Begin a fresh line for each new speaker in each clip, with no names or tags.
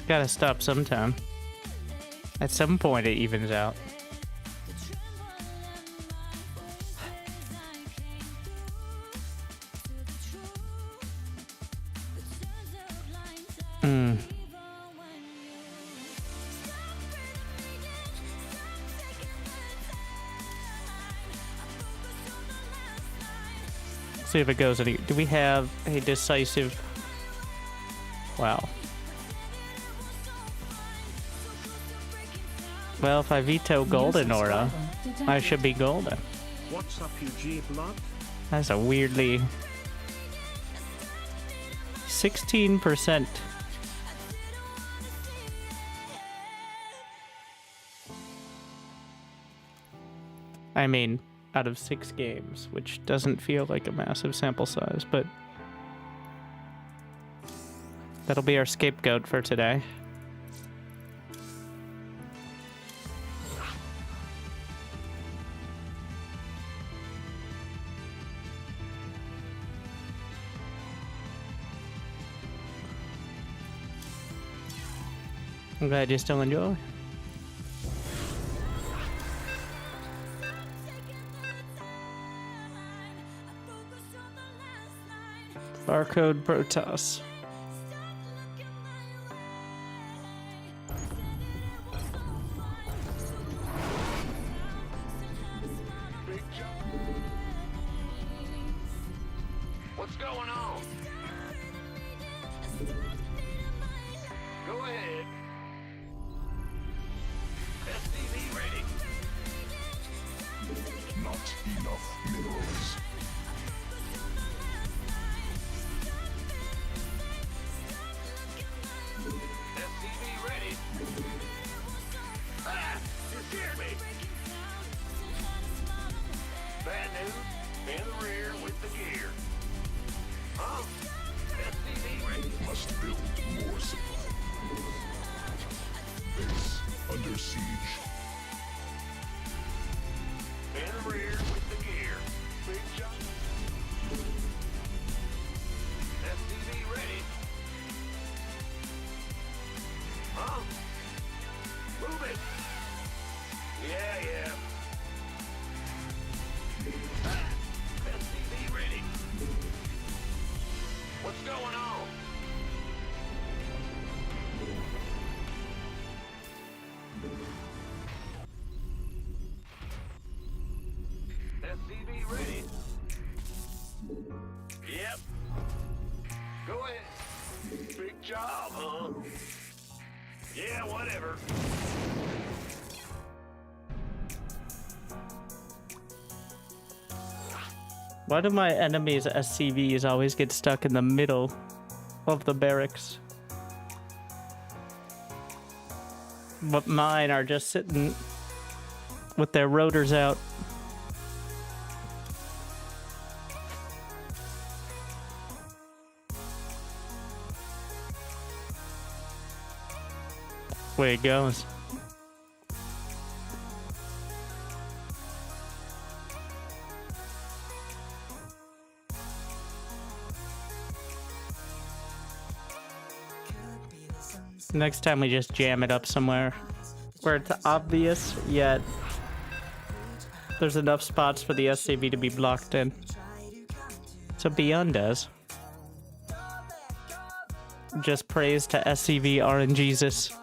Gotta stop sometime. At some point it evens out. See if it goes any. Do we have a decisive? Wow. Well, if I veto golden aura, I should be golden.
What's up, UG blood?
That's a weirdly 16%. I mean, out of 6 games, which doesn't feel like a massive sample size, but that'll be our scapegoat for today. I'm glad you still enjoy. Barcode Protoss.
What's going on? Go ahead. SCV ready.
Not enough minerals.
SCV ready. Ah! You scared me. Bad news. In the rear with the gear. Huh? SCV ready.
Must build more supply. Base under siege.
In the rear with the gear. Big jump. SCV ready. Huh? Move it. Yeah. Ah, SCV ready. What's going on? SCV ready. Yep. Go ahead. Big job, huh? Yeah, whatever.
Why do my enemies' SCVs always get stuck in the middle of the barracks? But mine are just sitting with their rotors out. Way it goes. Next time we just jam it up somewhere where it's obvious, yet there's enough spots for the SCV to be blocked in. So Beyond does. Just praise to SCV RNGesus.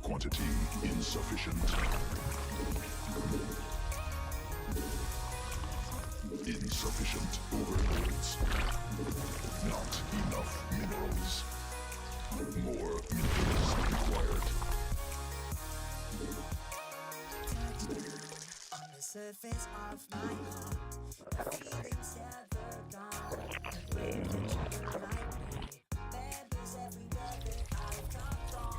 Quantity insufficient. Insufficient overloads. Not enough minerals. More minerals required.
surface of my heart. The feelings ever gone. Waiting for you like me. Memories everywhere that I've come from.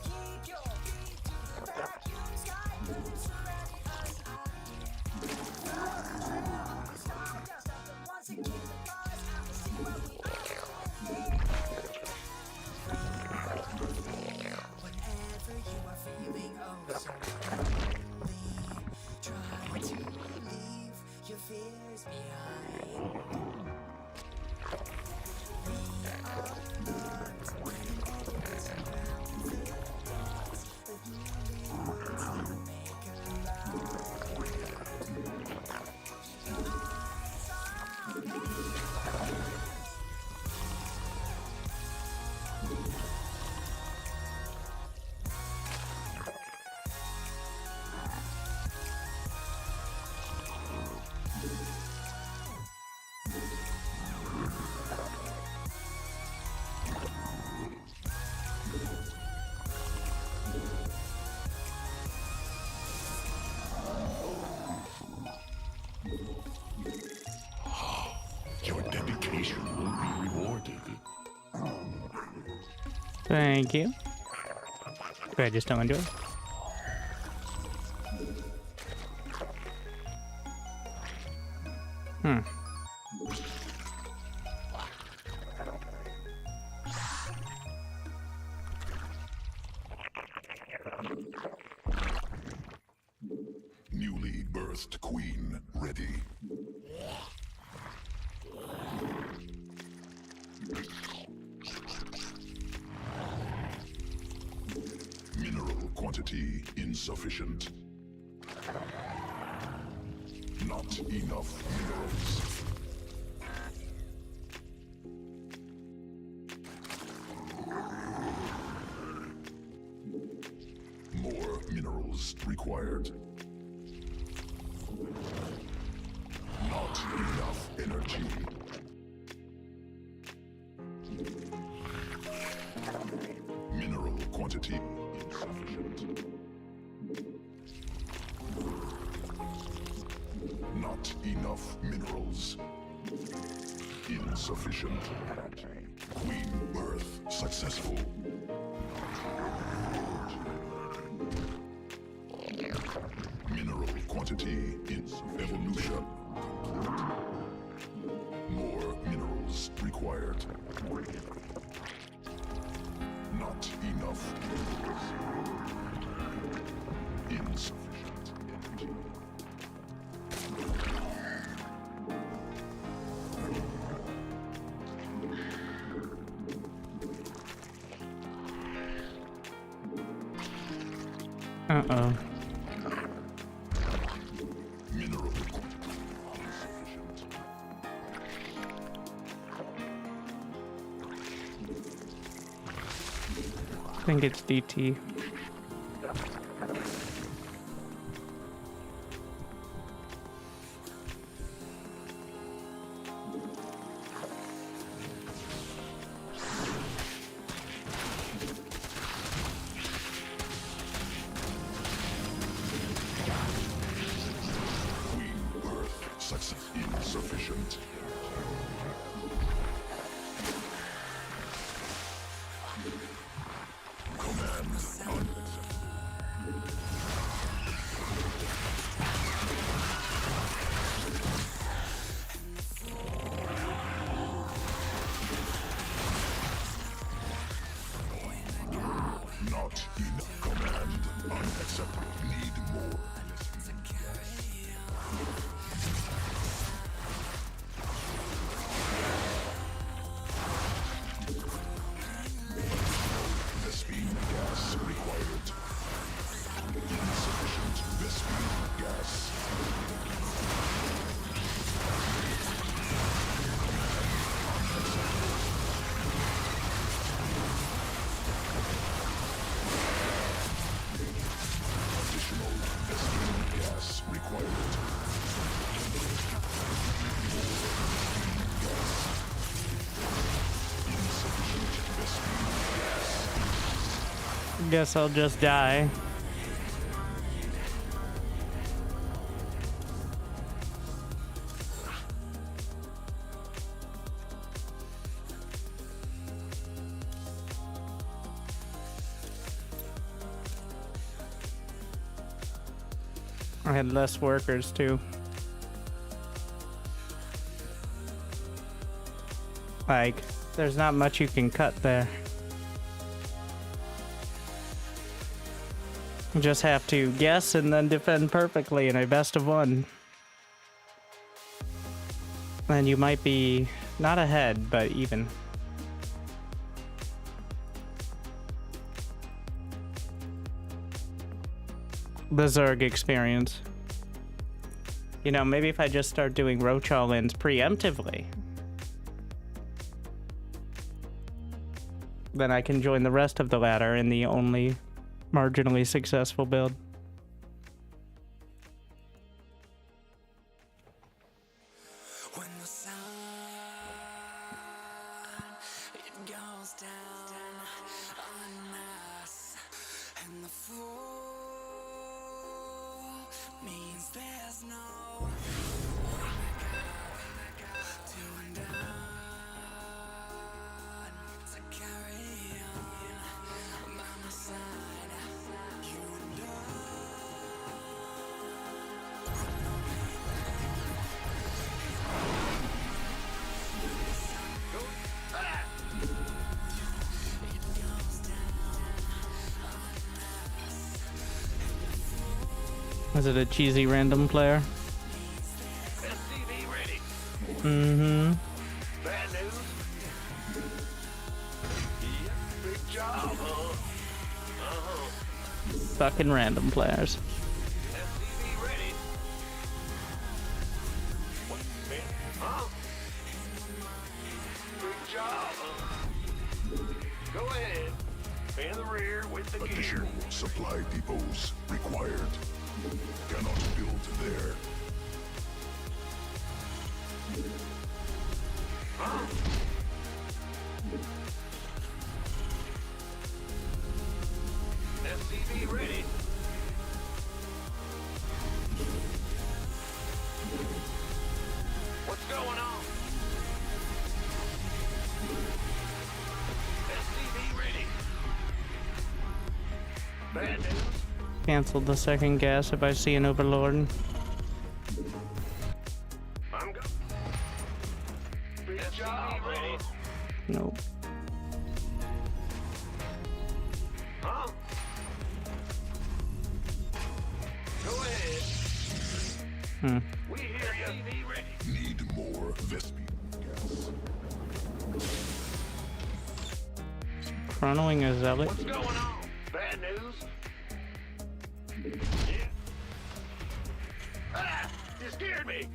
Keep your feet to the vacuum sky, 'cause it's surrounding us out here. Follow the trail of the stardust of the ones that keep the bars out to see what we are doing. Whenever you are feeling oh so lonely, try to leave your fears behind. We are loved when enemies around the gods, but newly words will make a lie. Keep your eyes on me.
Your dedication will be rewarded.
Thank you. I just don't enjoy.
Newly birthed queen ready. Mineral quantity insufficient. Not enough minerals. More minerals required. Not enough energy. Mineral quantity insufficient. Not enough minerals. Insufficient energy. Queen birth successful. Mineral quantity in evolution complete. More minerals required. Not enough minerals. Insufficient energy.
Uh-oh.
Mineral quantity insufficient.
I think it's DT.
Queen birth success insufficient. Command unacceptable. Not enough. Command unacceptable. Need more. Vespine gas required. Insufficient Vespine gas. Additional Vespine gas required. Insufficient Vespine gas.
Guess I'll just die. I had less workers too. Like, there's not much you can cut there. You just have to guess and then defend perfectly in a best of one. And you might be not ahead, but even. The Zerg experience. You know, maybe if I just start doing roach all-ins preemptively, then I can join the rest of the ladder in the only marginally successful build.
When the sun it goes down on us, and the fall means there's no back up to undone. So carry on by my side, you and
Is it a cheesy random player?
SCV ready.
Mm-hmm.
Bad news? Yep, big job, huh?
Fucking random players.
SCV ready. What, man? Huh? Big job, huh? Go ahead. In the rear with the gear.
Additional supply depots required. Cannot build there.
Huh? SCV ready. What's going on? SCV ready. Bad news?
Canceled the second gas if I see an overlord.
I'm go. Big job, ready.
Nope.
Huh? Go ahead.
Hmm.
We hear you. SCV ready.
Need more Vespi gas.
Chronoing a zealot.
What's going on? Bad news? Yeah. Ah! You scared me!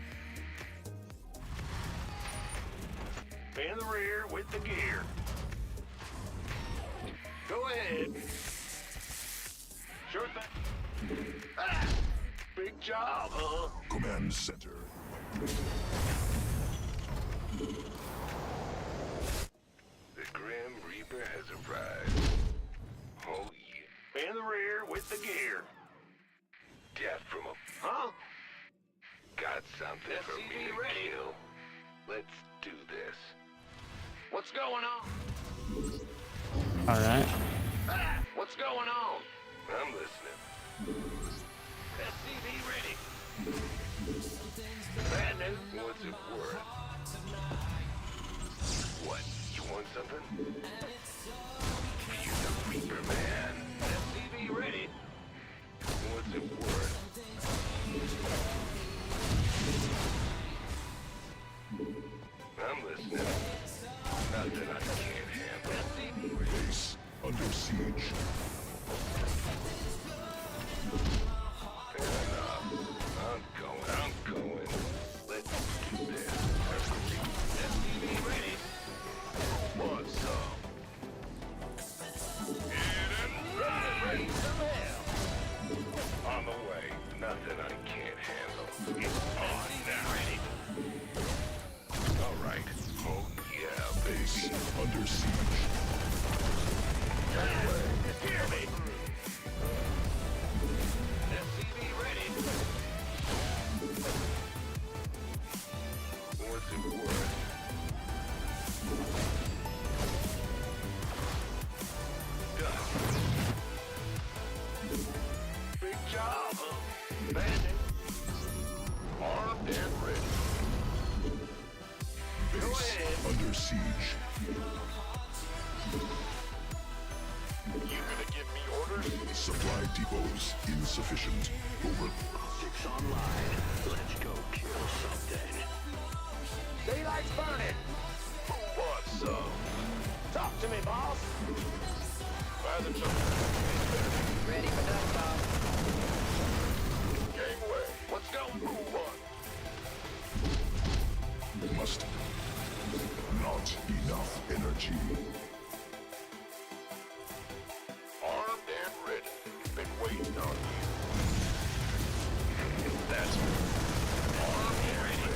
In the rear with the gear. Go ahead. Sure thing. Ah! Big job, huh?
Command center.
The Grim Reaper has arrived. Oh, yeah. In the rear with the gear. Death from a... Huh? Got something for me to kill. Let's do this. What's going on?
Alright.
Ah, what's going on? I'm listening. SCV ready. Bad news? What's it worth? What? You want something? You're the Reaper, man. SCV ready. What's it worth? I'm listening. Nothing I can't handle. SCV ready.
Base under siege.
Fair enough. I'm going. Let's do this. SCV ready. What's up? Get and raise some hell. On the way. Nothing I can't handle. It's on now. Ready. All right. Oh yeah,
Base
baby.
under siege.
Just hear me. SCV ready. What's it worth? Done. Big job, huh? Bandit.
siege.
You gonna give me orders?
Supply depots insufficient. Over.
Optics online. Let's go kill something.
Daylight's burning. Who wants some? Talk to me, boss. Father,
Ready for dust off.
Gangway. Let's go. Who wants?
Must. Not enough energy.
Armed and ready. Been waiting on you. That's armed and ready.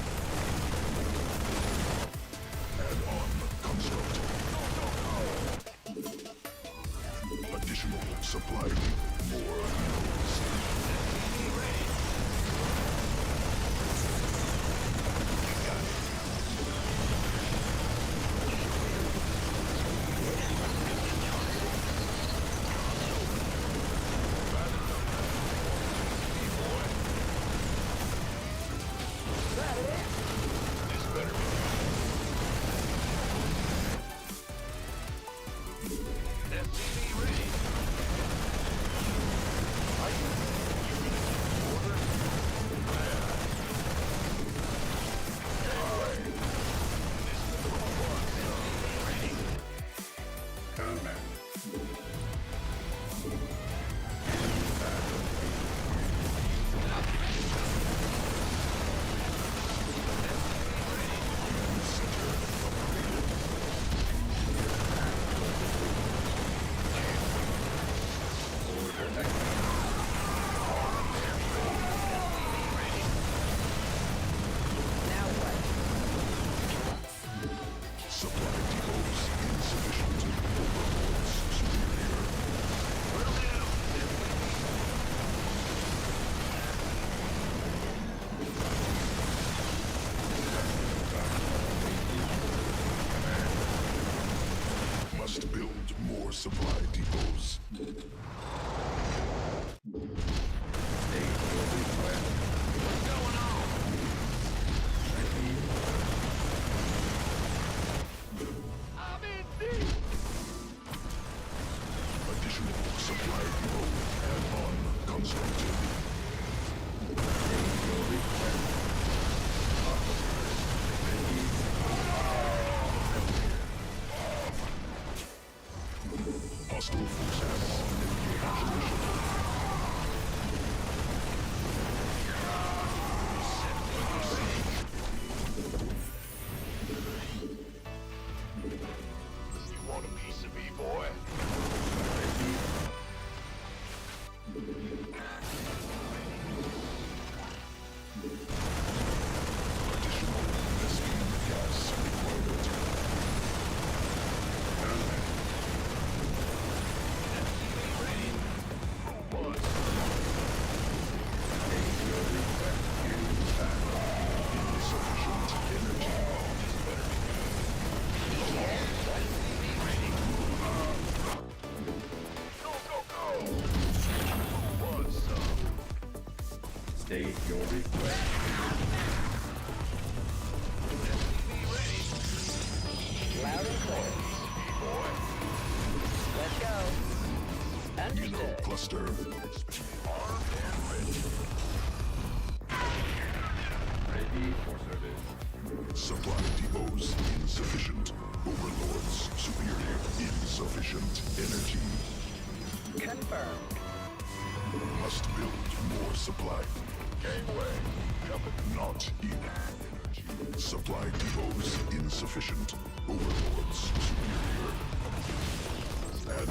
Add-on construct. Additional supply. More minerals.
This better be good. SCV ready. Are you orders? Gangway. This is who wants some. Ready.
Now what?
Supply depots insufficient. Overlords superior. Must build more supply depots.
I'm in deep.
Additional supply depot. Add-on constructed. Hostile forces engaged.
You want a piece of me, boy?
Additional methane gas required.
Who wants?
Insufficient energy.
Go, go, go! Who wants some?
State your request.
Loud and clear.
Boy,
Let's go.
Mineral
Understood.
cluster.
armed and ready.
Ready for service.
Supply depots insufficient. Overlords superior. Insufficient energy.
Confirmed.
Must build more supply.
Gangway, coming.
Not enough energy. Supply depots insufficient. Overlords superior. Add.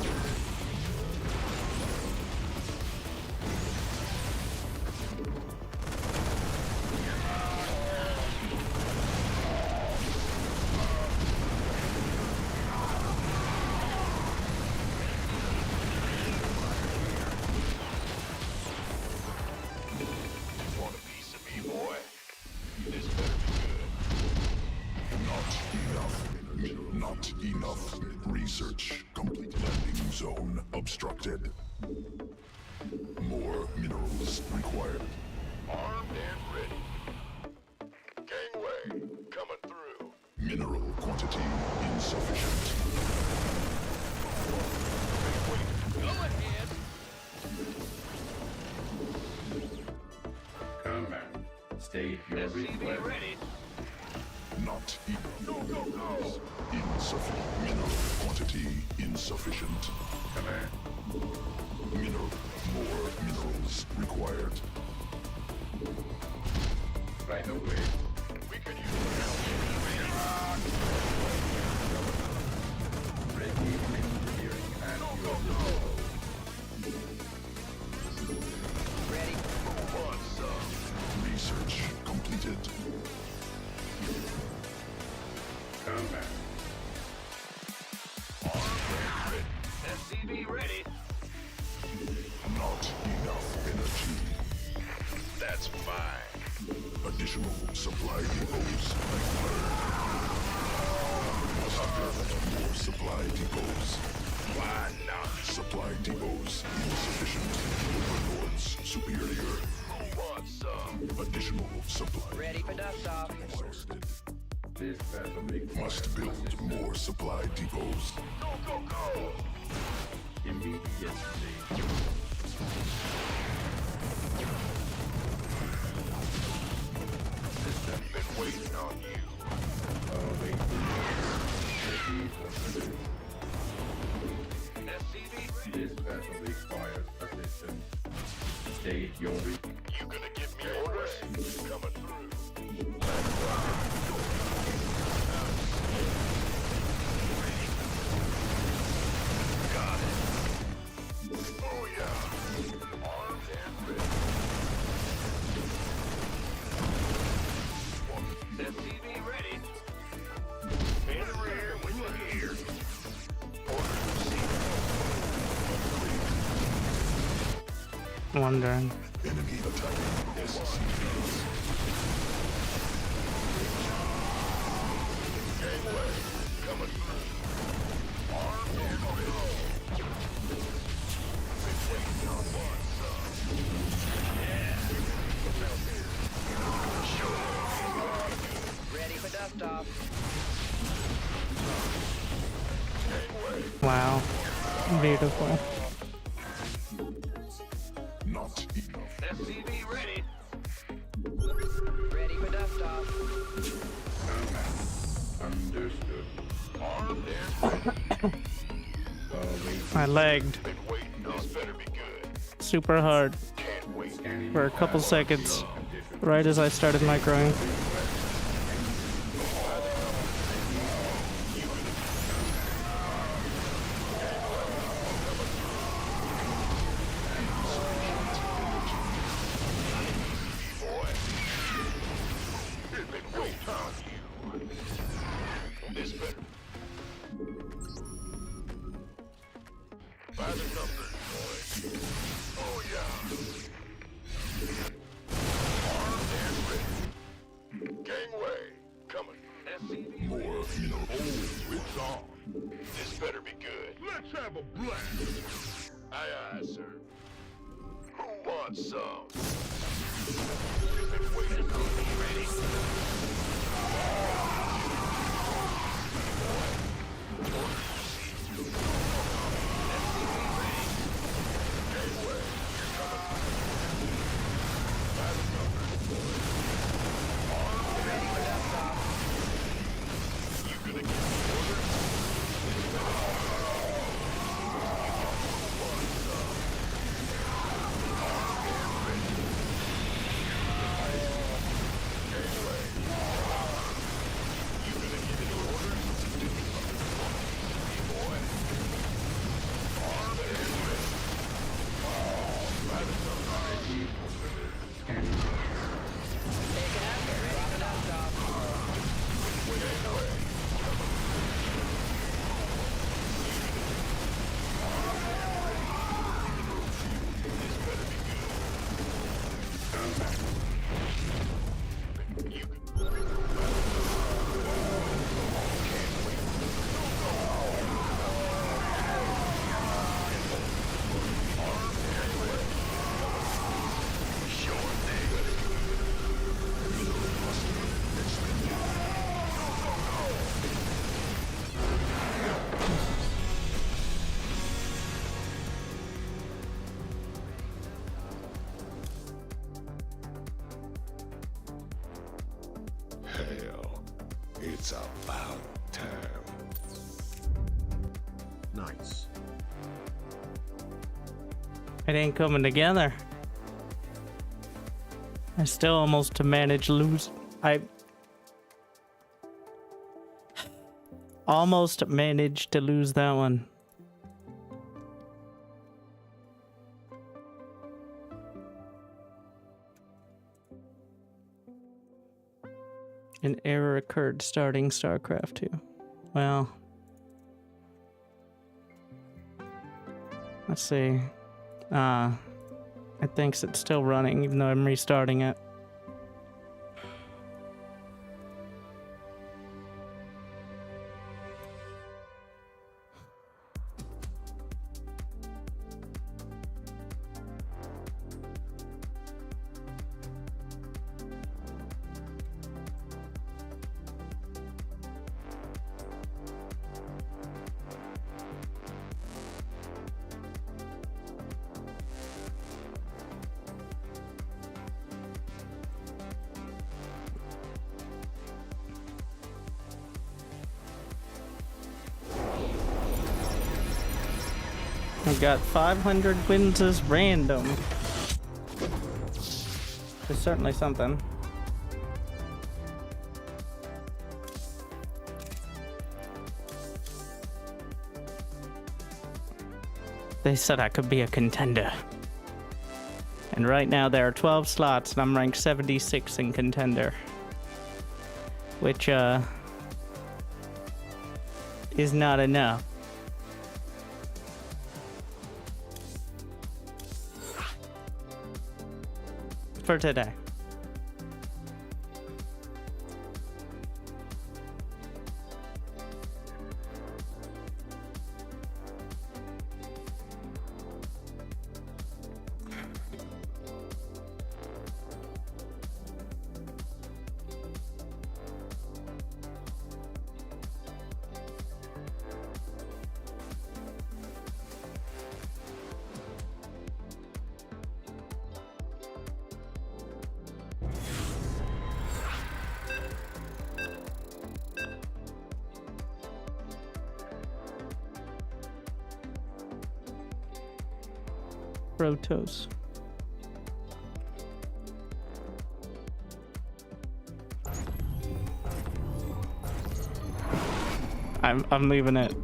Want a piece of me, boy? This better be good.
Not enough energy. Not enough. Research complete. Landing zone obstructed. More minerals required.
Armed and ready. Gangway, coming through.
Mineral quantity
State your request.
Not enough. Insufficient. Mineral quantity insufficient.
Command.
More minerals required.
Right away.
We could use help.
Ready engineering at your disposal.
Ready.
Research completed.
Combat.
SCV ready.
Not enough energy.
That's fine.
Additional supply depots required. Must build more supply depots.
Why not?
Supply depots insufficient. Overlords superior.
Who wants some?
Additional supply.
Ready for dust off.
Exhausted.
This battle requires
Must build more supply depots.
Go, go, go!
immediately.
System been waiting on you.
Awaiting. Ready for pursuit.
SCV,
This battle requires assistance. State your request.
you gonna give me orders? Coming through. Got it. Oh yeah. Armed and ready. SCV ready. In the rear with the gear. Orders received.
Wondering.
Enemy attacking SCVs.
Gangway coming through. Armed and ready. Been waiting on one, son. Yeah. Sure.
Ready for dust off.
Gangway.
Wow. Beautiful.
Not enough.
SCV ready.
Ready for dust off.
Understood.
Armed and ready.
Awaiting.
I lagged
Been waiting. This better be good.
super hard
Can't wait.
Scanning
for a couple
battle
seconds
conditions.
right as I started microing.
Been waiting on you. This better. By the numbers, boy. Oh yeah. Armed and ready. Gangway coming. SCV
More mineral.
Oh, it's on. This better be good. Let's have a blast. Aye, aye, sir. Who wants some? Been waiting on me. Ready?
It's about time.
Nice.
It ain't coming together. I still almost managed to lose. I almost managed to lose that one. An error occurred starting Starcraft 2. Well, let's see. It thinks it's still running even though I'm restarting it. I've got 500 wins as random. There's certainly something. They said I could be a contender. And right now there are 12 slots and I'm ranked 76 in contender. Which, is not enough. For today. Protoss. I'm leaving it.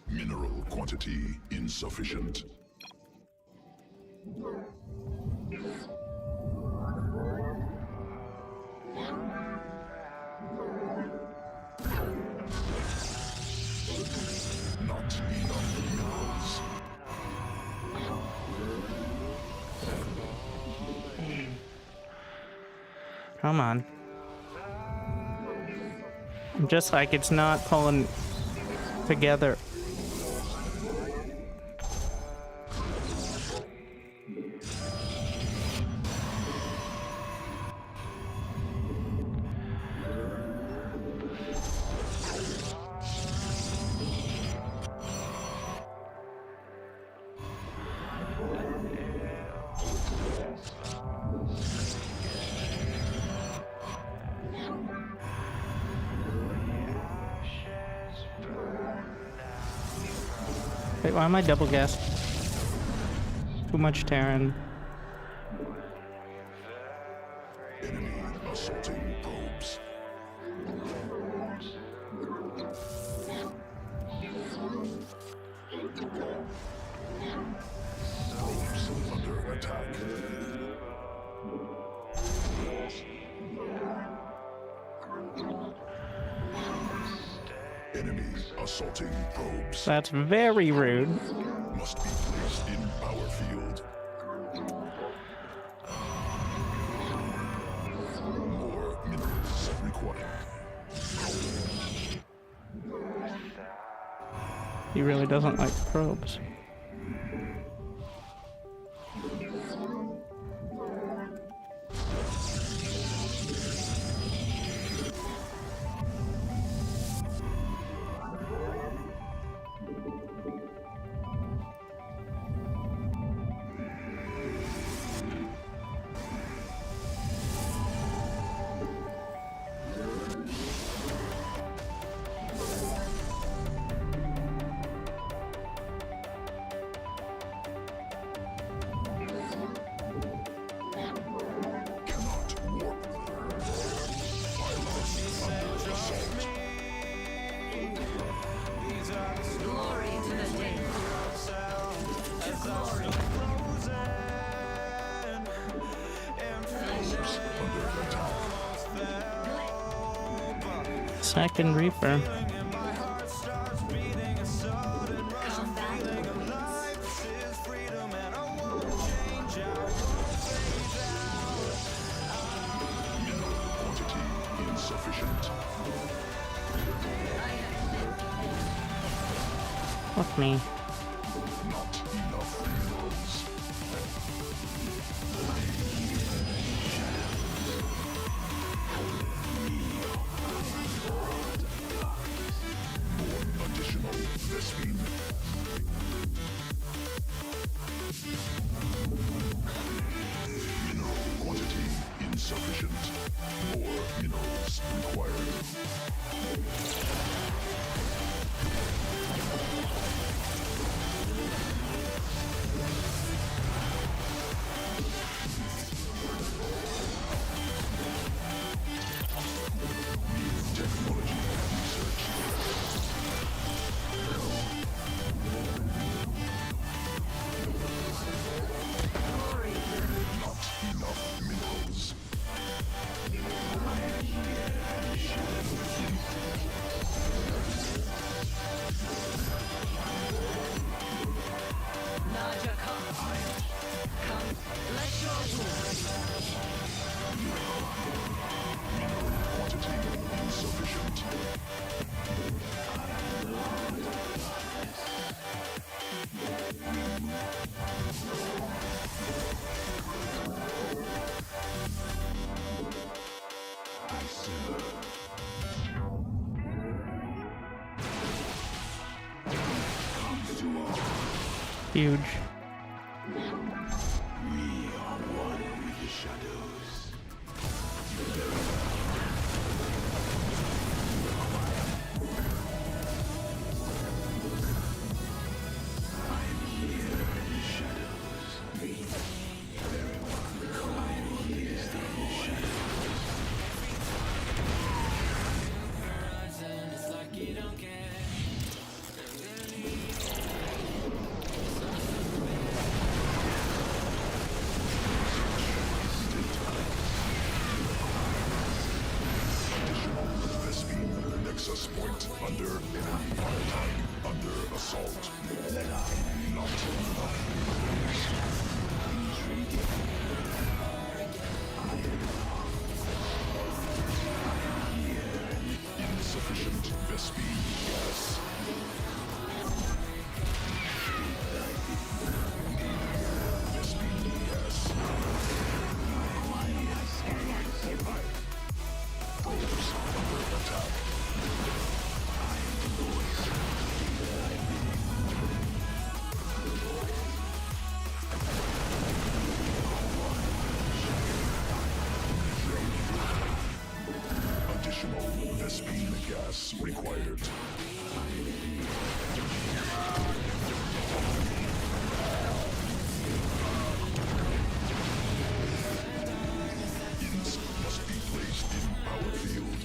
Mineral quantity insufficient. Not enough minerals.
Come on. Just like it's not pulling together. Wait, why am I double gassed? Too much Terran.
Enemy assaulting probes. Probes under attack. Enemy assaulting probes.
That's very rude.
Must be placed in power field. More minerals required.
He really doesn't like probes. second Reaper.
Quantity insufficient.
Fuck me.
Not enough minerals. More additional Vespine. Mineral quantity insufficient. More minerals required. Technology research. Not enough minerals. Quantity insufficient.
Huge.
Vespine Nexus Point under enemy maritime under assault. Not enough. Insufficient Vespine gas. Vespine gas. Probes under attack. Additional Vespine gas required. Ins must be placed in power field.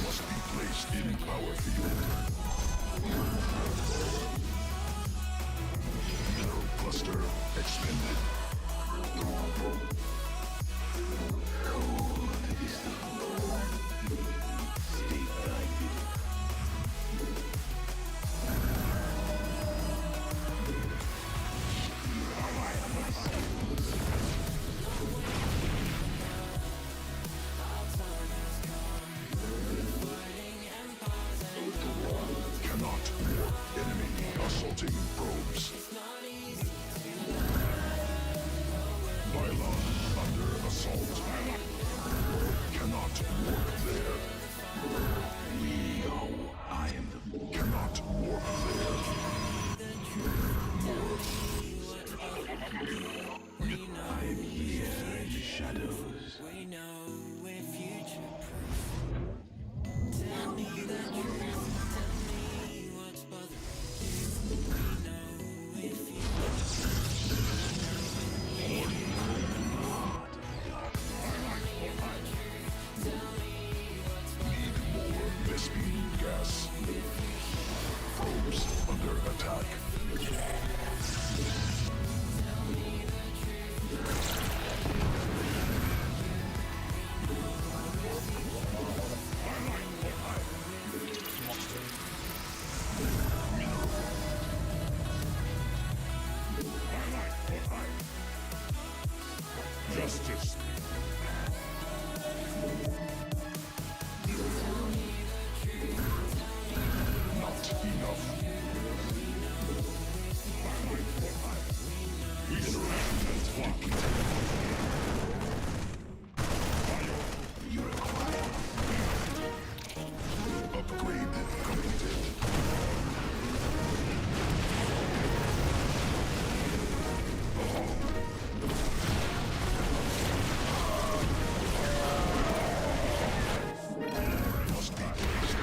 Must be placed in power field. Mineral cluster expended. Cannot warp enemy assaulting probes. Pylon under assault. Cannot warp there. I am the cannot warp there. I am here in the shadows. Not enough. Upgrade completed. Must be fixed.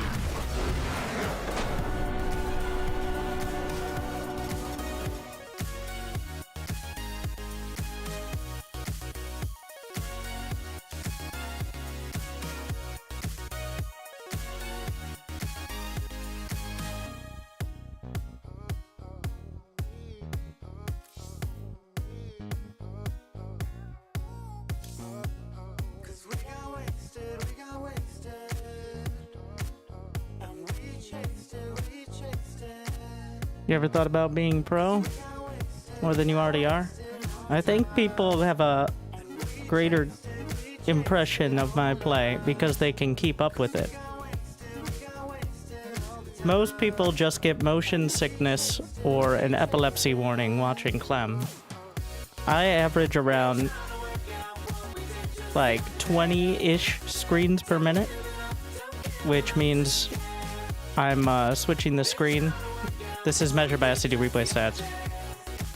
Cause we got wasted, and we chased it.
You ever thought about being pro? More than you already are? I think people have a greater impression of my play because they can keep up with it. Most people just get motion sickness or an epilepsy warning watching Clem. I average around like 20-ish screens per minute, which means I'm switching the screen. This is measured by SCD replay stats.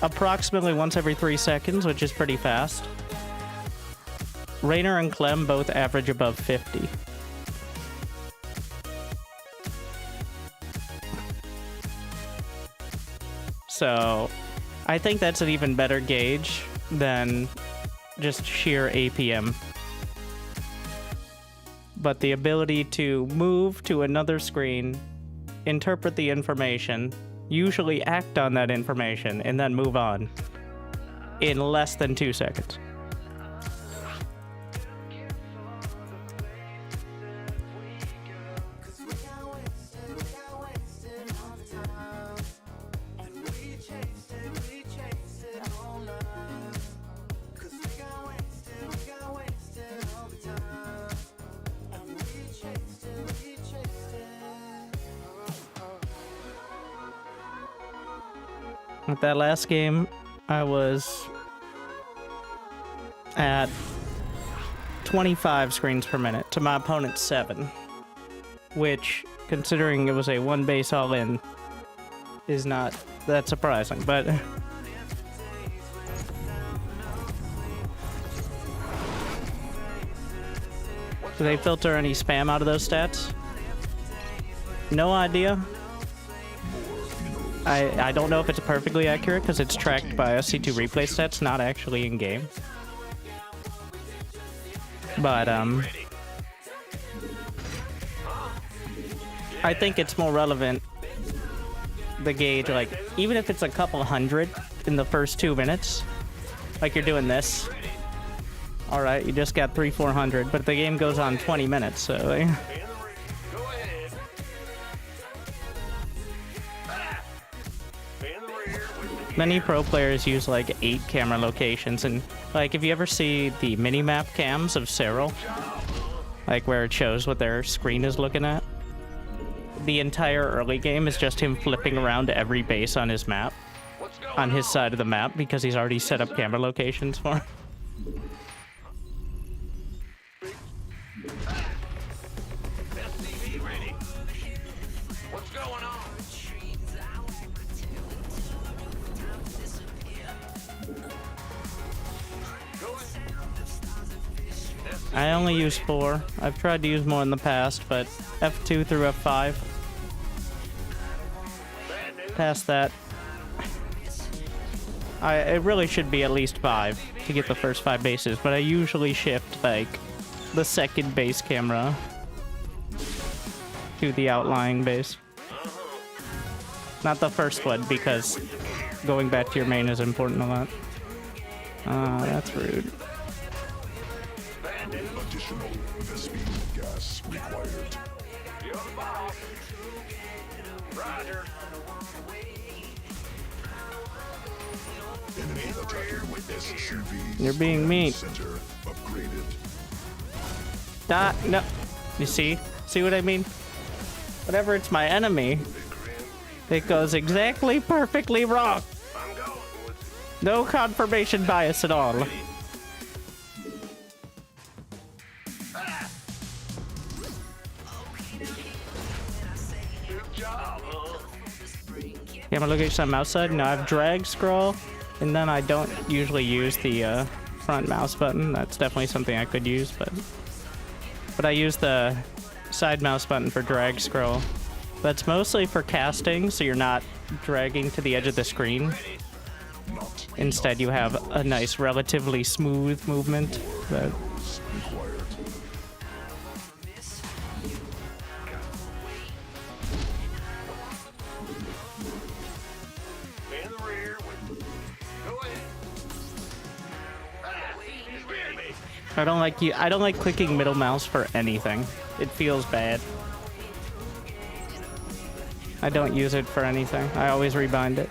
Approximately once every 3 seconds, which is pretty fast. Rainer and Clem both average above 50. So, I think that's an even better gauge than just sheer APM. But the ability to move to another screen, interpret the information, usually act on that information, and then move on in less than 2 seconds. With that last game, I was at 25 screens per minute to my opponent's 7, which, considering it was a 1 base all-in, is not that surprising, but do they filter any spam out of those stats? No idea. I don't know if it's perfectly accurate because it's tracked by SC2 replay stats, not actually in game. But I think it's more relevant, the gauge, like even if it's a couple hundred in the first 2 minutes, like you're doing this. All right, you just got 300-400, but the game goes on 20 minutes, so. Like, many pro players use like 8 camera locations, and like if you ever see the mini-map cams of Cyril, like where it shows what their screen is looking at, the entire early game is just him flipping around every base on his map, on his side of the map, because he's already set up camera locations for him. I only use 4. I've tried to use more in the past, but F2 through F5. Past that, it really should be at least 5 to get the first 5 bases, but I usually shift like the second base camera to the outlying base. Not the first one, because going back to your main is important a lot. That's rude.
Additional Vespene gas required.
Roger.
Enemy attacking. SCVs
You're being
command
mean.
Center upgraded.
No. You see? See what I mean? Whenever it's my enemy, it goes exactly perfectly wrong. No confirmation bias at all. Yeah, I'm gonna look at some outside. No, I have drag scroll, and then I don't usually use the front mouse button. That's definitely something I could use, but I use the side mouse button for drag scroll. That's mostly for casting, so you're not dragging to the edge of the screen. Instead, you have a nice, relatively smooth movement. But
Required.
In the rear with... Go ahead. He's beating me.
I don't like clicking middle mouse for anything. It feels bad. I don't use it for anything. I always rebind it.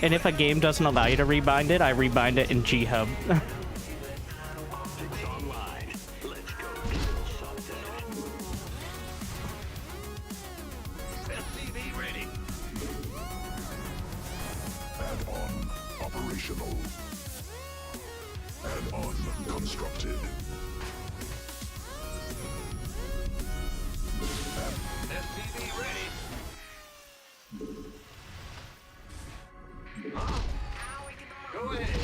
And if a game doesn't allow you to rebind it, I rebind it in G-Hub.
Optics online. Let's go kill something.
SCV ready.
Add-on operational. Add-on constructed.
SCV ready. Go ahead.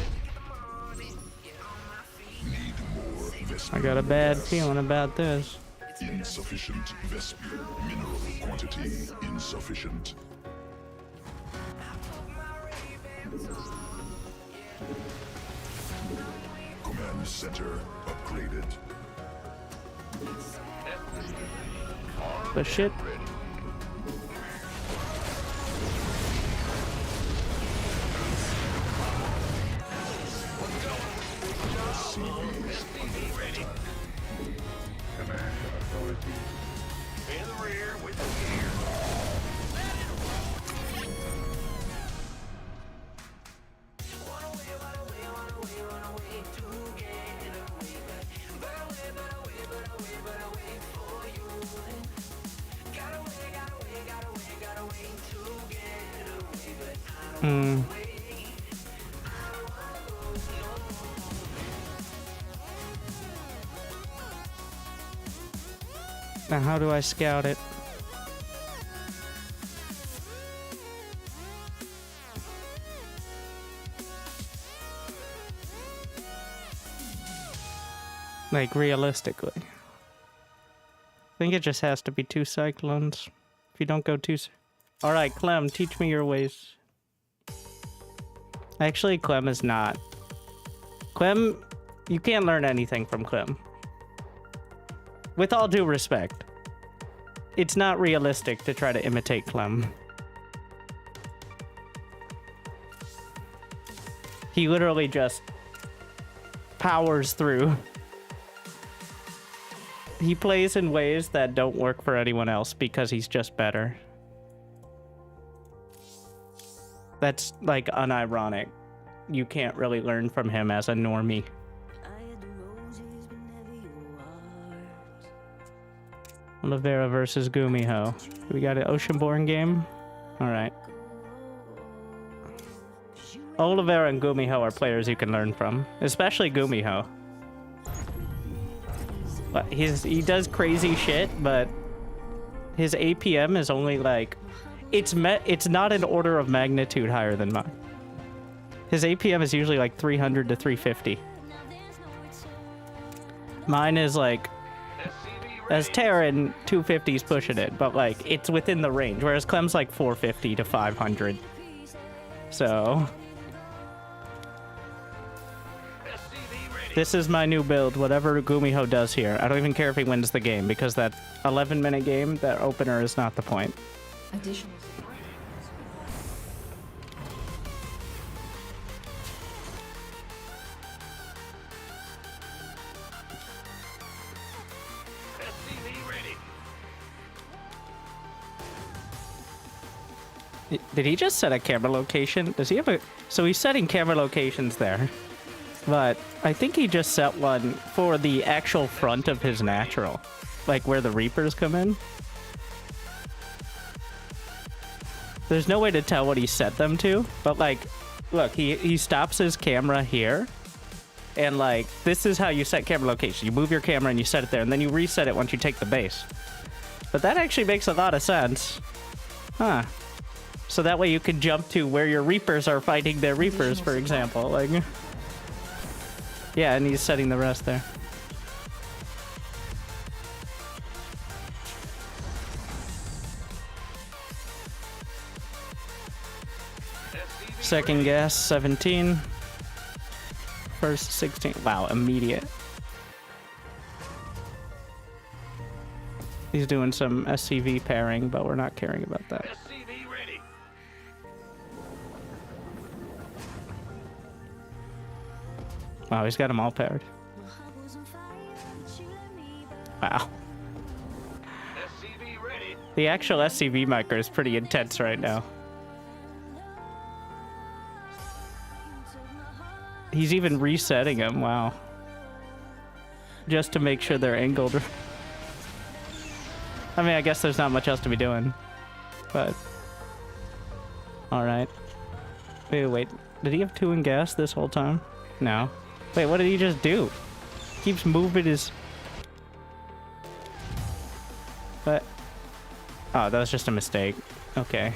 Need more Vesper.
I got a bad feeling about this.
Insufficient Vesper. Mineral quantity insufficient. Command center upgraded.
But shit.
Command authority.
In the rear with the gear.
Hmm. Now how do I scout it? Like, realistically. I think it just has to be 2 cyclones. If you don't go 2... Alright, Clem, teach me your ways. Actually, Clem is not. Clem, you can't learn anything from Clem. With all due respect. It's not realistic to try to imitate Clem. He literally just powers through. He plays in ways that don't work for anyone else because he's just better. That's, like, unironic. You can't really learn from him as a normie. Oliveira versus Gumiho. We got an Oceanborn game? Alright. Oliveira and Gumiho are players you can learn from. Especially Gumiho. But he does crazy shit, but his APM is only like... It's not an order of magnitude higher than mine. His APM is usually like 300 to 350. Mine is like... As Terran, 250's pushing it, but like, it's within the range, whereas Clem's like 450 to 500. So... This is my new build, whatever Gumiho does here. I don't even care if he wins the game, because that 11-minute game, that opener is not the point.
Additional.
SCV ready.
Did he just set a camera location? Does he have a... So he's setting camera locations there. But I think he just set one for the actual front of his natural. Like where the Reapers come in. There's no way to tell what he set them to. But like, look, he stops his camera here. And like, this is how you set camera location. You move your camera and you set it there. And then you reset it once you take the base. But that actually makes a lot of sense. Huh. So that way you can jump to where your Reapers are fighting their Reapers, for example. Like, yeah, and he's setting the rest there. Second gas, 17. First, 16. Wow, immediate. He's doing some SCV pairing, but we're not caring about that.
SCV ready.
Wow, he's got them all paired. Wow.
SCV ready.
The actual SCV micro is pretty intense right now. He's even resetting them, wow. Just to make sure they're angled. I mean, I guess there's not much else to be doing. But... Alright. Wait. Did he have 2 in gas this whole time? No. Wait, what did he just do? Keeps moving his... What? Oh, that was just a mistake. Okay.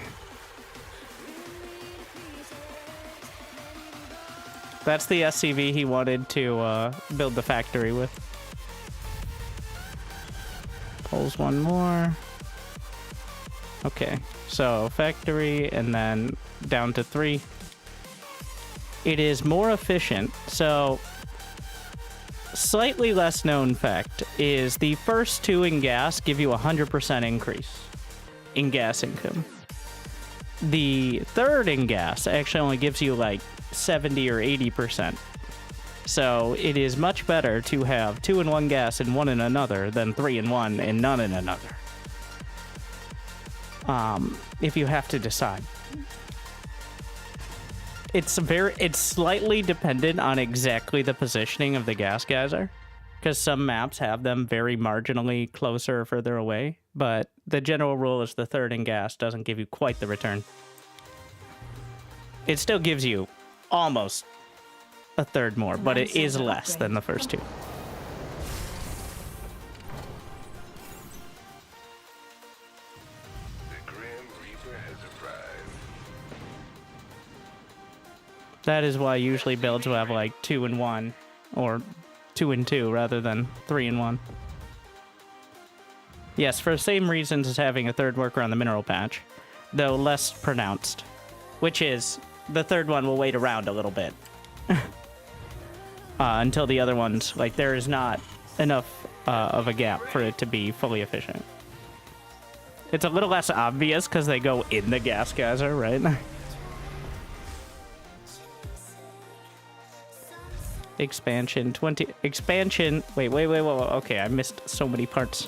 That's the SCV he wanted to build the factory with. Pulls one more. Okay, so factory and then down to 3. It is more efficient. So slightly less known fact is the first 2 in gas give you 100% increase in gas income. The third in gas actually only gives you like 70 or 80%. So it is much better to have 2 in one gas and 1 in another than 3 in one and none in another. If you have to decide. It's slightly dependent on exactly the positioning of the gas geyser, because some maps have them very marginally closer or further away, but the general rule is the third in gas doesn't give you quite the return. It still gives you almost a third more, but it is less than the first 2.
The Grim Reaper has arrived.
That is why usually builds will have like 2 in 1 or 2 in 2 rather than 3 in 1. Yes, for the same reasons as having a third worker on the mineral patch, though less pronounced, which is the third one will wait around a little bit until the other ones, like, there is not enough of a gap for it to be fully efficient. It's a little less obvious because they go in the gas geyser, right? Expansion 20 expansion. Wait. Okay, I missed so many parts.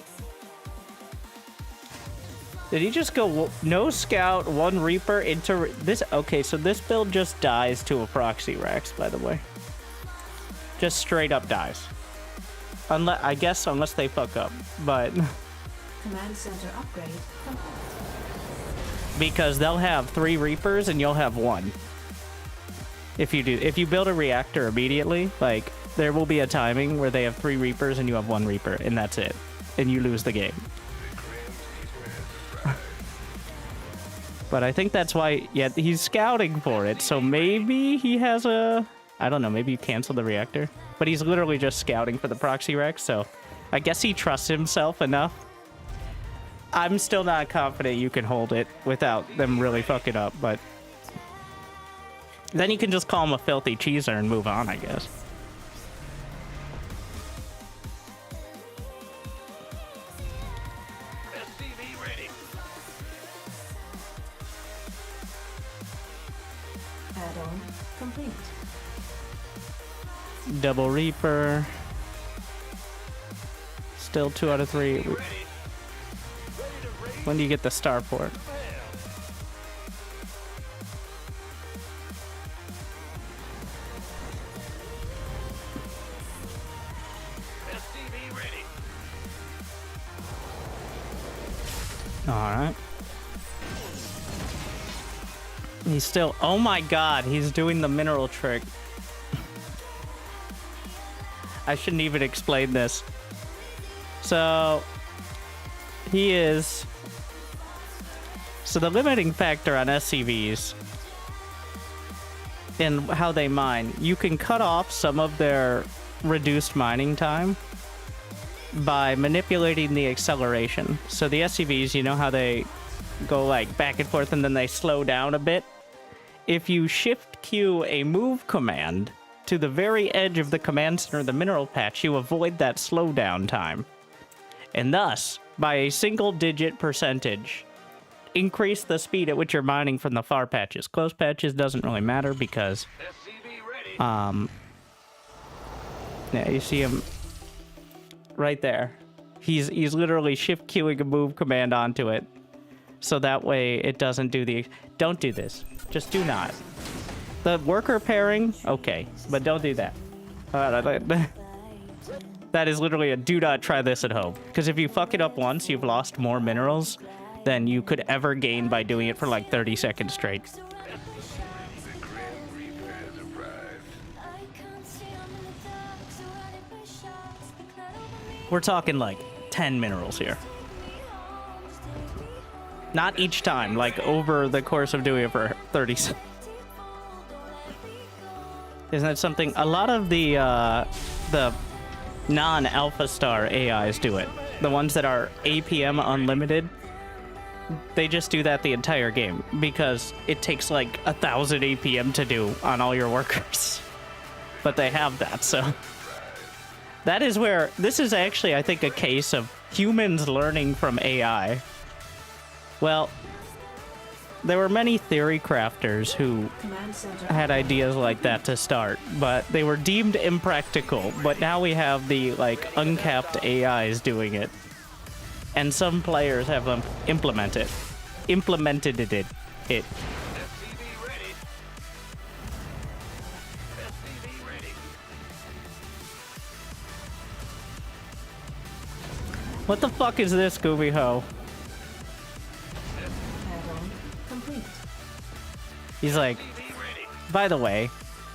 Did he just go no scout, 1 Reaper into this? Okay, so this build just dies to a proxy Rex, by the way. Just straight up dies. I guess unless they fuck up, but
Command center upgrade complete.
Because they'll have 3 Reapers and you'll have 1. If you build a reactor immediately, like, there will be a timing where they have 3 Reapers and you have 1 Reaper, and that's it. And you lose the game. But I think that's why, yeah, he's scouting for it, so maybe he has a... I don't know, maybe you cancel the reactor. But he's literally just scouting for the proxy Rex, so I guess he trusts himself enough. I'm still not confident you can hold it without them really fucking up, but... Then you can just call him a filthy cheeser and move on, I guess.
SCV ready.
Add-on complete.
Double Reaper. Still 2 out of 3. When do you get the starport? Alright. He's still... Oh my god, he's doing the mineral trick. I shouldn't even explain this. So... He is... So the limiting factor on SCVs and how they mine, you can cut off some of their reduced mining time by manipulating the acceleration. So the SCVs, you know how they go like back and forth and then they slow down a bit? If you shift Q a move command to the very edge of the command center of the mineral patch, you avoid that slowdown time. And thus, by a single-digit percentage, increase the speed at which you're mining from the far patches. Close patches doesn't really matter because, yeah, you see him right there. He's literally shift queuing a move command onto it, so that way it doesn't do the. Don't do this. Just do not. The worker pairing, okay, but don't do that. That is literally a do not try this at home. Because if you fuck it up once, you've lost more minerals than you could ever gain by doing it for like 30 seconds straight.
The Grim Reaper has arrived.
We're talking like 10 minerals here. Not each time, like over the course of doing it for 30 seconds. Isn't that something? A lot of the non-alpha star AIs do it. The ones that are APM unlimited, they just do that the entire game because it takes like 1,000 APM to do on all your workers. But they have that, so that is where this is actually, I think, a case of humans learning from AI. Well, there were many theory crafters who had ideas like that to start, but they were deemed impractical. But now we have the like uncapped AIs doing it, and some players have implemented it. What the fuck is this, Gooby Ho? He's like, by the way,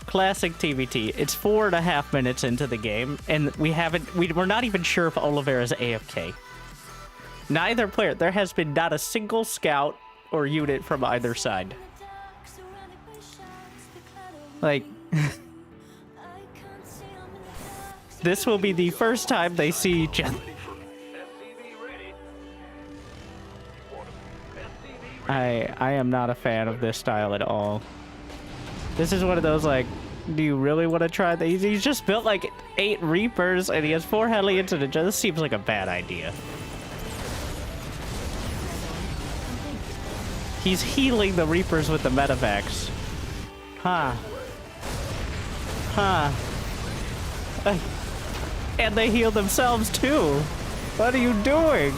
classic TVT. It's 4.5 minutes into the game, and we're not even sure if Oliveira's AFK. Neither player, there has been not a single scout or unit from either side. Like, this will be the first time they see each other. I am not a fan of this style at all. This is one of those, like, do you really want to try that? He's just built like 8 Reapers and he has 4 Hellions and this seems like a bad idea. He's healing the Reapers with the Medivacs. Huh. Huh. And they heal themselves too. What are you doing?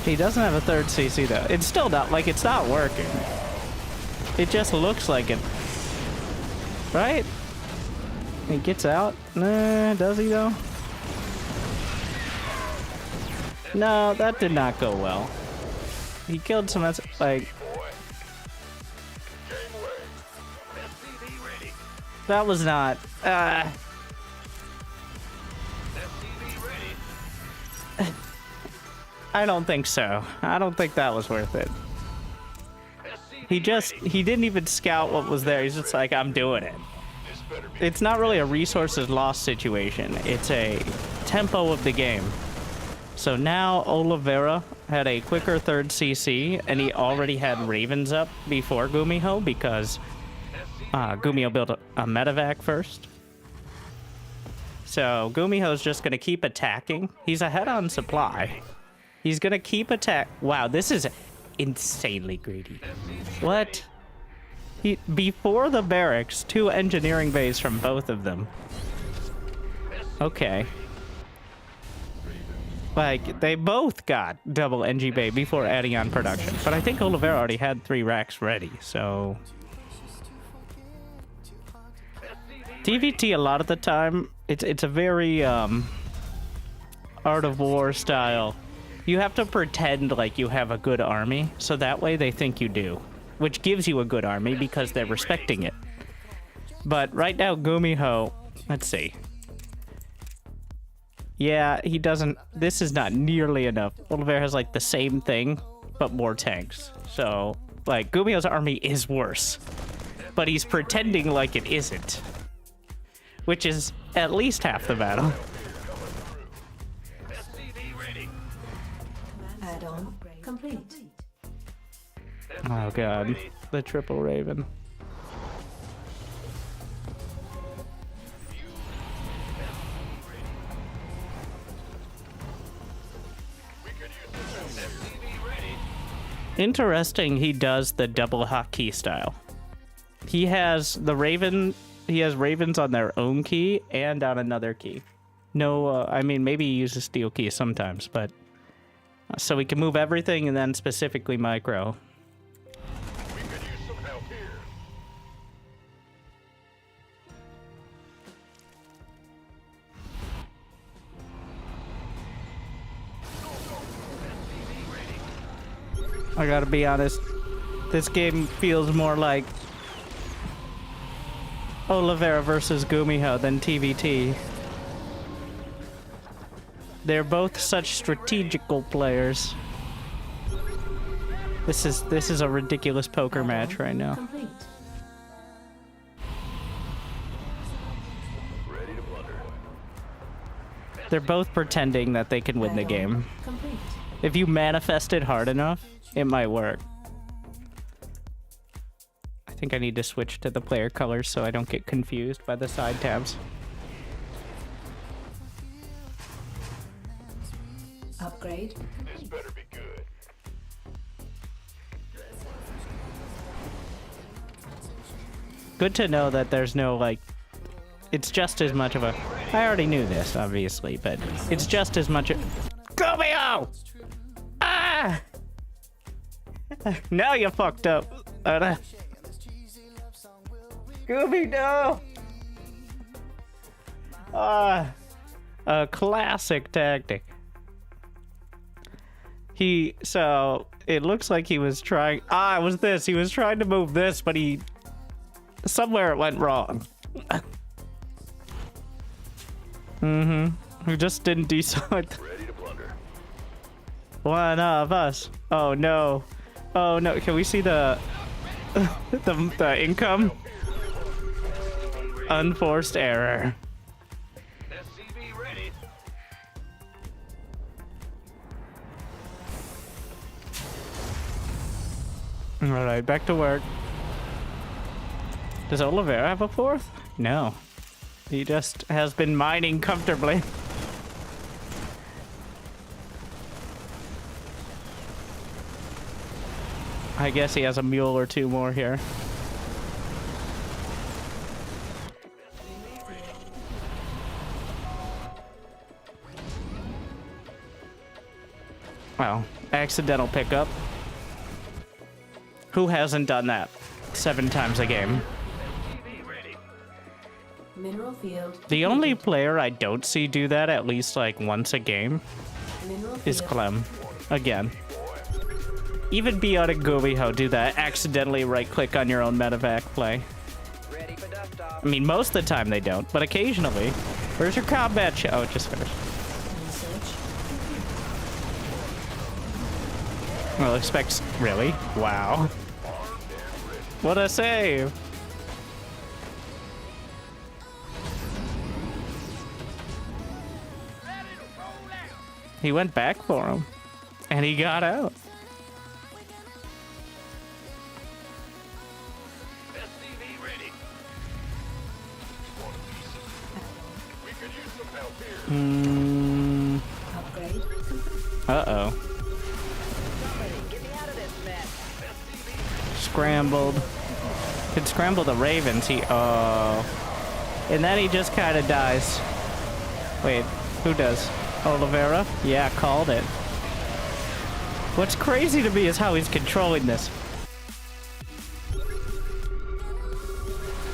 He doesn't have a 3rd CC though. It's still not, like, it's not working. It just looks like it. Right? He gets out? Nah, does he though? No, that did not go well. He killed some, like... That was not... I don't think so. I don't think that was worth it. He didn't even scout what was there. He's just like, I'm doing it. It's not really a resources lost situation. It's a tempo of the game. So now Oliveira had a quicker 3rd CC, and he already had Ravens up before Gumiho because Gumiho built a medevac first. So Gumiho's just going to keep attacking. He's ahead on supply. He's going to keep attack. Wow, this is insanely greedy. What? Before the barracks, 2 engineering bays from both of them. Okay. Like, they both got double NG bay before adding on production. But I think Oliveira already had 3 racks ready, so... TVT, a lot of the time, it's a very, Art of War style. You have to pretend like you have a good army, so that way they think you do. Which gives you a good army because they're respecting it. But right now, Gumiho, let's see. Yeah, he doesn't, this is not nearly enough. Oliver has like the same thing, but more tanks. So, like, Gumiho's army is worse. But he's pretending like it isn't. Which is at least half the battle.
Add-on complete.
Oh god, the triple Raven. Interesting, he does the double hotkey style. He has the Raven, he has Ravens on their own key and on another key. No, I mean, maybe he uses steel key sometimes, but... So we can move everything and then specifically micro.
We could use some help here.
I gotta be honest, this game feels more like Oliveira versus Gumiho than TVT. They're both such strategical players. This is a ridiculous poker match right now.
Complete.
Ready to blunder.
They're both pretending that they can win the game.
Complete.
If you manifest it hard enough, it might work. I think I need to switch to the player colors so I don't get confused by the side tabs.
Upgrade.
This better be good.
Good to know that there's no, like, it's just as much of a... I already knew this, obviously, but it's just as much a... Gomeo! Ah! Now you fucked up. Gooby, no! A classic tactic. So, it looks like he was trying... it was this. He was trying to move this, but he... Somewhere it went wrong. We just didn't decide.
Ready to blunder.
One of us. Oh no. Oh no. Can we see the the income? Unforced error.
SCV ready.
Alright, back to work. Does Oliveira have a fourth? No. He just has been mining comfortably. I guess he has a mule or two more here. Well, accidental pickup. Who hasn't done that 7 times a game?
Mineral field.
The only player I don't see do that at least like once a game
Mineral
is
field.
Clem. Again. Even Beyond and Gumiho do that. Accidentally right-click on your own medevac play.
Ready for dust off.
I mean, most of the time they don't, but occasionally. Where's your combat show? Oh, it just finished.
Research.
Well, expects... Really? Wow. What a save! He went back for him. And he got out.
SCV ready. We could use some help here.
Upgrade.
Uh-oh.
Get me out of this mess.
Scrambled. Could scramble the Ravens. And then he just kind of dies. Wait, who does? Oliveira? Yeah, called it. What's crazy to me is how he's controlling this.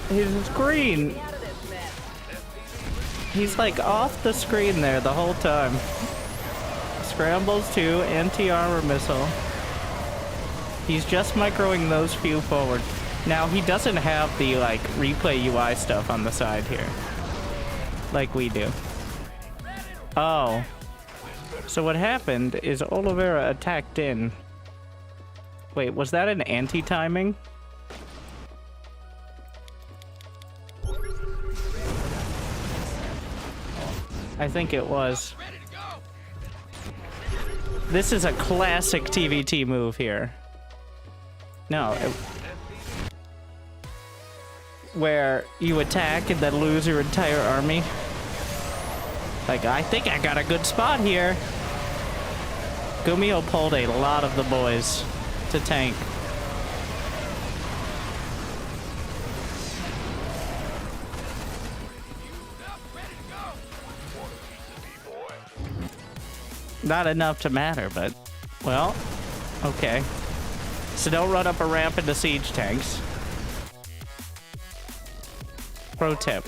His screen.
Out of this mess.
He's like off the screen there the whole time. Scrambles 2, anti-armor missile. He's just microing those few forward. Now, he doesn't have the, like, replay UI stuff on the side here. Like we do. Oh. So what happened is Oliveira attacked in. Wait, was that an anti-timing? I think it was. This is a classic TVT move here. No. Where you attack and then lose your entire army. Like, I think I got a good spot here. Gumio pulled a lot of the boys to tank. Not enough to matter, but, well, okay. So don't run up a ramp into siege tanks. Pro tip.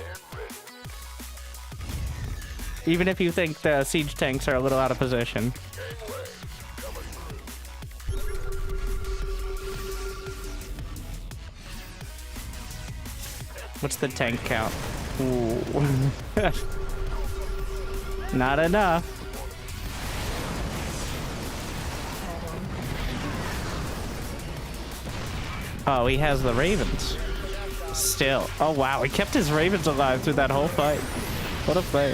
Even if you think the siege tanks are a little out of position. What's the tank count? Ooh. Not enough. Oh, he has the Ravens. Still. Oh, wow. He kept his Ravens alive through that whole fight. What a play.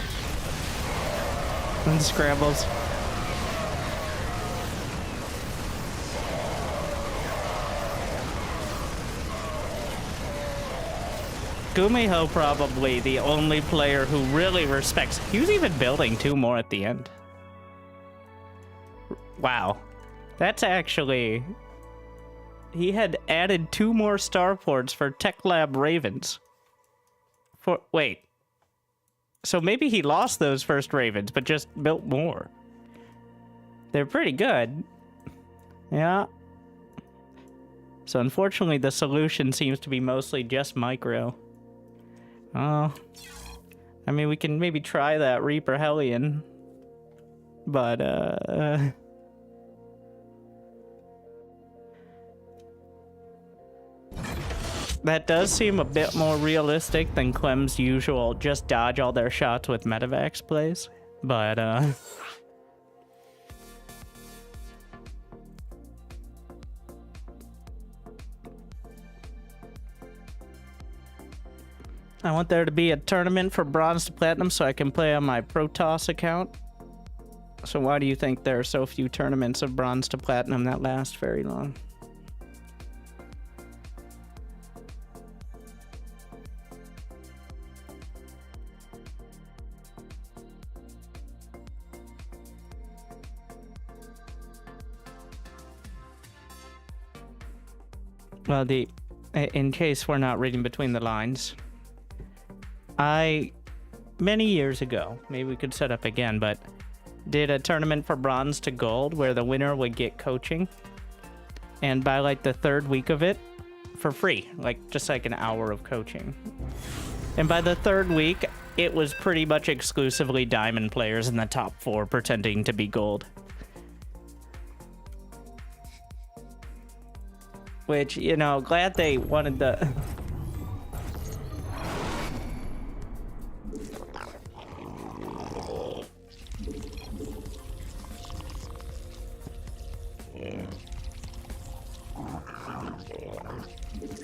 And scrambles. Gumiho probably the only player who really respects. He was even building 2 more at the end. Wow. That's actually... He had added 2 more starports for Tech Lab Ravens. Wait. So maybe he lost those first Ravens, but just built more. They're pretty good. Yeah. So unfortunately, the solution seems to be mostly just micro. Oh. I mean, we can maybe try that Reaper Hellion. But, that does seem a bit more realistic than Clem's usual just dodge all their shots with Medivacs plays. But, I want there to be a tournament for Bronze to Platinum so I can play on my Protoss account. So why do you think there are so few tournaments of Bronze to Platinum that last very long? Well, in case we're not reading between the lines, many years ago, maybe we could set up again, but did a tournament for Bronze to Gold where the winner would get coaching. And by like the 3rd week of it, for free, like just like an hour of coaching. And by the 3rd week, it was pretty much exclusively Diamond players in the top 4 pretending to be Gold. Which, you know, glad they wanted the...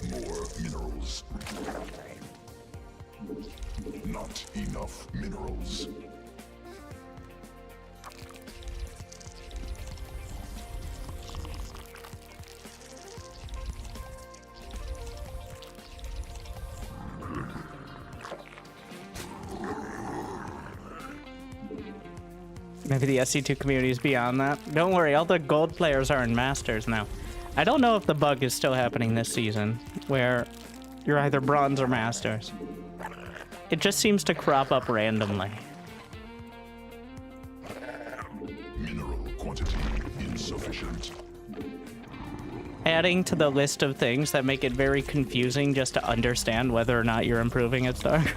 More minerals. Not enough minerals.
Maybe the SC2 community is beyond that. Don't worry, all the gold players are in Masters now. I don't know if the bug is still happening this season, where you're either Bronze or Masters. It just seems to crop up randomly.
Mineral quantity insufficient.
Adding to the list of things that make it very confusing just to understand whether or not you're improving at Starcraft.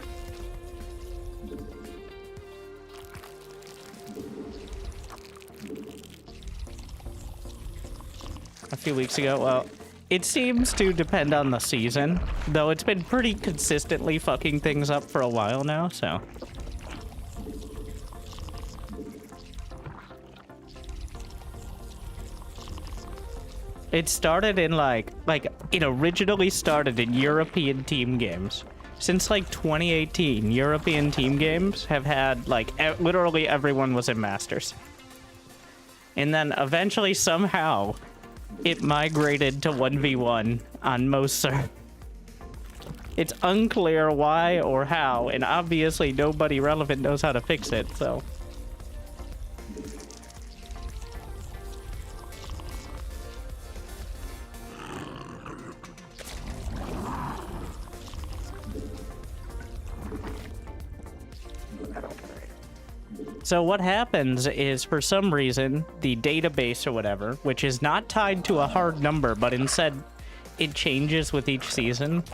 few weeks ago. Well, it seems to depend on the season, though it's been pretty consistently fucking things up for a while now, so. It started in it originally started in European team games. Since like 2018, European team games have had literally everyone was in Masters. And then eventually somehow it migrated to 1v1 on most servers. It's unclear why or how, and obviously nobody relevant knows how to fix it, so. So what happens is, for some reason, the database or whatever, which is not tied to a hard number, but instead it changes with each season,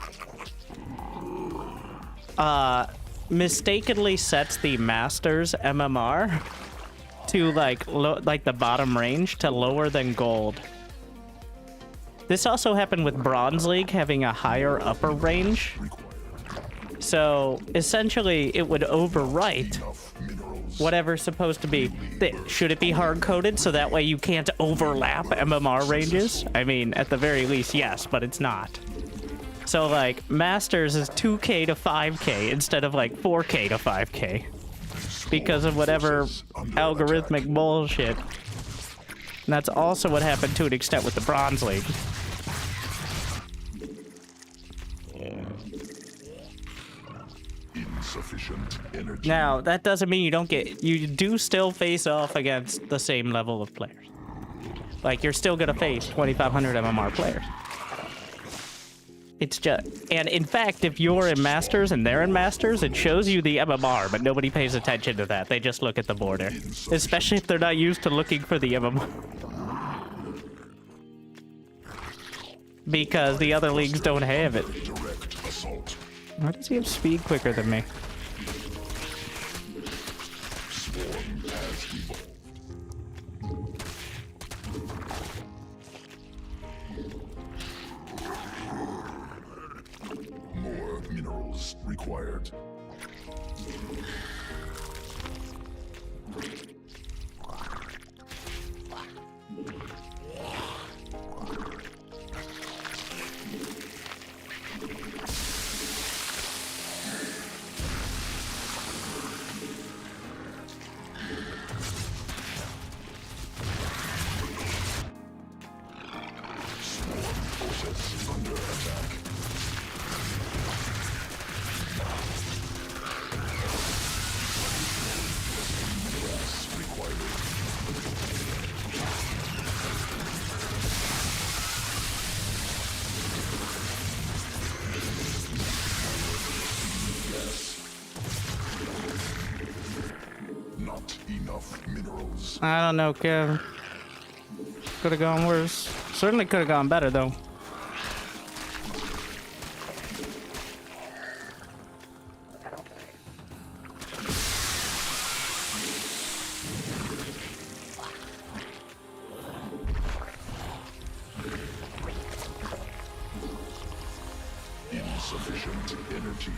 mistakenly sets the Masters MMR to like the bottom range to lower than gold. This also happened with Bronze League having a higher upper range. So essentially it would overwrite whatever's supposed to be. Should it be hard-coded so that way you can't overlap MMR ranges? I mean, at the very least, yes, but it's not. So, like, Masters is 2K to 5K instead of, like, 4K to 5K. Because of whatever algorithmic bullshit. And that's also what happened to an extent with the Bronze League.
Insufficient energy.
Now, that doesn't mean you do still face off against the same level of players. Like, you're still gonna face 2,500 MMR players. It's just, and in fact, if you're in Masters and they're in Masters, it shows you the MMR, but nobody pays attention to that. They just look at the border. Especially if they're not used to looking for the MMR. Because the other leagues don't have it.
Direct assault.
Why does he have speed quicker than me?
Swarm has evolved. More minerals required. Under attack. Brass required. Yes. Not enough minerals.
I don't know, Kev. Could have gone worse. Certainly could have gone better, though.
Insufficient energy.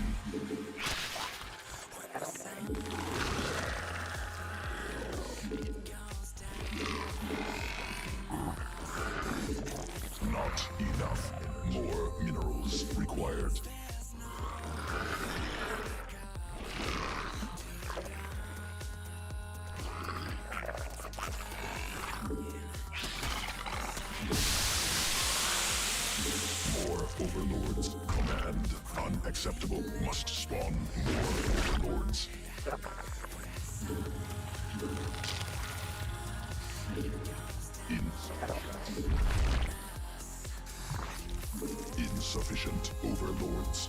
Not enough. More minerals required. More overlords. Command unacceptable. Must spawn more overlords. Insufficient overlords.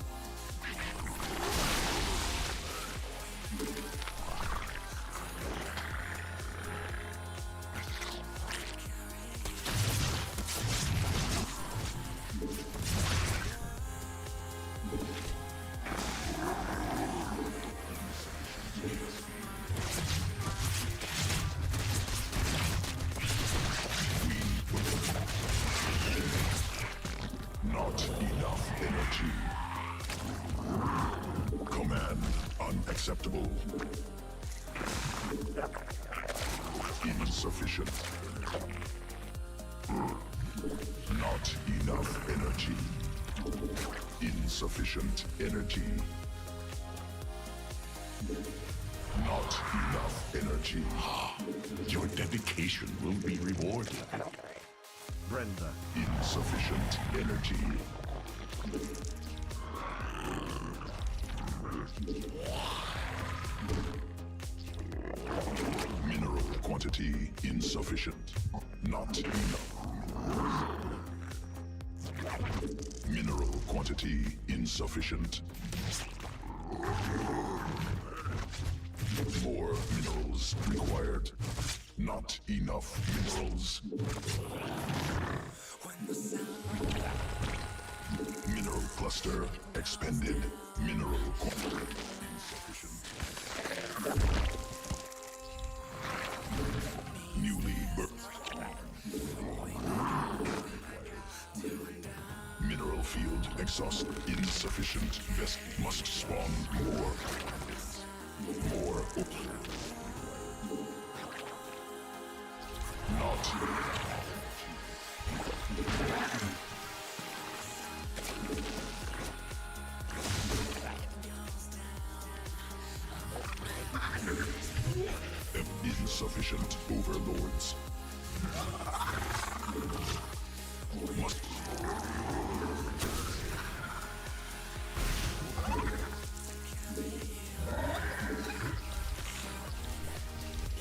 enough energy. Command unacceptable. Insufficient. Not enough energy. Insufficient energy. Not enough energy.
Your dedication will be rewarded.
Render.
Insufficient energy. Mineral quantity insufficient. Not enough. Mineral quantity insufficient. More minerals required. Not enough minerals. Mineral cluster expended. Mineral quantity insufficient. Newly birthed. Mineral field exhaust insufficient. Vest must spawn more. More open. Not. Insufficient overlords. Must.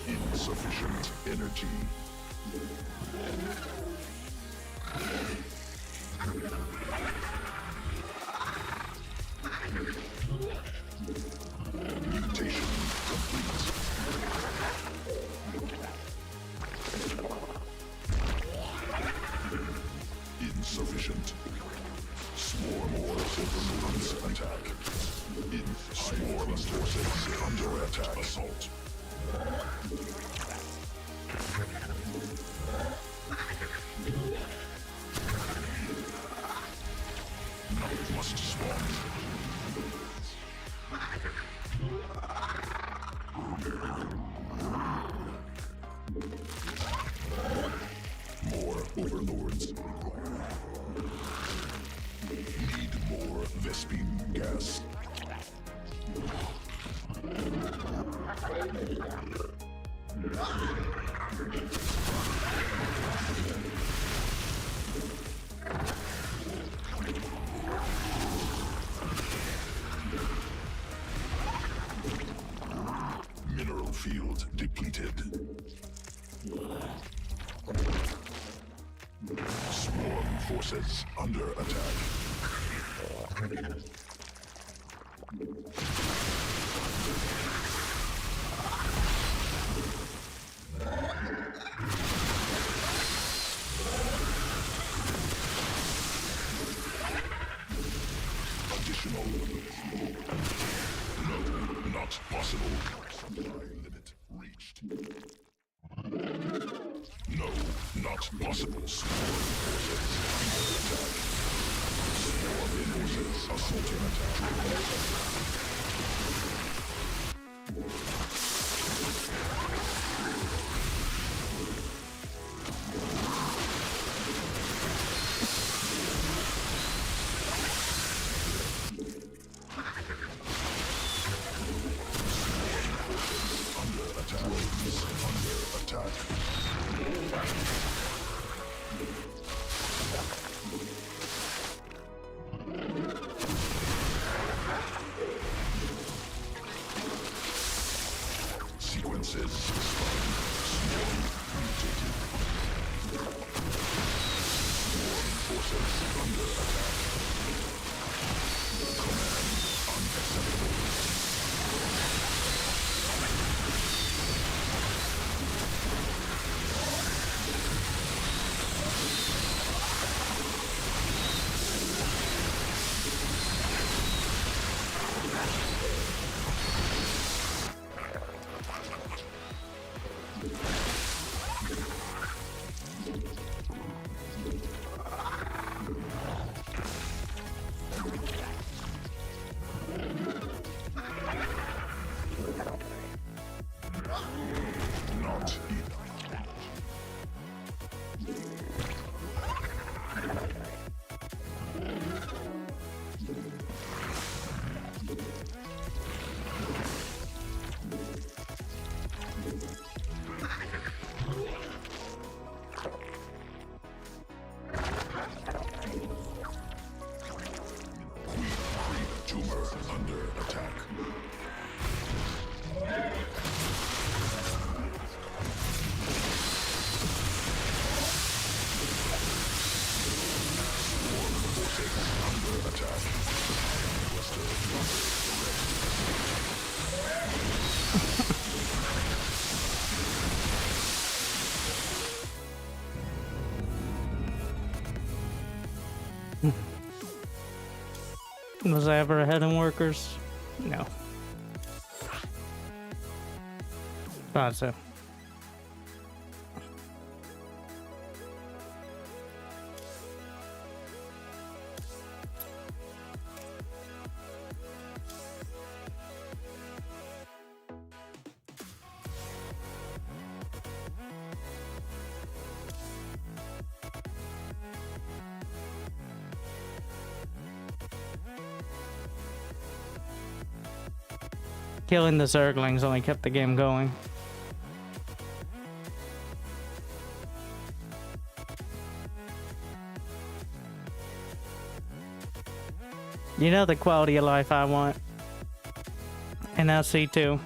Insufficient energy. Mutation complete. Insufficient. Swarm or overlords attack. Swarm forces under attack. Assault. Knight must spawn. More overlords. Need more Vespine gas. Mineral field depleted. Swarm forces under attack. Additional. No, not possible. Supply limit reached. No, not possible. Swarm forces under attack. Swarm forces assaulting attack. Under attack. Sequences spun. Swarm mutated. Swarm forces under attack. Command unacceptable.
Was I ever ahead in workers? No. Thought so. Killing the Zerglings only kept the game going. You know the quality of life I want in SC2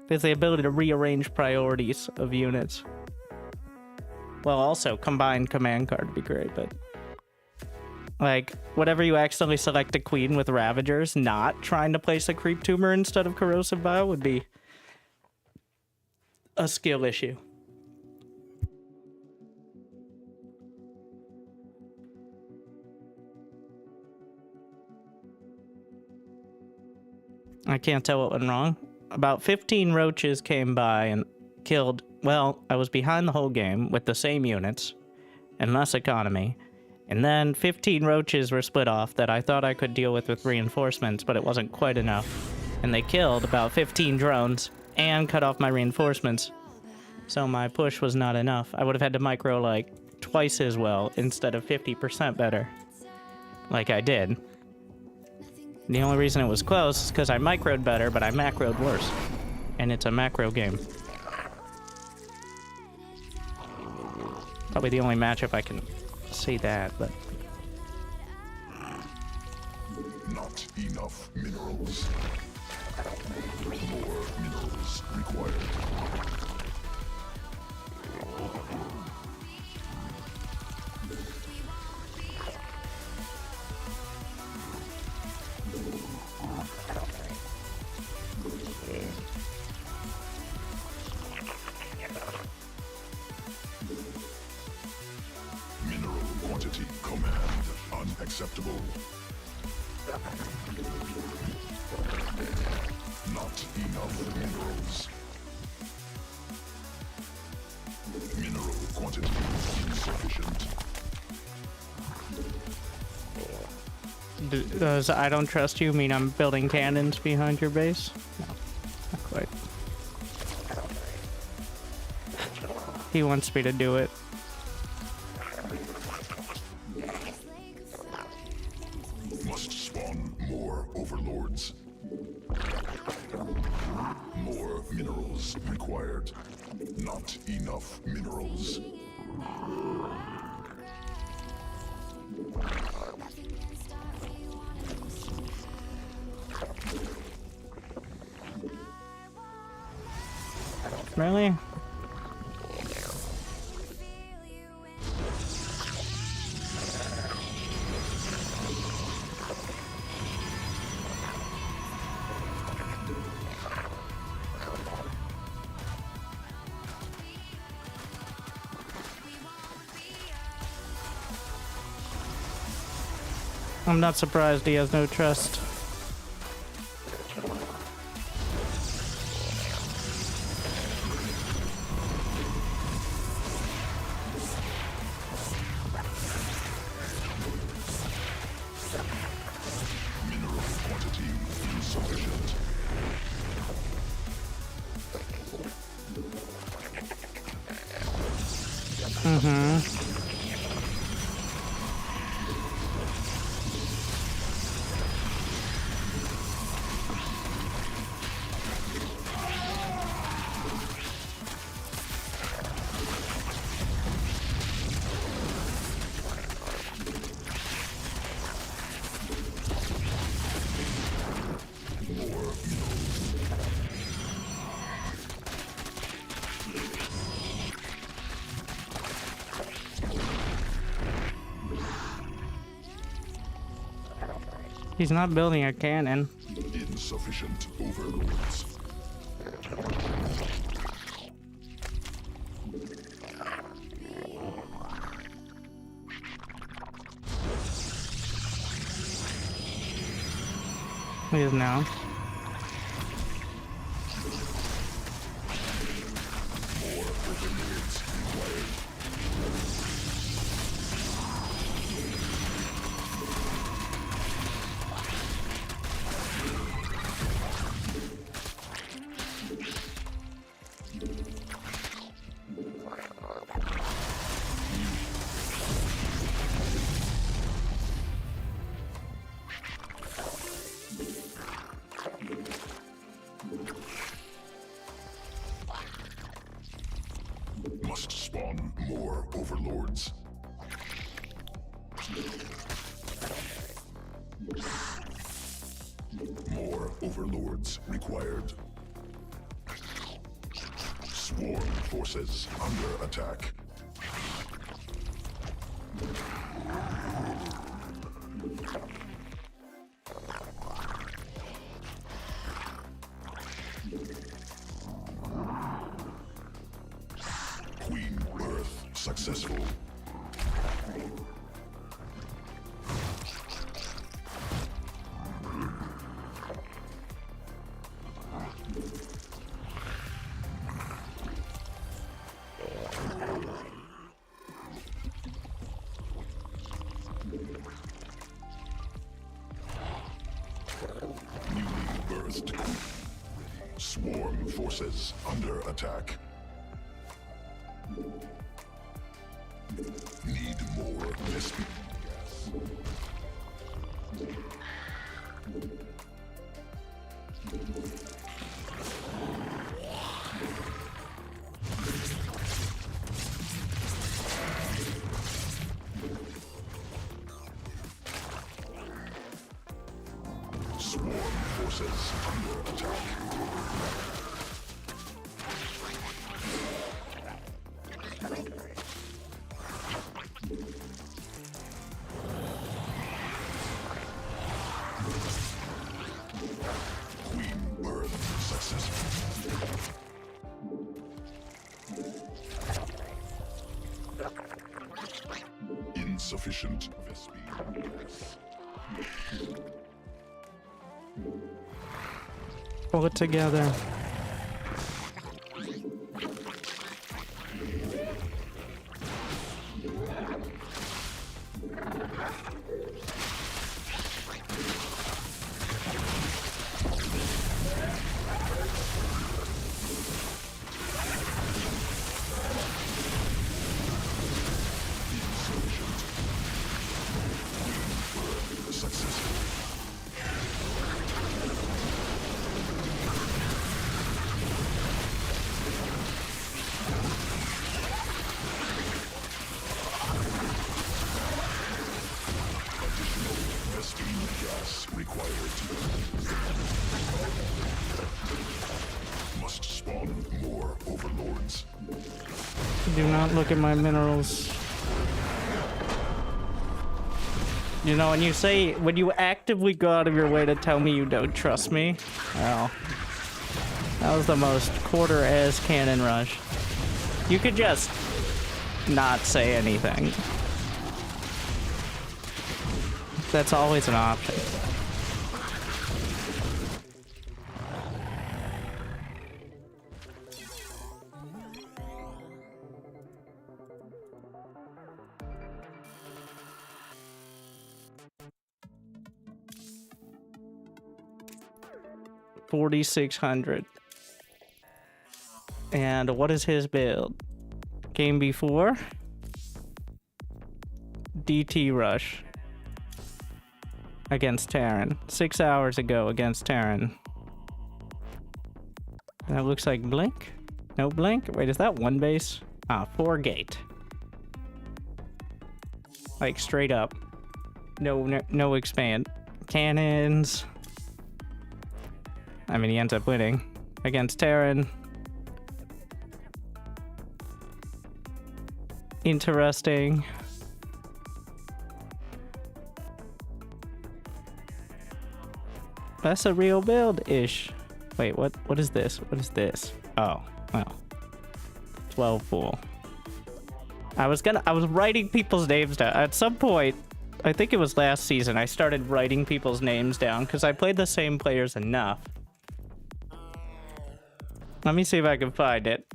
is the ability to rearrange priorities of units. Well, also combined command card would be great, but like whatever you accidentally select a queen with Ravagers, not trying to place a creep tumor instead of corrosive bile would be a skill issue. I can't tell what went wrong. About 15 roaches came by and killed. Well, I was behind the whole game with the same units and less economy. And then 15 roaches were split off that I thought I could deal with reinforcements, but it wasn't quite enough. And they killed about 15 drones and cut off my reinforcements. So my push was not enough. I would have had to micro like twice as well instead of 50% better. Like I did. The only reason it was close is because I microed better, but I macroed worse. And it's a macro game. Probably the only matchup I can see that, but...
Not enough minerals. More minerals required. Mineral quantity command unacceptable. Not enough minerals. Mineral quantity insufficient.
Does I don't trust you mean I'm building cannons behind your base? No, not quite. He wants me to do it.
Must spawn more overlords. More minerals required. Not enough minerals.
Really? I'm not surprised he has no trust.
Mineral quantity insufficient.
He's not building a cannon.
Insufficient overlords.
He is now.
More overlords required. Must spawn more overlords. More overlords required. Swarm forces under attack. Queen Earth successful. Newly birthed. Swarm forces under attack. Need more Vespene gas. Swarm forces under attack. Queen Earth successful. Insufficient Vespene gas.
Pull it together.
Successful. Additional Vespene gas required. Must spawn more overlords.
Do not look at my minerals. You know, when you actively go out of your way to tell me you don't trust me, well, that was the most quarter-ass cannon rush. You could just not say anything. That's always an option. $4,600. And what is his build? Game before? DT Rush. Against Terran. 6 hours ago against Terran. That looks like Blink? No Blink? Wait, is that one base? Ah, 4 gate. Like straight up. No expand. Cannons. I mean, he ends up winning against Terran. Interesting. That's a real build-ish. Wait, what is this? What is this? Oh, well. 12 full. I was writing people's names down. At some point, I think it was last season, I started writing people's names down because I played the same players enough. Let me see if I can find it.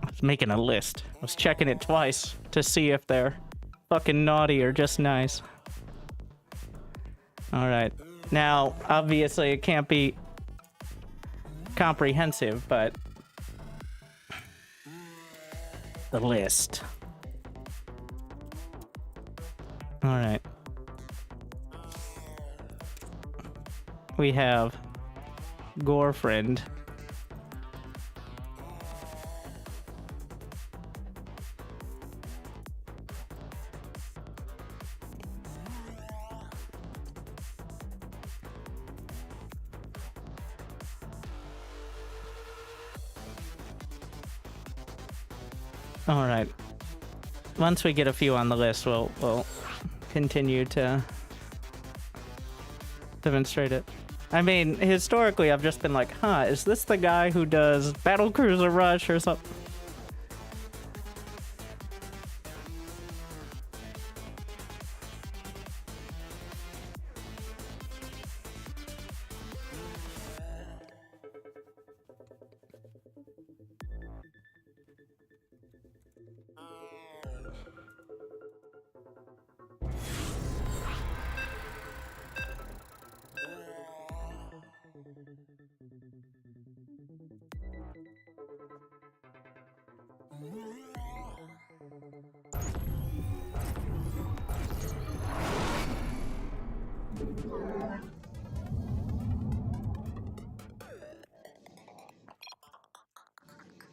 I was making a list. I was checking it twice to see if they're fucking naughty or just nice. Alright. Now, obviously it can't be comprehensive, but the list. Alright. We have Gorefriend. Alright. Once we get a few on the list, we'll continue to demonstrate it. I mean, historically, I've just been like, huh, is this the guy who does Battlecruiser Rush or something?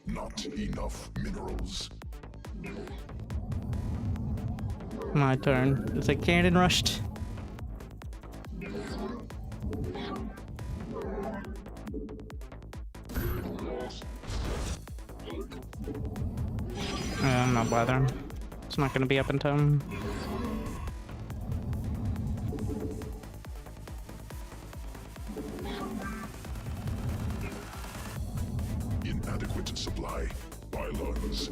Not enough minerals.
My turn. Is it cannon rushed? I'm not bothering. It's not gonna be up in time.
Inadequate supply. Pylons.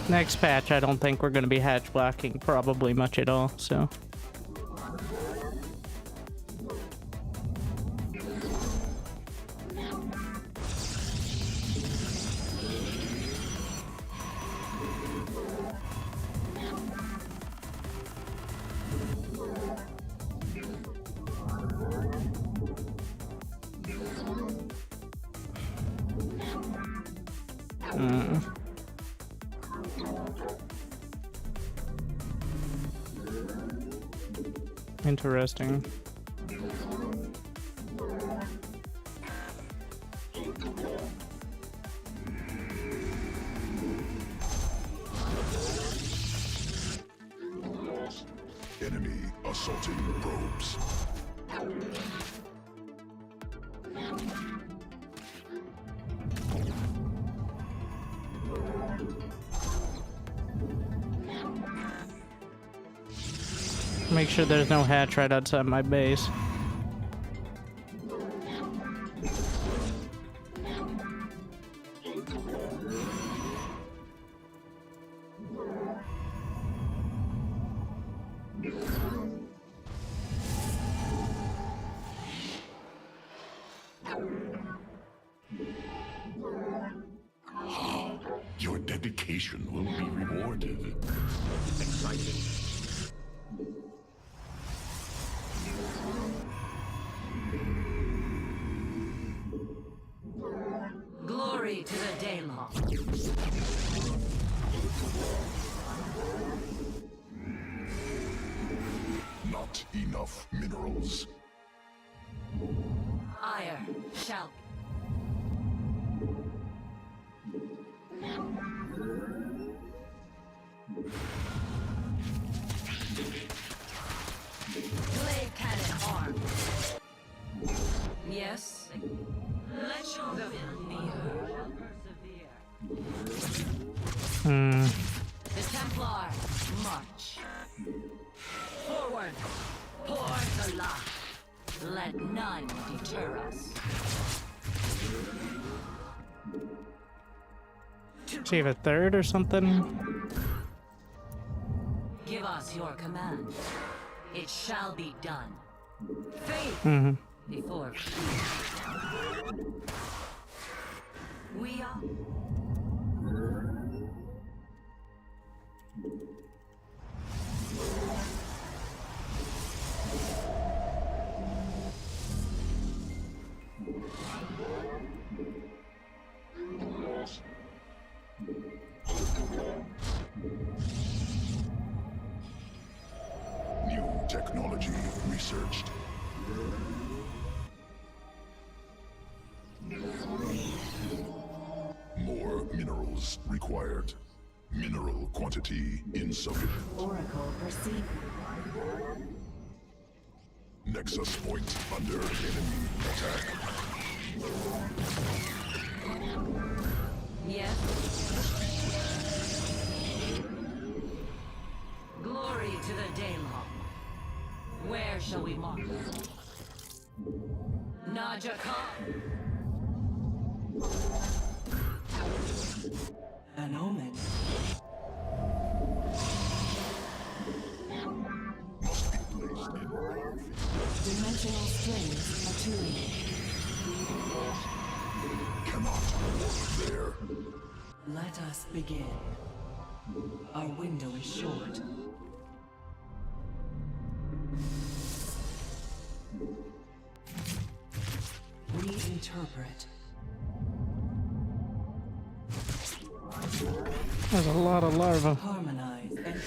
Next patch, I don't think we're gonna be hatch blocking probably much at all, so. Interesting.
Enemy assaulting probes.
Make sure there's no hatch right outside my base.
Your dedication will be rewarded.
Exciting.
Glory to the Daemon.
Not enough minerals.
Ire shall. Blade cannon armed. Yes. Let your will be heard. Persevere. The Templar march. Forward. Pour the lot. Let none deter us.
Does he have a third or something?
Give us your command. It shall be done. Faith
Mm-hmm.
before fear. We are.
New technology researched. More minerals required. Mineral quantity insufficient.
Oracle perceive.
Nexus point under enemy attack.
Yes. Glory to the Daylong. Where shall we mark? Naja Khan. An omen.
Must be placed in battlefield.
Dimensional strings attuned.
Cannot work there.
Let us begin. Our window is short. We interpret.
There's a lot of larvae.
Harmonize and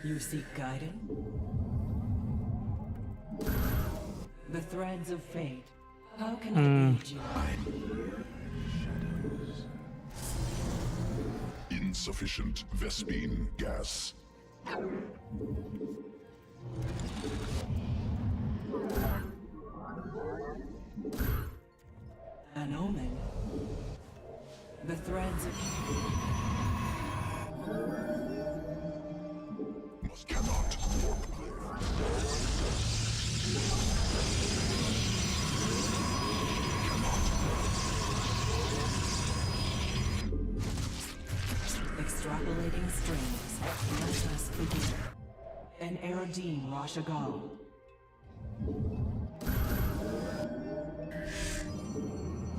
you seek guidance? The threads of fate. How can I aid you?
Insufficient Vespine gas.
An omen. The threads of
Cannot warp there.
extrapolating strings. Let us begin. An Erodine Rashagal.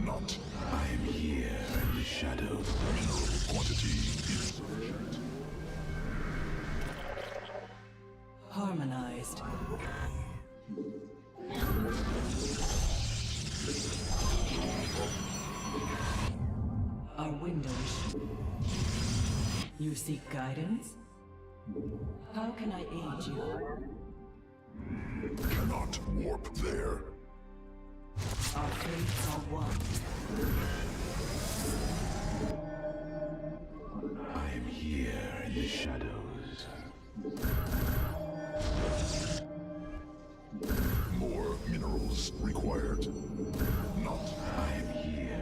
Not. I am here in the shadow. Mineral quantity insufficient.
Harmonized. Our window is... You seek guidance? How can I aid you?
Cannot warp there.
Our fates are one.
I am here in the shadows. More minerals required. Not. I am here.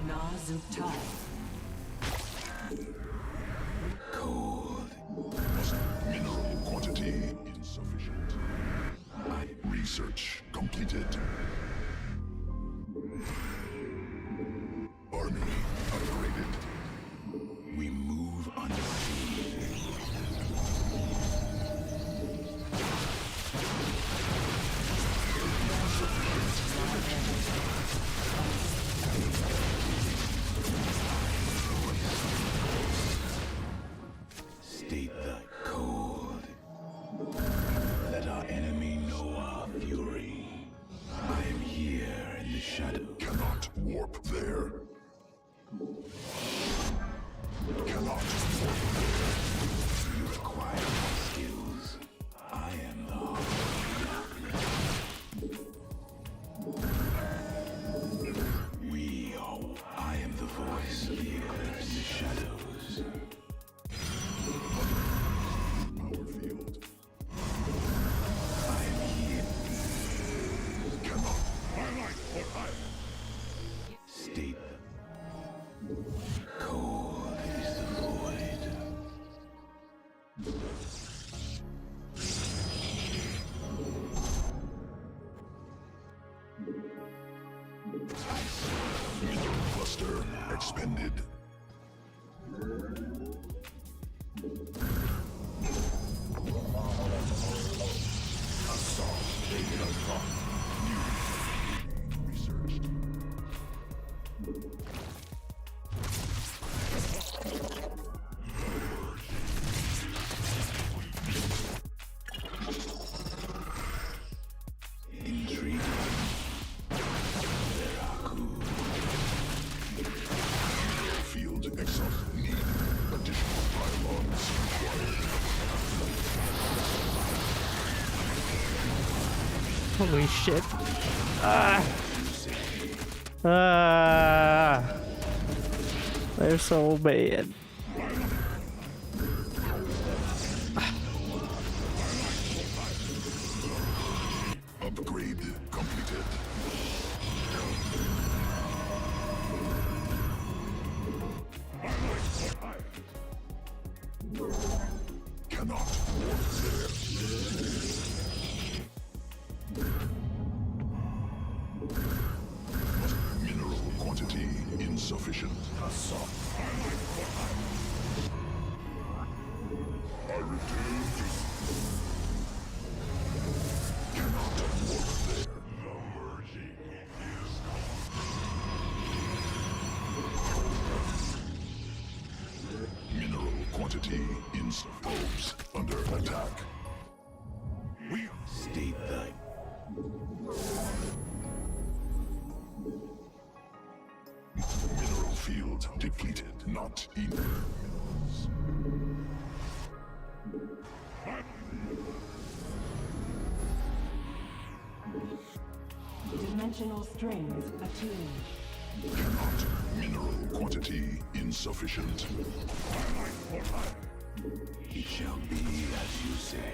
Nazuktai.
Cold. Mineral quantity insufficient. Research completed. Army upgraded. We move unseen. State the code. Let our enemy know our fury. I am here in the shadow. Cannot warp there. Cannot warp there. You require my skills. I am the heart of darkness. We are. I am the voice here in the shadows. Power field. I am here. Cannot. My life for hire. State cluster expended. Assault data locked. New researched. Intriguing. Field exhaust need additional pylons required.
Holy shit. Ah. They're so bad.
Upgrade completed. Cannot warp there. Mineral quantity insufficient. Assault. I return to. Cannot warp there. The merging is mineral quantity insufficient. Under attack. We state that. Mineral field depleted, not enough.
Dimensional strings attuned.
Cannot. Mineral quantity insufficient. It shall be as you say.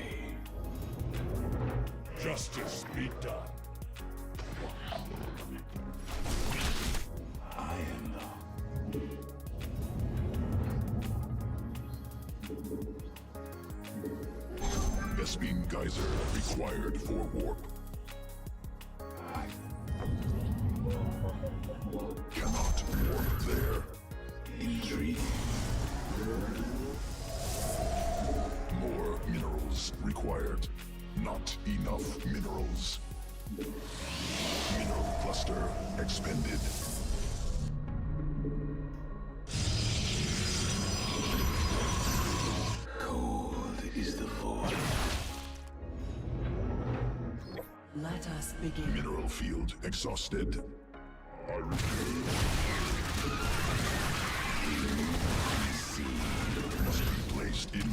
Justice be done. I am the... Bespin geyser required for warp. Cannot warp there. Intrigue. More minerals required. Not enough minerals. Mineral cluster expended. Cold is the void.
Let us begin.
Mineral field exhausted. I return. Seed must be placed in.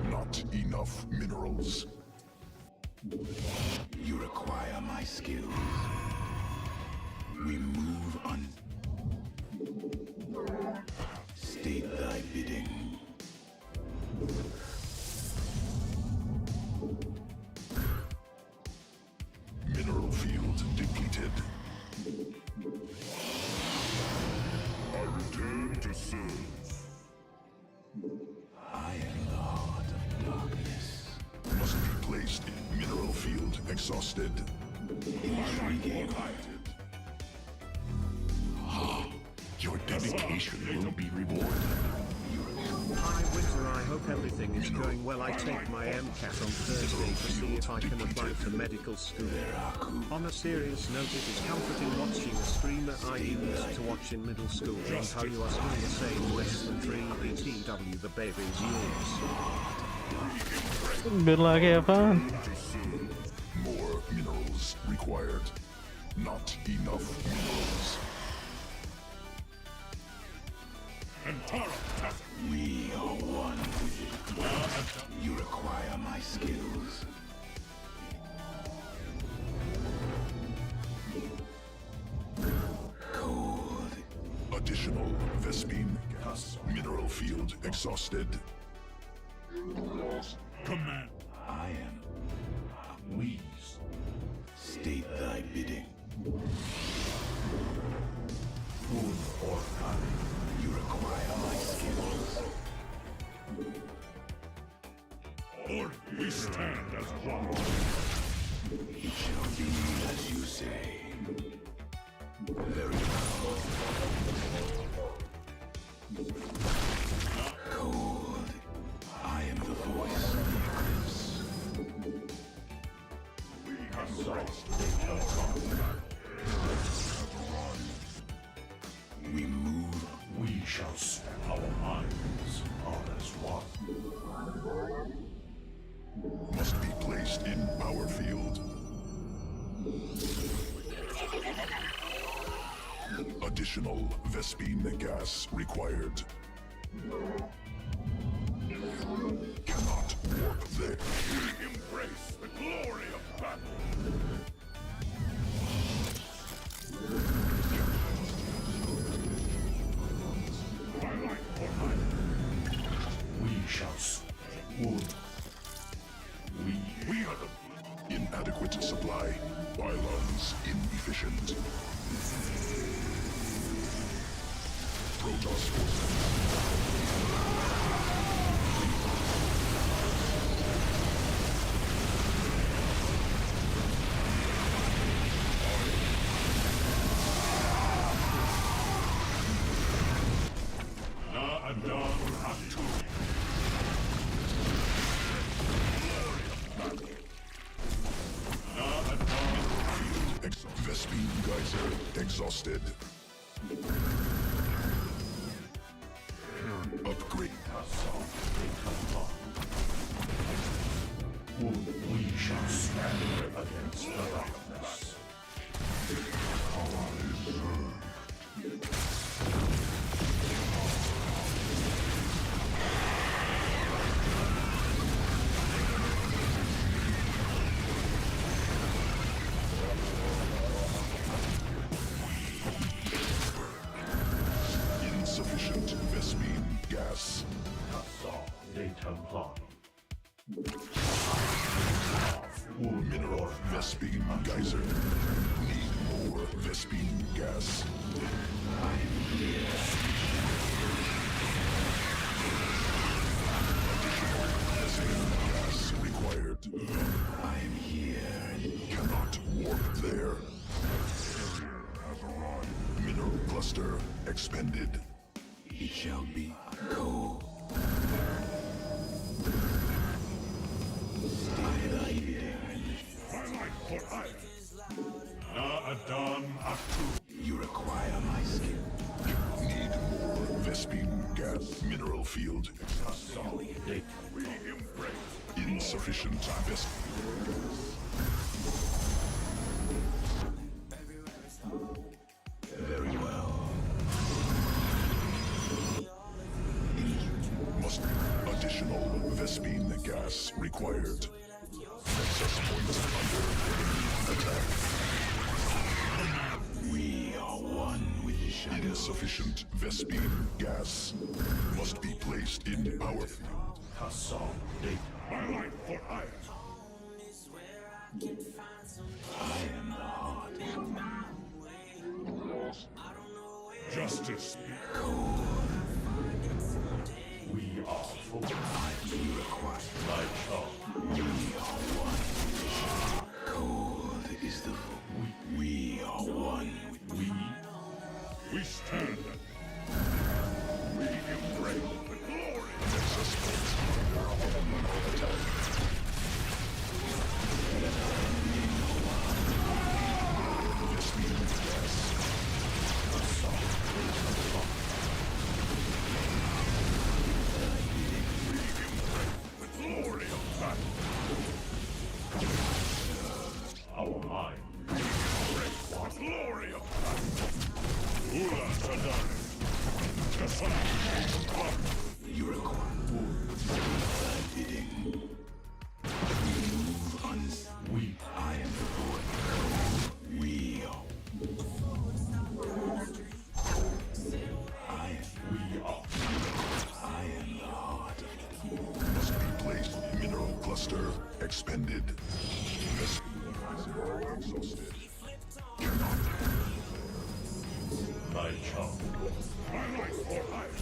Not enough minerals. You require my skills. We move on. State thy bidding. Mineral field depleted. I return to serve. I am the heart of darkness. Must be placed in mineral field exhausted. Intriguing. Your dedication will be rewarded.
Hi Winter, I hope everything is going well. I take my MCAT on Thursday to see if I can apply to medical school. On a serious note, it is comforting watching a streamer I used to watch in middle school and how you are still the same less than 3 BTW the baby's years.
Good luck, have fun.
More minerals required. Not enough minerals. We are one. You require my skills. Mineral field exhausted. Command. I am Wheeze. State thy bidding. Good or kind. You require my skills. Or we stand as one. It shall be as you say. Very well. Cold. I am the voice of the eclipse. We have lost We move. We shall set our minds all as one. Must be placed in power field. Additional Vespine gas required. Cannot warp there. We embrace the glory of battle. We shall wood. We are the inadequate supply. Pylons inefficient. Protoss Vespine geyser exhausted. Upgrade. We shall stand against the darkness. Insufficient Vespine gas. Mineral Vespine geyser. Need more Vespine gas. I'm here. Additional Vespine gas required. I'm here. Cannot warp there. Mineral cluster expended. It shall be cold. You require my skill. Need more Vespine gas. Mineral field. We embrace. Insufficient Vespine gas. Very well. Must additional Vespine gas required. Access point under attack. We are one with the shadow. Insufficient Vespine gas must be placed in power field. Consolidate. My life for iron. I am the heart. Justice be cold. We are for you require my charm. We are one. Cold is the we are one. We stand. We embrace the glory. Nexus point. Attack. Vespine gas. The glory of battle. Our mind. The glory of battle. Ula Sadari. You require thy bidding. We move on. I am the void. We are. I am. We are. exhausted.
My chum.
My life for life.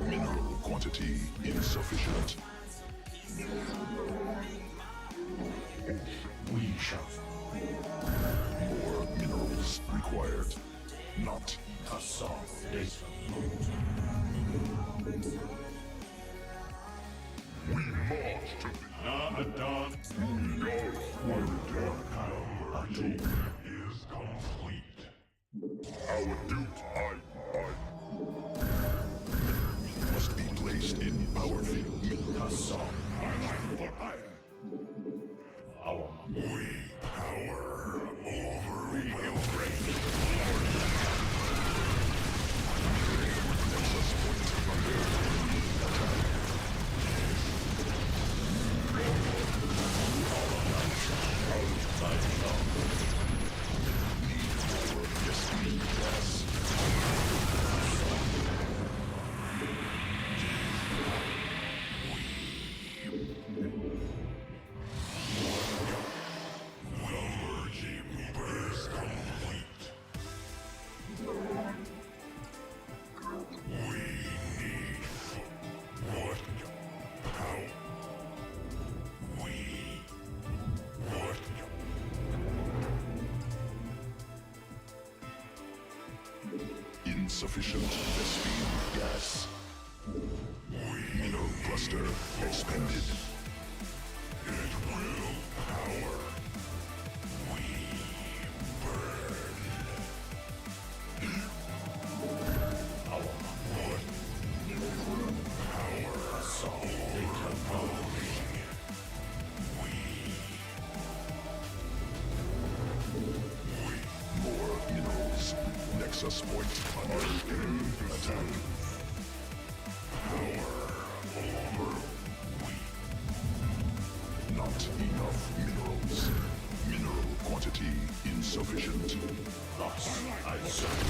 Mineral quantity insufficient.
We shall.
More minerals required. Not
Consolidate.
we march to
Ramadan.
our tomb is complete. Our duty must be placed in power field.
Our
We power over will break. Insufficient Vespene gas. Mineral cluster expanded. It will power. We burn.
Our Lord.
Power assault. More minerals. Nexus point under attack. Power over. Not enough minerals. Mineral quantity insufficient.
Thus I serve.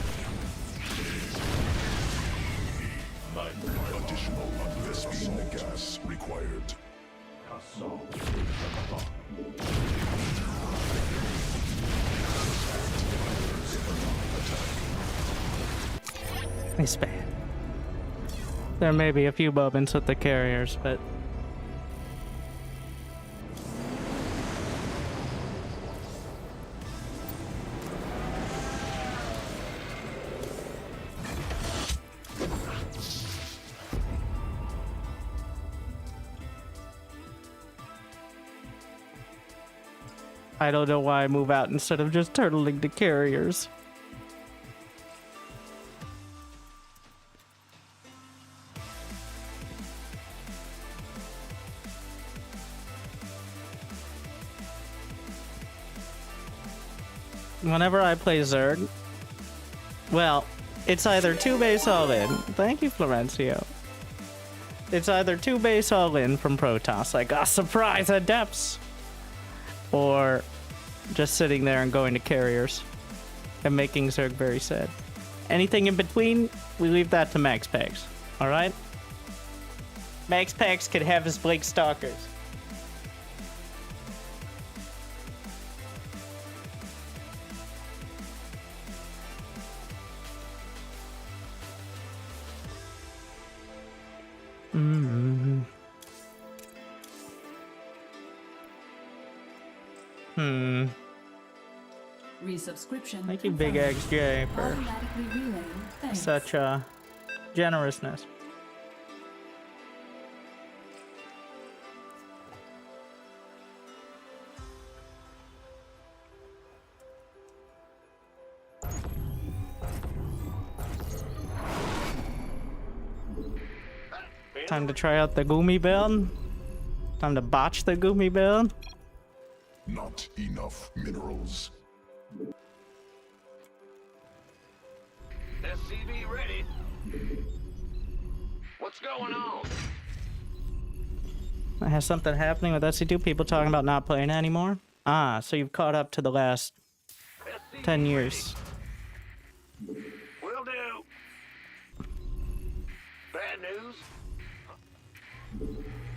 My
Additional Vespene gas required.
It's bad. There may be a few moments with the carriers, but I don't know why I move out instead of just turtling the carriers. Whenever I play Zerg, well, it's either 2 base all-in. Thank you, Florencio. It's either 2 base all-in from Protoss, like a surprise at depths, or just sitting there and going to carriers and making Zerg very sad. Anything in between, we leave that to Max Pegs, alright? Max Pegs could have his Blake Stalkers.
Resubscription.
Thank you, Big XJ, for
Automatically relaying. Thanks.
such generousness. Time to try out the Gumi build. Time to botch the Gumi build.
Not enough minerals.
SCV ready. What's going on?
Has something happening with SC2? People talking about not playing anymore? Ah, so you've caught up to the last 10 years.
Will do. Bad news?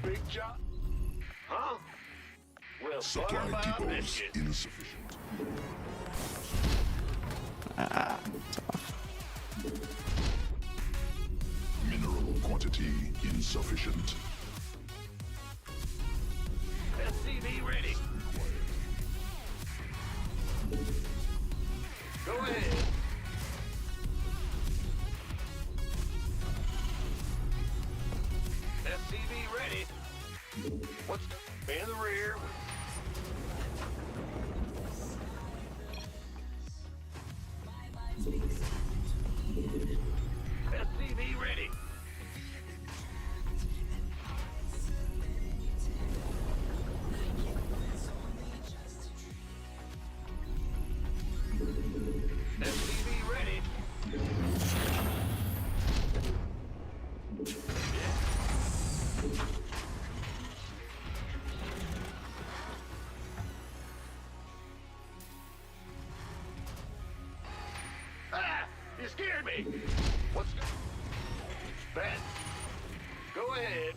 Big job? Huh? Well,
Supply
about
depots
biscuit.
insufficient. Mineral quantity insufficient.
SCV ready. Go ahead. SCV ready. What's in the rear? SCV ready. SCV ready. Ah! You scared me! What's that? Go ahead.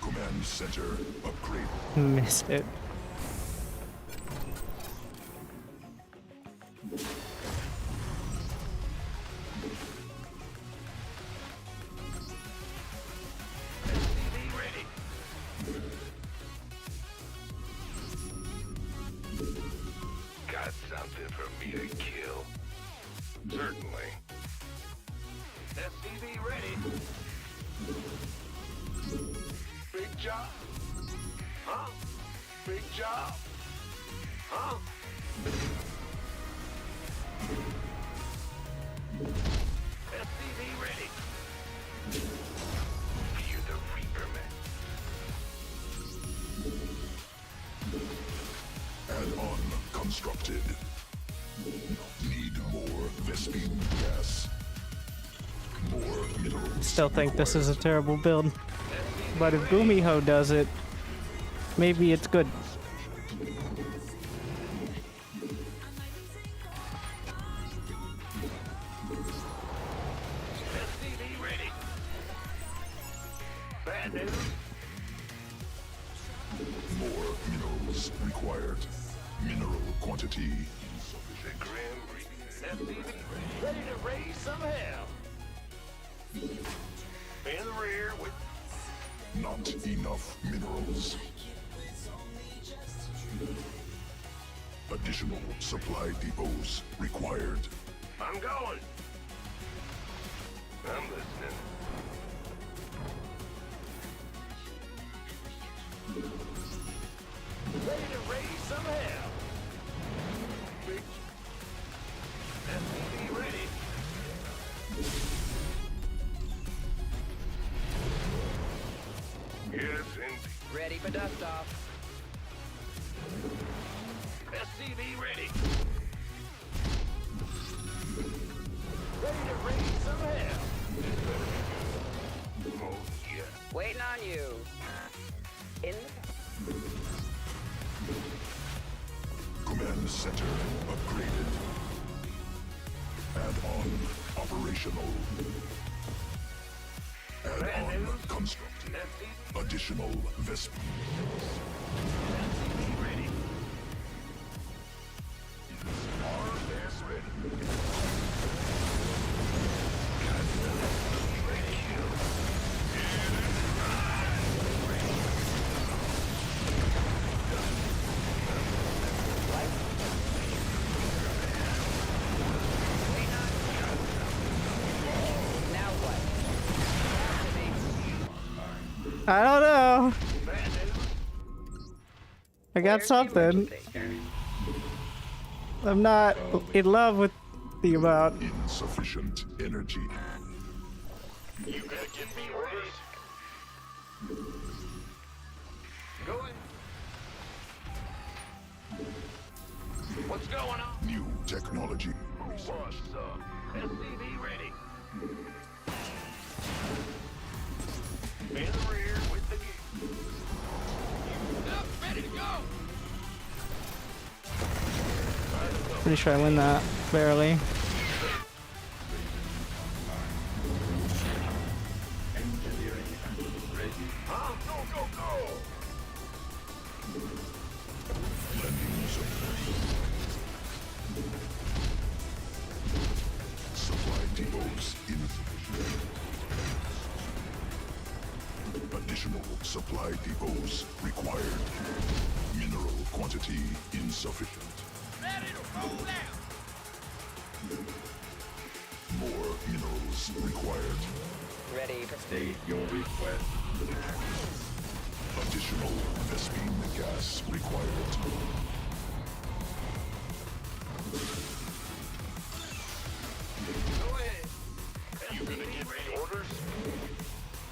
Command center upgrade.
Missed it.
SCV ready. Got something for me to kill? Certainly. SCV ready. Big job? Huh? Big job? Huh? SCV ready. Fear the Reaper, man.
Add-on constructed. Need more Vespine gas. More minerals.
Still think this is a terrible build. But if Gumiho does it, maybe it's good.
SCV ready. Bad news?
More minerals required. Mineral quantity.
The Grim Reaper. SCV ready to raise some hell. In the rear with
Not enough minerals. Additional supply depots required.
I'm going. I'm listening. Ready to raise some hell. Big SCV ready. Yes, indeed.
Ready for dust off.
SCV ready. Ready to raise some hell. Oh, yeah.
Waiting on you. In the
Command center upgraded. Add-on operational. Add-on constructed.
SCV
Additional Vespine.
ready. Our best ready.
Now what?
I don't know.
Bad news?
I got
Where's the
something.
emergency?
I'm not in love with the amount.
Insufficient energy.
You gonna give me orders? Go ahead. What's going on?
New technology.
What's up? SCV ready. In the rear with the gear. Ready to go.
Pretty sure I win that. Barely.
Huh? Go, go, go.
Landing zone. Supply depots insufficient. Additional supply depots required. Mineral quantity insufficient.
Ready to roll out.
More minerals required.
Ready for
State your request.
Additional Vespine gas required.
Go ahead. You gonna give me orders?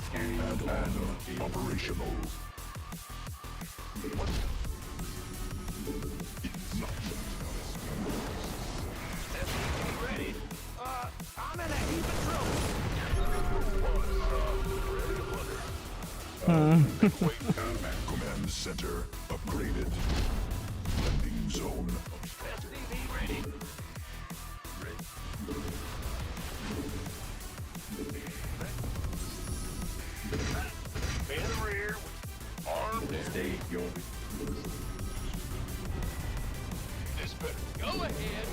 Scanning
Add-on operational.
SCV ready. I'm in a heap of trouble.
Command center upgraded. Landing zone.
SCV ready. In the rear. Armed and
State your
this better. Go ahead.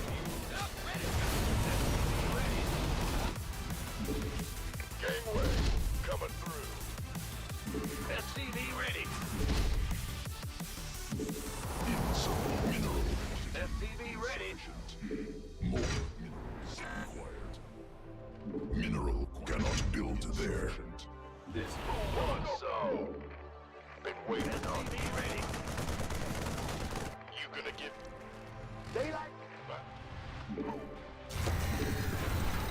Up, ready. Gangway coming through. SCV ready.
Insufficient mineral.
SCV ready.
More minerals required. Mineral cannot build there.
this.
So, been waiting on me ready. You gonna give daylight?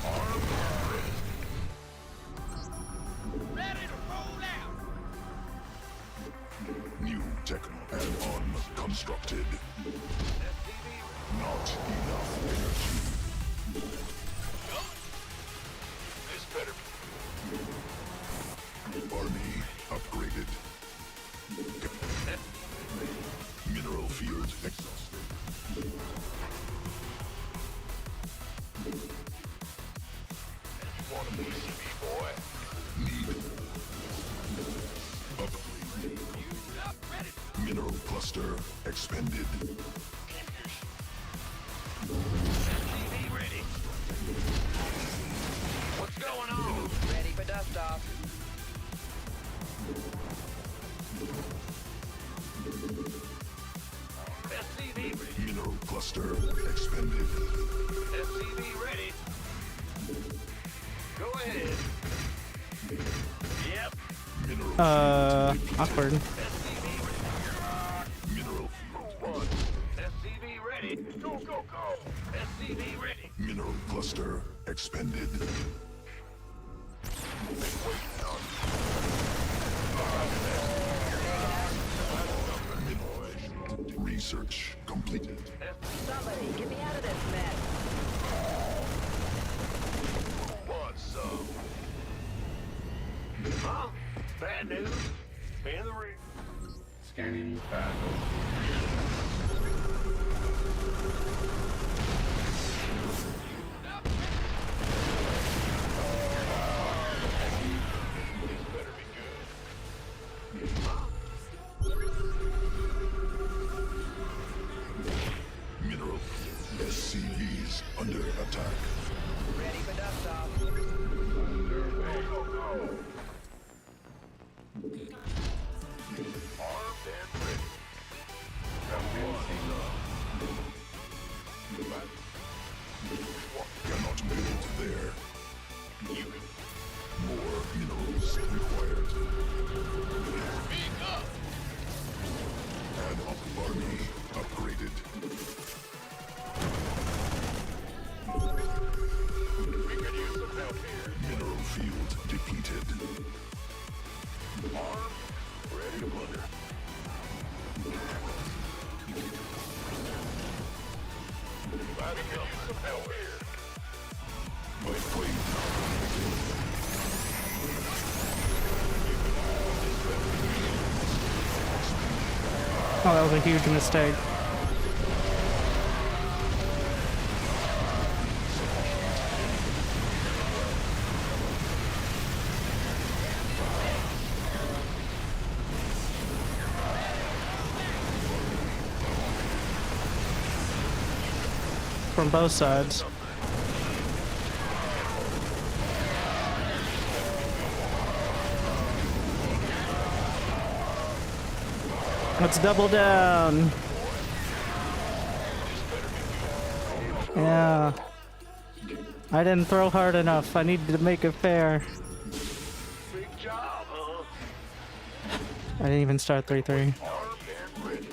Armed and ready. Ready to roll out.
New techno add-on constructed. Not enough energy.
This better
Army upgraded. Mineral field exhausted.
You want a piece of me, boy?
Need upgrade.
Up, ready.
Mineral cluster expended.
SCV ready. What's going on?
ready for dust off.
SCV ready.
Mineral cluster expended.
SCV ready. Go ahead. Yep.
Mineral
Awkward.
SCV ready.
mineral
One. SCV ready. Go, go, go. SCV ready.
mineral cluster expended. Research completed.
Somebody, get me out of this mess.
What's up? Huh? Bad news? In the rear.
Scanning battle.
This better be good.
Mineral SCVs under attack.
Ready for dust off.
Go, go, go. Armed and ready.
Cannot build there. More minerals required.
Speak up.
Add-on army upgraded.
We could use some help here.
Mineral field depleted.
Oh, that was a huge mistake. From both sides. Let's double down. Yeah. I didn't throw hard enough. I needed to make it fair.
Big job, huh?
I didn't even start 3-3.
Armed and ready.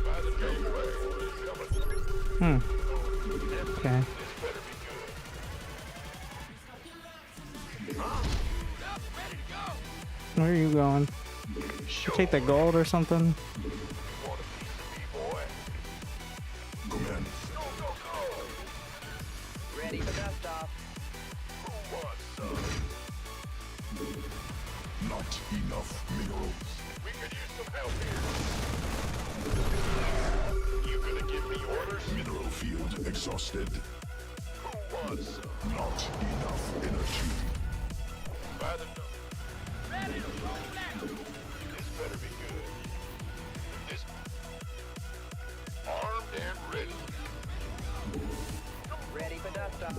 By the gateway. Coming.
Okay.
This better be good.
Where are you going? You take the gold or something?
Want a piece of me, boy?
Command.
Go, go, go!
Ready for dust off.
Who wants some?
Not enough minerals.
We could use some help here. You gonna give me orders?
Mineral field exhausted.
Who wants some?
Not enough energy.
By the number. Ready to roll out. This better be good. This armed and ready.
Ready for dust off.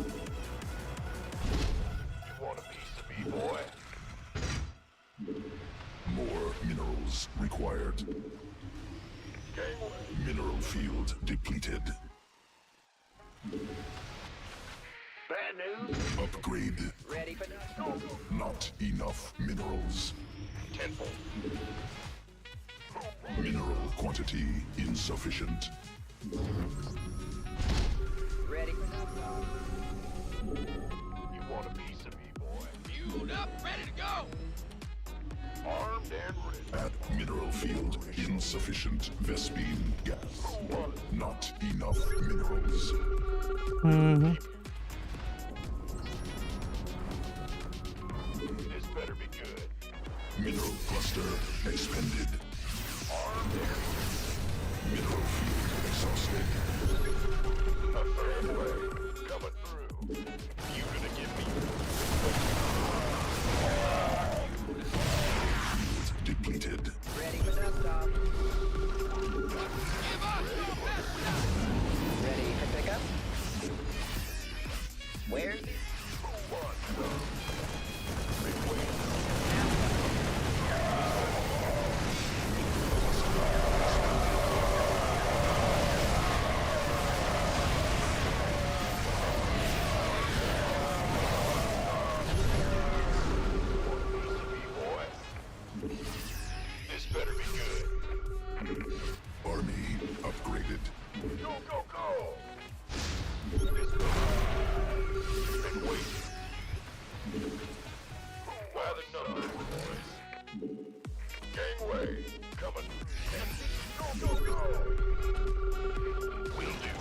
You want a piece of me, boy?
More minerals required.
Gangway.
Mineral field depleted.
Bad news?
Upgrade.
Ready for dust
Go,
off.
go.
Not enough minerals.
Tenfold.
Mineral quantity insufficient.
Ready for dust off.
You want a piece of me, boy? Fueled up, ready to go. Armed and ready.
At mineral field insufficient Vespine gas. Not enough minerals.
Mm-hmm.
This better be good.
Mineral cluster expended.
Armed and
Mineral field exhausted.
a third way. Coming through. You gonna give me
Field depleted.
Ready for dust off. Ready for pickup. Where's the
boy? This better be good.
Army upgraded.
Go, go, go! This been waiting. By the numbers, boys. Gangway, coming. Go, go, go! Will do.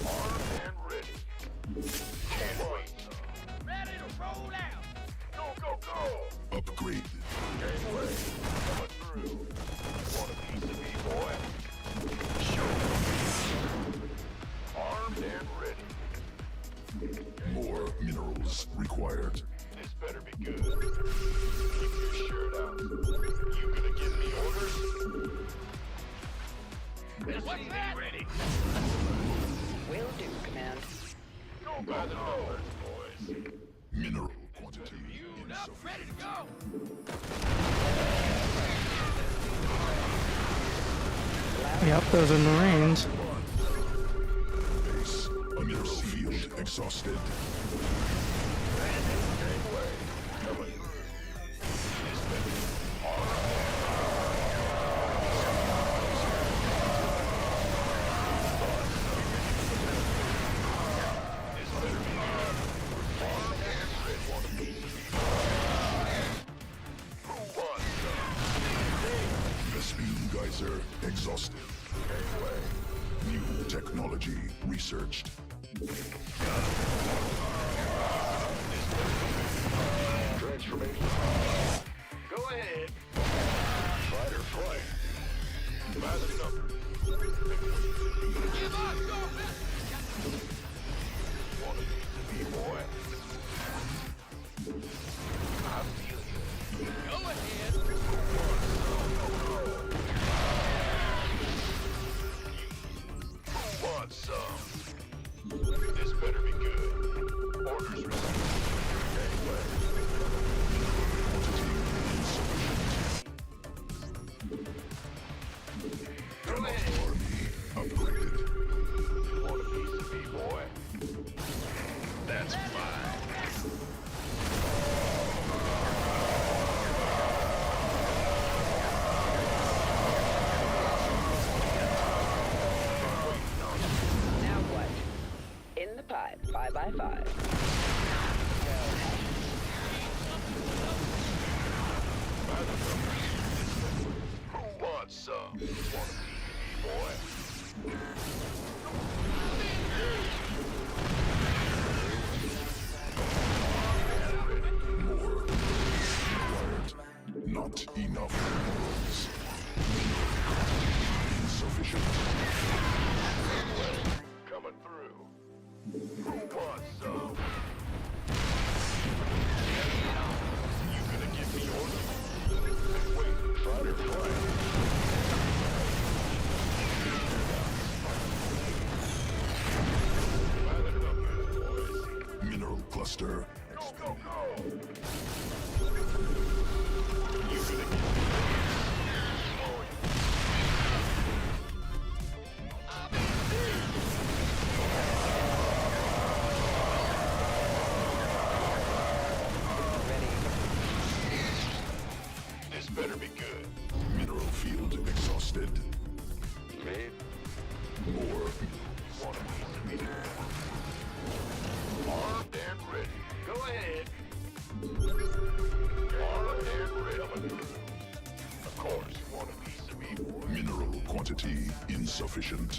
Armed and ready. Can't wait. Ready to roll out. Go, go, go!
Upgrade.
Gangway, coming through. Want a piece of me, boy? Show me. Armed and ready.
More minerals required.
This better be good. Keep your shirt out. You gonna give me orders? What's that? Ready.
will do, Command.
Go by the numbers, boys.
Mineral quantity
Fueled up,
insufficient.
ready to go.
Yep, those are Marines.
Base. Mineral field exhausted.
Gangway, coming through. This better
technology researched.
Transformation. Go ahead. Fight or flight. By the numbers. Give us your best. Want a piece of me, boy? I feel you. Go ahead. Who wants some? This better be good. Orders received. Anyway. Go ahead.
Army upgraded.
You want a piece of me, boy? That's fine.
Now what? In the pipe, 5x5.
Who wants some? Want a piece of me, boy?
Not enough minerals. Insufficient.
Coming through. Who wants some? You gonna give me orders? Wait, fight or flight? Pilot it up here, boys.
Mineral cluster.
Go, go, go! You gonna give me This better be good.
Mineral field exhausted.
Me?
More.
Want a piece of me? Armed and ready. Go ahead. Armed and ready. Of course, you want a piece of me, boy.
Mineral quantity insufficient.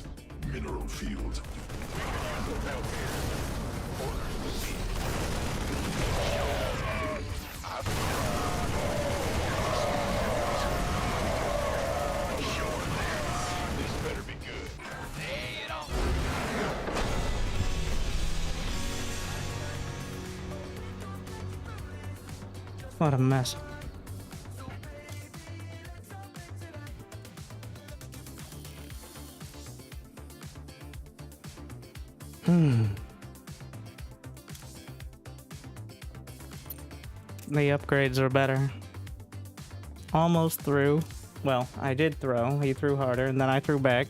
Mineral field.
Some help here. Orders received. Sure there. This better be good. Lay it on.
What a mess. The upgrades are better. Almost through. Well, I did throw. He threw harder, and then I threw back.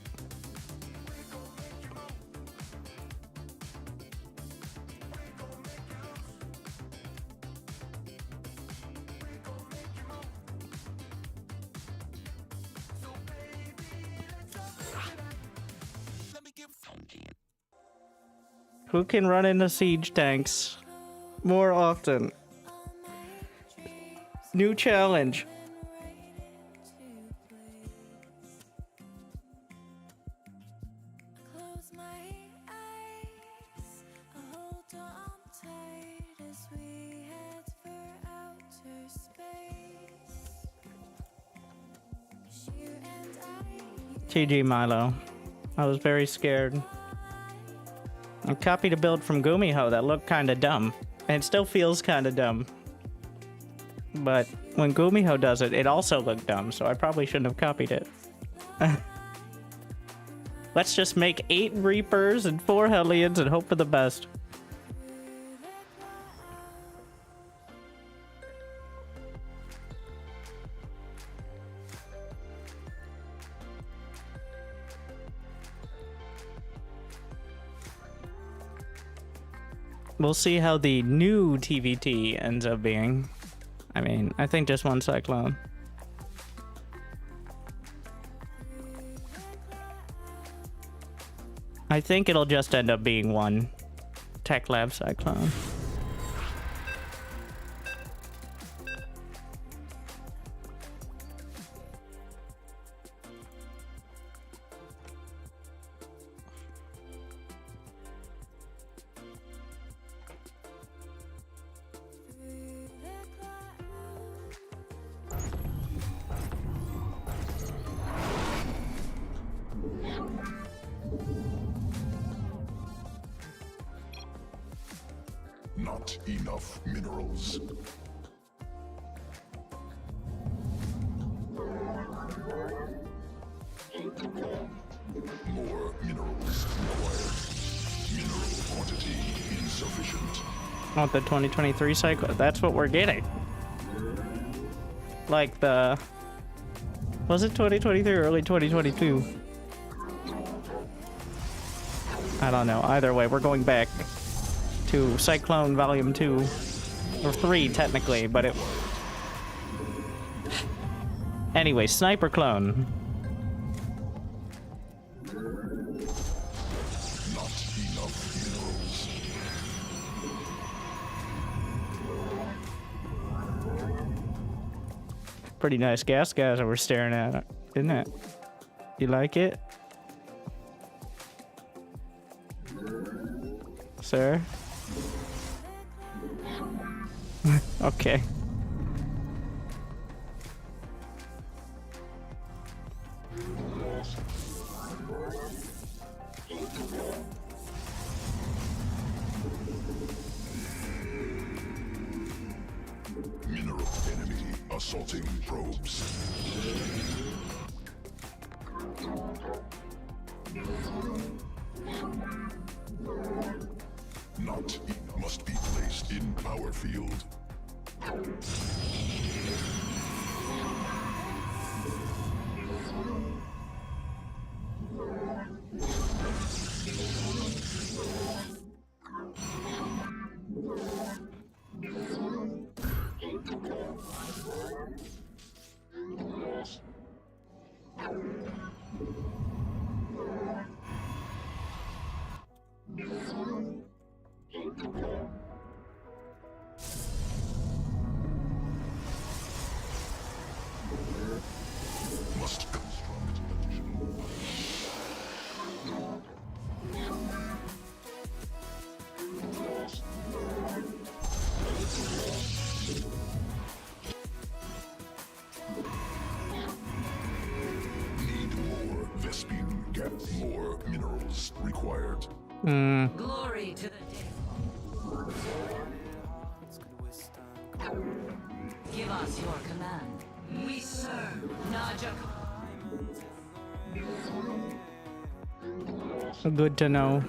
Who can run into siege tanks more often? New challenge.
Close my eyes, hold on tight as we head for outer space. You and I,
TG Milo. I was very scared. I copied a build from Gumiho that looked kinda dumb. And it still feels kinda dumb. But when Gumiho does it, it also looked dumb, so I probably shouldn't have copied it. Let's just make 8 Reapers and 4 Hellions and hope for the best. We'll see how the new TVT ends up being. I mean, I think just one Cyclone. I think it'll just end up being one Tech Lab Cyclone.
Not enough minerals. More minerals required. Mineral quantity insufficient.
Not the 2023 cycle. That's what we're getting. Like the... Was it 2023 or early 2022? I don't know. Either way, we're going back to Cyclone Volume 2. Or 3, technically, but it... Anyway, Sniper Clone.
Not enough minerals.
Pretty nice gas guys that we're staring at, isn't it? You like it? Sir? Okay.
Mineral enemy assaulting probes. Not must be placed in power field. Must construct additional. Need more Vespine gap. More minerals required.
Glory to the day. Give us your command. We serve Najak.
Good to know.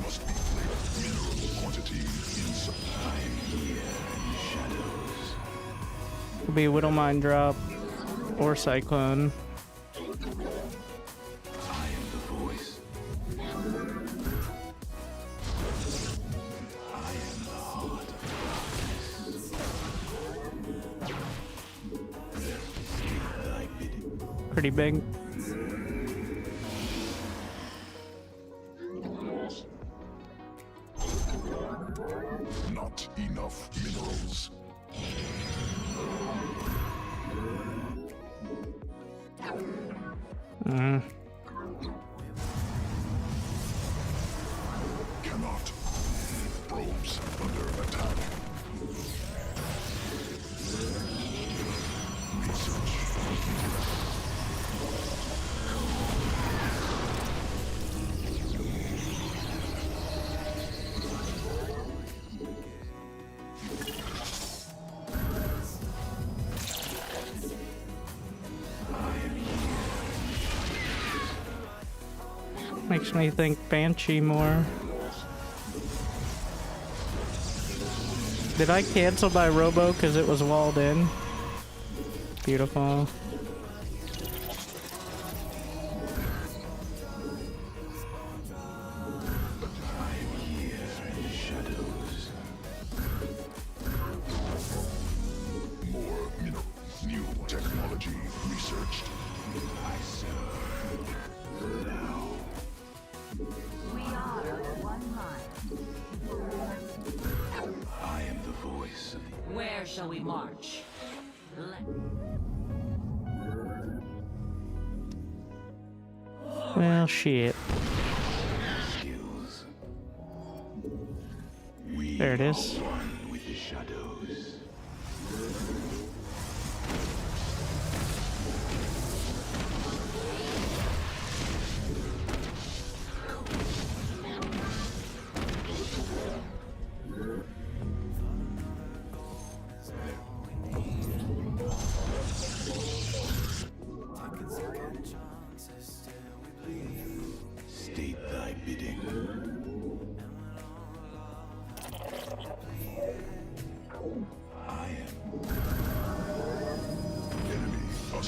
Must be placed mineral quantity in supply here in the shadows.
Could be Whittle Mine Drop or Cyclone.
I am the voice. I am the heart of darkness. Thy bidding.
Pretty big.
Not enough minerals. Cannot. Probes under attack. Research.
Makes me think Banshee more. Did I cancel my robo because it was walled in? Beautiful.
More mineral. New technology researched. I serve. Now.
We are of one mind.
I am the voice of the
Where shall we march?
Well, shit.
skills. We
There it is.
are one with the shadows.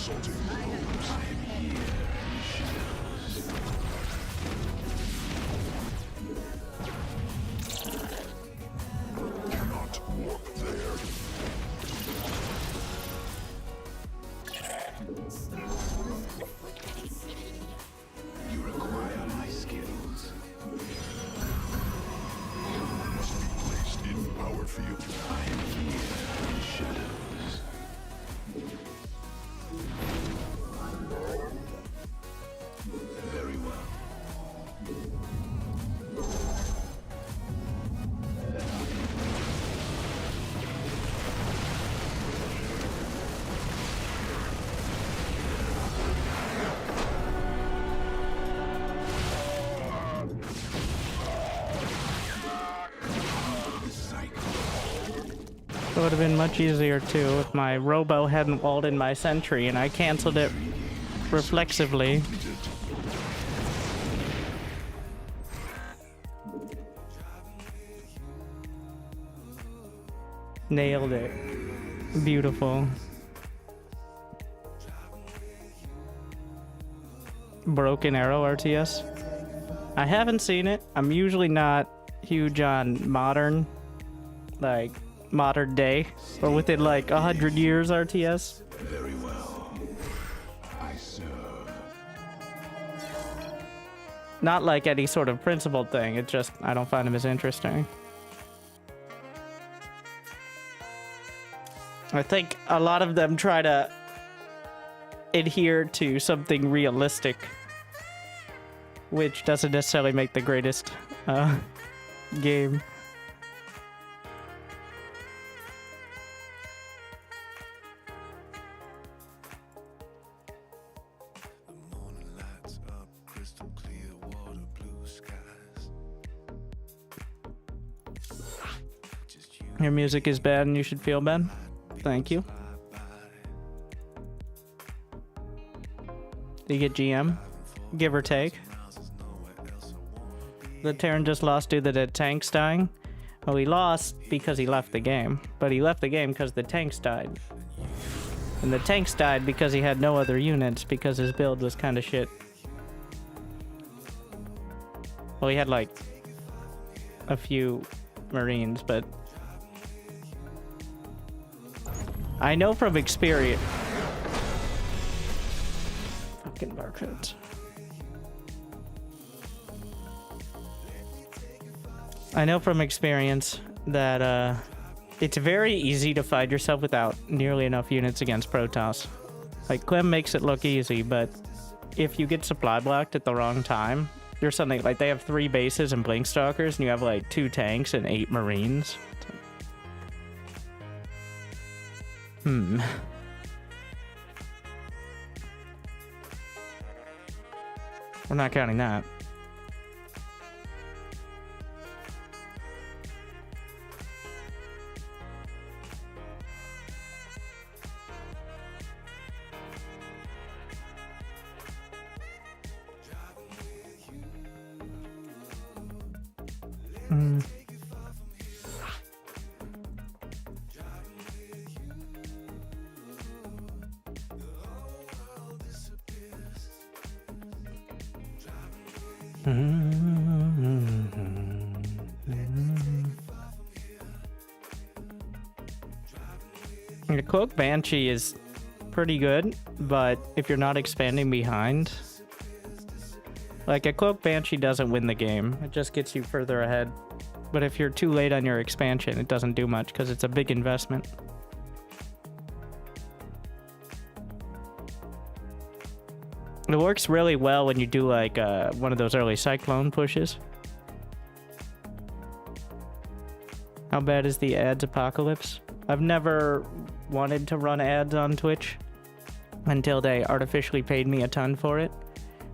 You require my skills. Must be placed in power field. I am here in the shadows. Very well.
It would have been much easier too if my robo hadn't walled in my sentry and I canceled it reflexively. Nailed it. Beautiful. Broken Arrow RTS. I haven't seen it. I'm usually not huge on modern, like modern day, or within like 100 years RTS.
Very well. I serve.
Not like any sort of principled thing. It just, I don't find them as interesting. I think a lot of them try to adhere to something realistic, which doesn't necessarily make the greatest game. Your music is bad and you should feel bad. Thank you. Do you get GM? Give or take. The Terran just lost due to the tanks dying. Well, he lost because he left the game. But he left the game because the tanks died. And the tanks died because he had no other units because his build was kind of shit. Well, he had like a few Marines, but I know from experience. Fucking barcodes. I know from experience that it's very easy to find yourself without nearly enough units against Protoss. Like, Clem makes it look easy, but if you get supply blocked at the wrong time, you're something like they have 3 bases and Blink Stalkers, and you have like 2 tanks and 8 Marines. We're not counting that. The Cloak Banshee is pretty good, but if you're not expanding behind, like a Cloak Banshee doesn't win the game. It just gets you further ahead. But if you're too late on your expansion, it doesn't do much because it's a big investment. It works really well when you do like one of those early Cyclone pushes. How bad is the ads apocalypse? I've never wanted to run ads on Twitch until they artificially paid me a ton for it.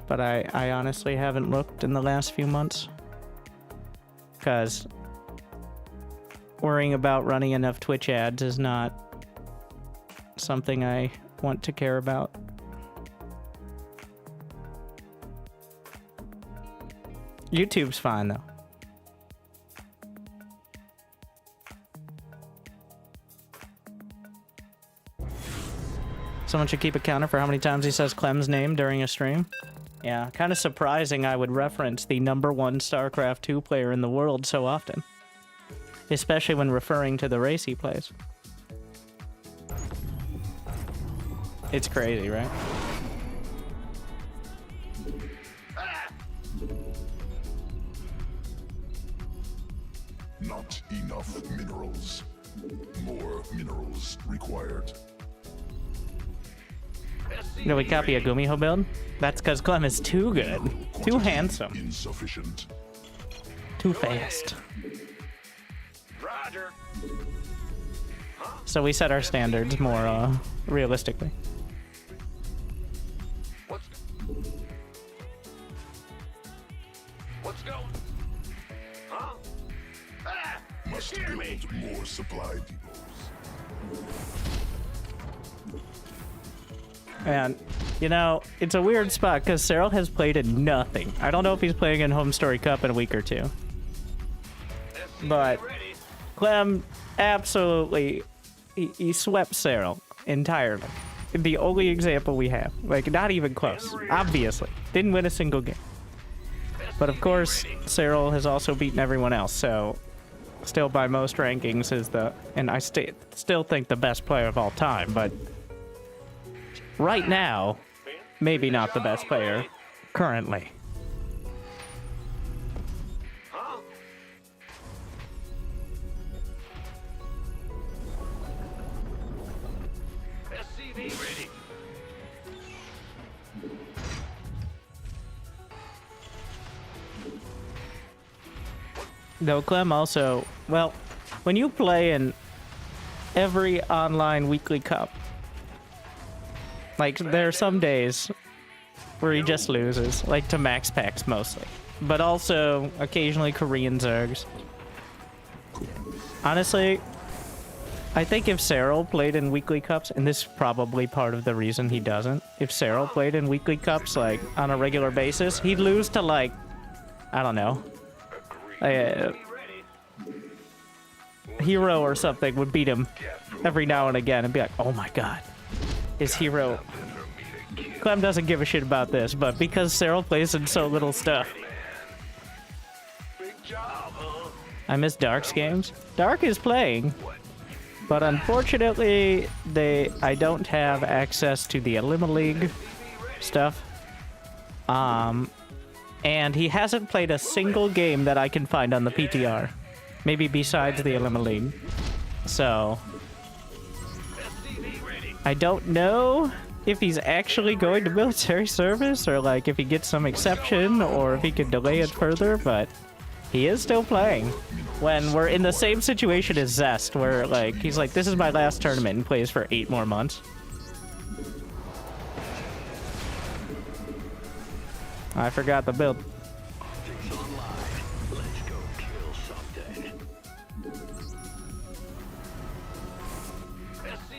But I honestly haven't looked in the last few months. Because worrying about running enough Twitch ads is not something I want to care about. YouTube's fine though. Someone should keep a counter for how many times he says Clem's name during a stream. Yeah, kind of surprising I would reference the #1 StarCraft 2 player in the world so often. Especially when referring to the race he plays. It's crazy, right?
Not enough minerals. More minerals required.
Did we copy a Gumiho build? That's because Clem is too good. Too handsome.
Insufficient.
Too fast.
Roger.
So we set our standards more realistically.
What's going? Huh? Ah!
Must
Hear me.
build more supply depots.
And, you know, it's a weird spot because Cyril has played in nothing. I don't know if he's playing in Home Story Cup in a week or two. But Clem absolutely, he swept Cyril entirely. The only example we have. Like, not even close. Obviously. Didn't win a single game. But of course, Cyril has also beaten everyone else, so still by most rankings is the, and I still think the best player of all time, but right now, maybe not the best player currently.
SCV ready.
Though Clem also, well, when you play in every online weekly cup, like there are some days where he just loses, like to Max Packs mostly, but also occasionally Korean Zergs. Honestly, I think if Cyril played in weekly cups, and this is probably part of the reason he doesn't, if Cyril played in weekly cups like on a regular basis, he'd lose to like, I don't know, Hero or something would beat him every now and again and be like, oh my god, his hero. Clem doesn't give a shit about this, but because Cyril plays in so little stuff. I miss Dark's games. Dark is playing, but unfortunately I don't have access to the Elima League stuff. And he hasn't played a single game that I can find on the PTR. Maybe besides the Elima League. So I don't know if he's actually going to military service or like if he gets some exception or if he could delay it further, but he is still playing. When we're in the same situation as Zest, where like he's like, this is my last tournament and plays for 8 more months. I forgot the build.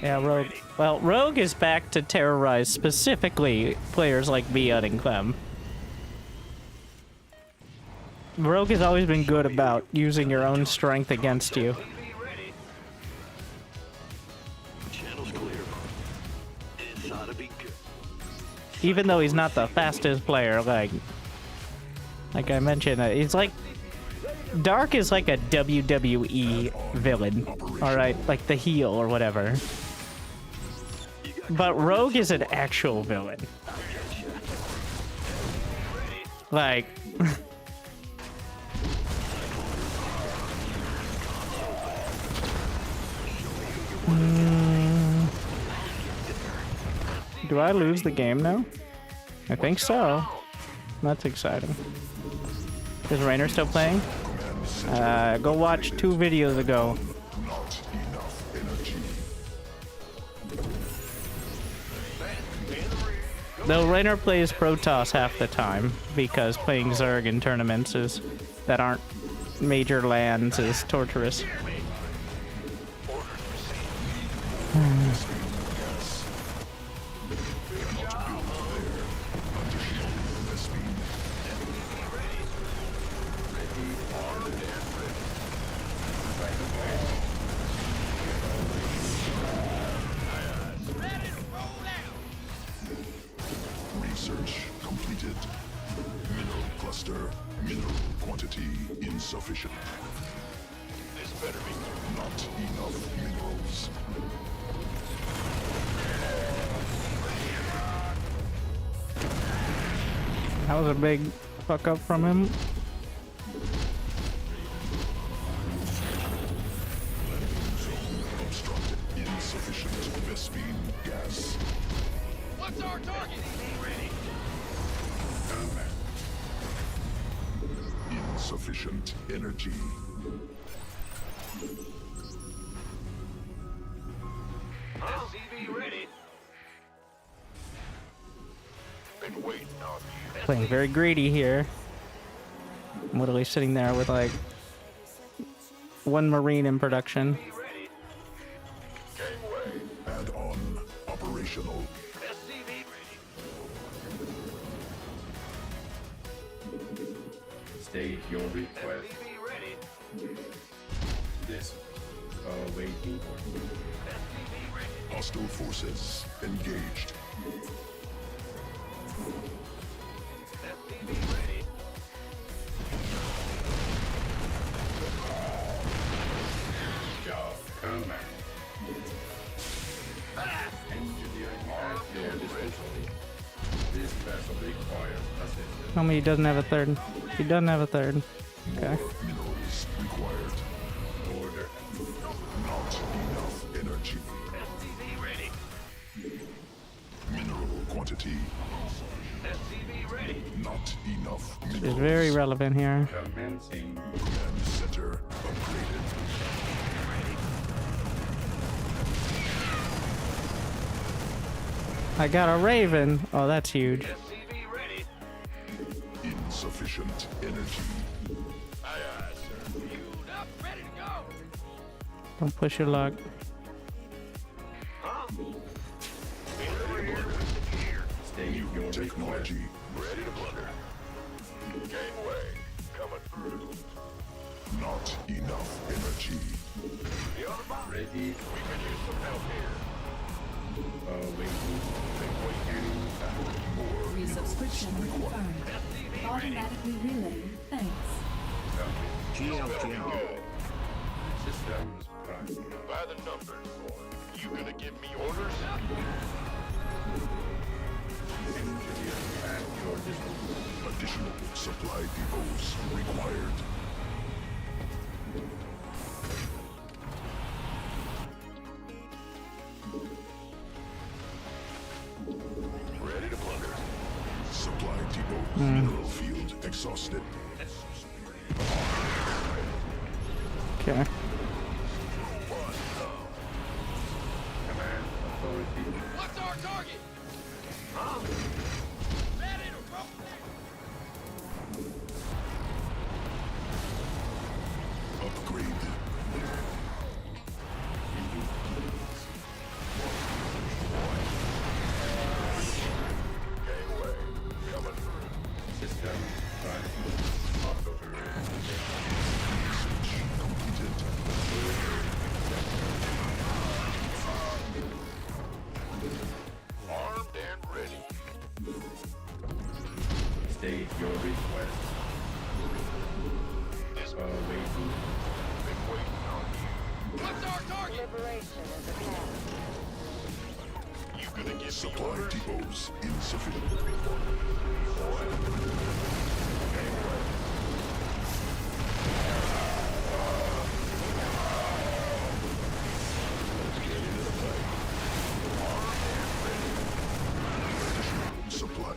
Yeah, Rogue. Well, Rogue is back to terrorize specifically players like Viad and Clem. Rogue has always been good about using your own strength against you. Even though he's not the fastest player, like I mentioned, it's like Dark is like a WWE villain, all right, like the heel or whatever. But Rogue is an actual villain. Like do I lose the game now? I think so. That's exciting. Is Rainer still playing? Go watch 2 videos ago. Though Rainer plays Protoss half the time, because playing Zerg in tournaments that aren't major lands is torturous.
insufficient. This better be not enough minerals.
That was a big fuck up from him.
Obstructed. Insufficient Vespine gas.
What's our target? Ready.
Insufficient energy.
SCV ready. Been waiting on you.
Playing very greedy here. I'm literally sitting there with like one Marine in production.
Ready. Gangway.
Add-on operational.
SCV ready.
State your request.
SCV ready.
This awaiting.
SCV ready.
Hostile forces engaged.
SCV ready.
Job command. Engineering at your disposal. This vessel requires assistance.
Tell me he doesn't have a third. He doesn't have a third. Okay.
Minerals required.
Order.
Not enough energy.
SCV ready.
Mineral quantity.
SCV ready.
Not enough
It's
minerals.
very relevant here.
Commencing.
Command center upgraded.
I got a Raven. Oh, that's huge.
SCV ready.
Insufficient energy.
Aye, aye, sir. Fueled up, ready to go.
Don't push your luck.
Huh? In the rear with the gear.
State your request.
Technology.
Ready to plunder. Gangway. Coming through.
Not enough energy.
The other bomb.
Ready.
We could use some help here.
Awaiting.
Resubscription confirmed. Automatically relaying. Thanks.
GLGL.
Systems prime.
By the numbers, boy. You gonna give me orders?
Engineering at your disposal.
Additional supply depots required.
Ready to plunder.
Supply depot. Mineral field exhausted.
Okay.
Command authority.
What's our target? Huh? Ready to roll.
Upgrade.
Gangway. Coming through.
System prime.
Completed.
Armed and ready.
State your request.
This
Awaiting.
been waiting on you. What's our target?
Liberation is a path.
You gonna give me
Supply
orders?
depots insufficient. Supply.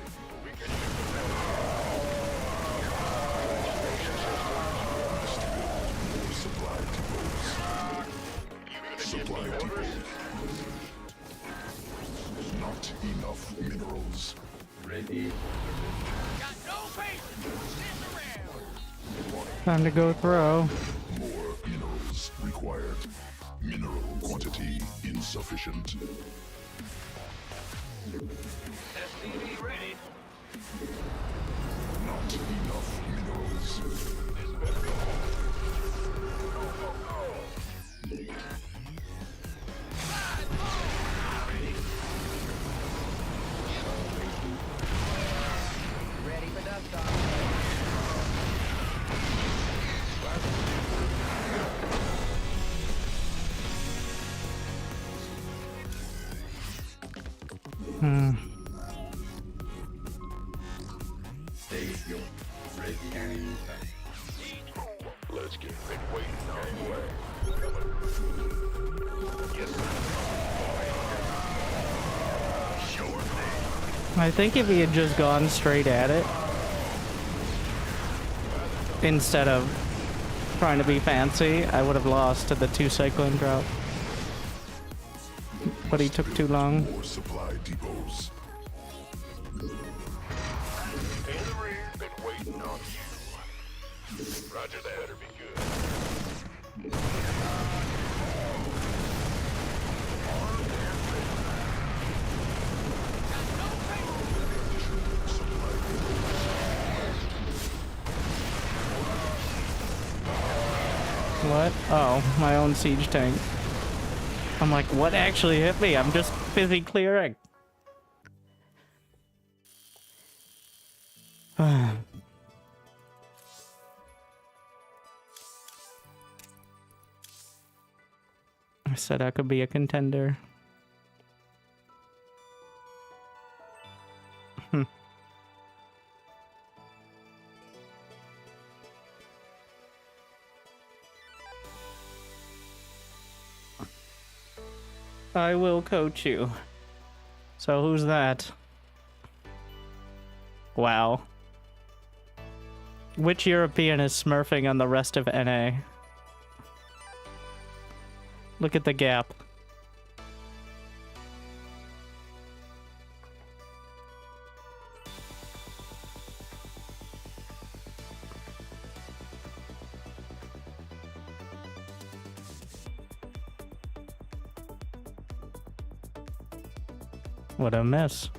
Supply depots. Supply depots. Not enough minerals.
Ready.
Got no patience. Sitting around.
Time to go throw.
More minerals required. Mineral quantity insufficient.
SCV ready.
Not enough minerals.
This better go. Go, go, go. Slide on. Ready.
Ready for dust off.
State your ready anytime.
Let's get been waiting on the way. Yes, sir. Sure thing.
I think if he had just gone straight at it, instead of trying to be fancy, I would have lost to the 2 cyclone drought. But he took too long.
More supply depots.
In the rear, been waiting on you. Roger that, better be good.
What? Oh, my own siege tank. I'm like, what actually hit me? I'm just busy clearing. I said I could be a contender. I will coach you. So who's that? Wow. Which European is smurfing on the rest of NA? Look at the gap. What a mess.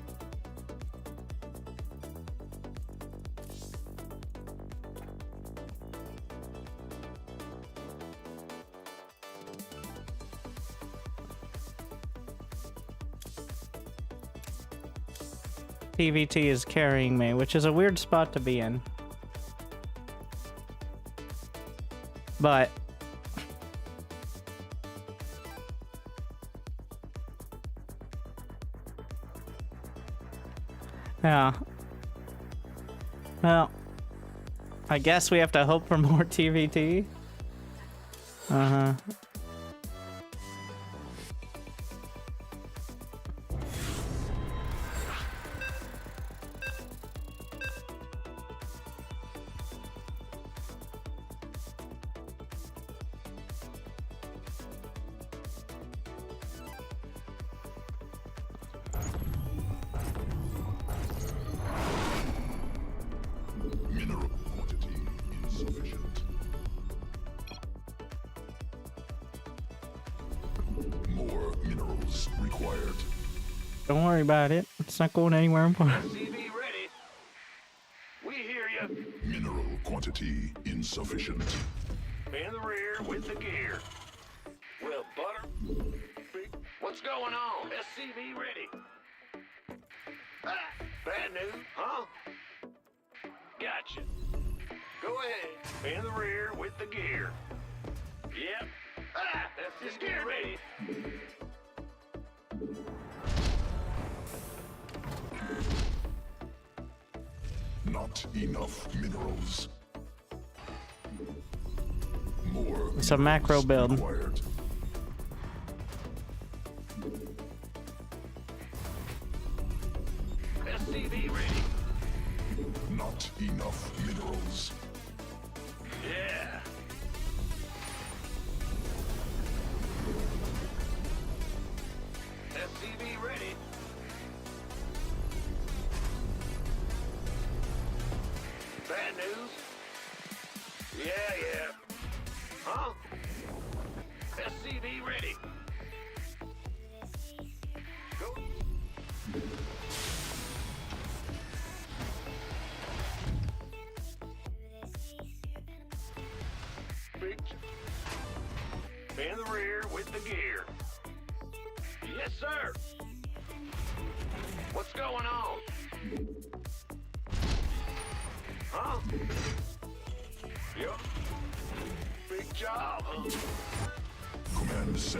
TVT is carrying me, which is a weird spot to be in. But yeah. Well, I guess we have to hope for more TVT. Uh-huh.
Mineral quantity insufficient. More minerals required.
Don't worry about it. It's not going anywhere important.
CV ready. We hear you.
Mineral quantity insufficient.
In the rear with the gear. Well, butter. What's going on? SCV ready. Ah, bad news, huh? Gotcha. Go ahead. In the rear with the gear. Yep. Ah, that's the gear ready.
Not enough minerals. More
It's a macro build.
required.
SCV ready.
Not enough minerals.
Yeah. SCV ready. Bad news? Yeah. Huh? SCV ready. Go.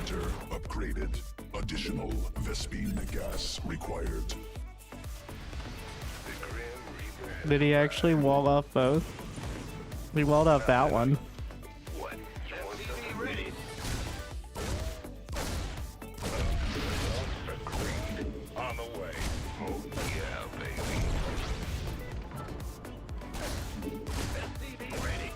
center upgraded. Additional Vespine gas required.
The Grim Reaper has
Did he actually wall off both? He walled off that one.
what? You want something ready? Agreed. On the way. Oh yeah, baby. SCV ready.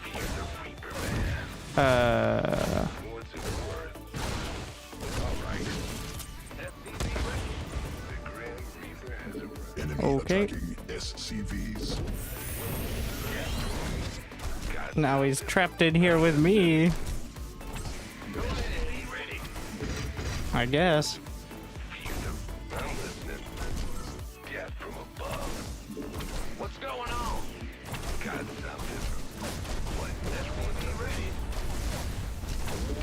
Fear the Reaper, man. What's it worth? All right. SCV ready. The Grim Reaper has arrived.
Enemy
Okay.
attacking SCVs.
Now he's trapped in here with me.
SCV ready.
I guess.
I'm listening. Death from above. What's going on? Got something. What? SCV ready.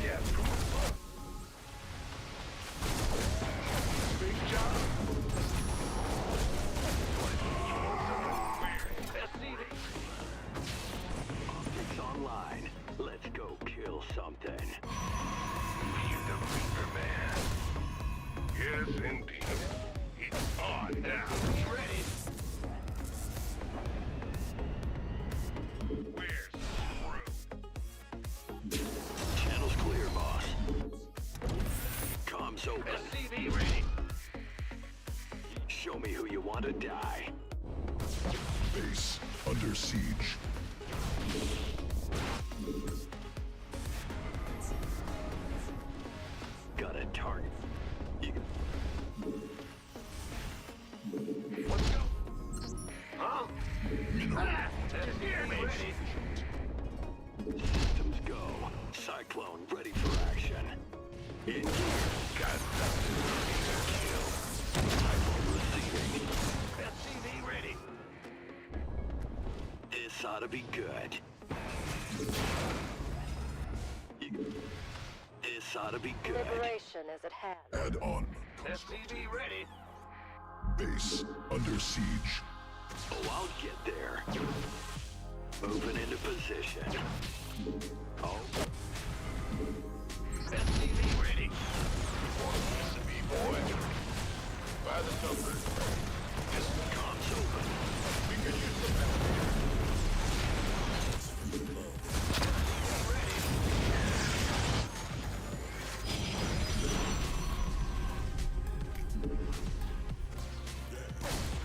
Death from above. Big job. What? You want something? Where? SCV.
Optics online. Let's go kill something.
Fear the Reaper, man. Yes, indeed. It's on now. Ready? Where's through?
Channel's clear, boss. Comms open.
SCV ready.
Show me who you want to die.
Base under siege.
Got a target. You
Let's go. Huh? Ah, here, baby.
systems go. Cyclone ready for action. In gear.
Got something for me to kill.
Cyclone receiving.
SCV ready.
This ought to be good. This ought to be good.
Liberation is at hand.
Add on.
SCV ready.
Base under siege.
Oh, I'll get there. Moving into position. Oh,
SCV ready. SCV boy. By the numbers.
comms open.
We can use the help.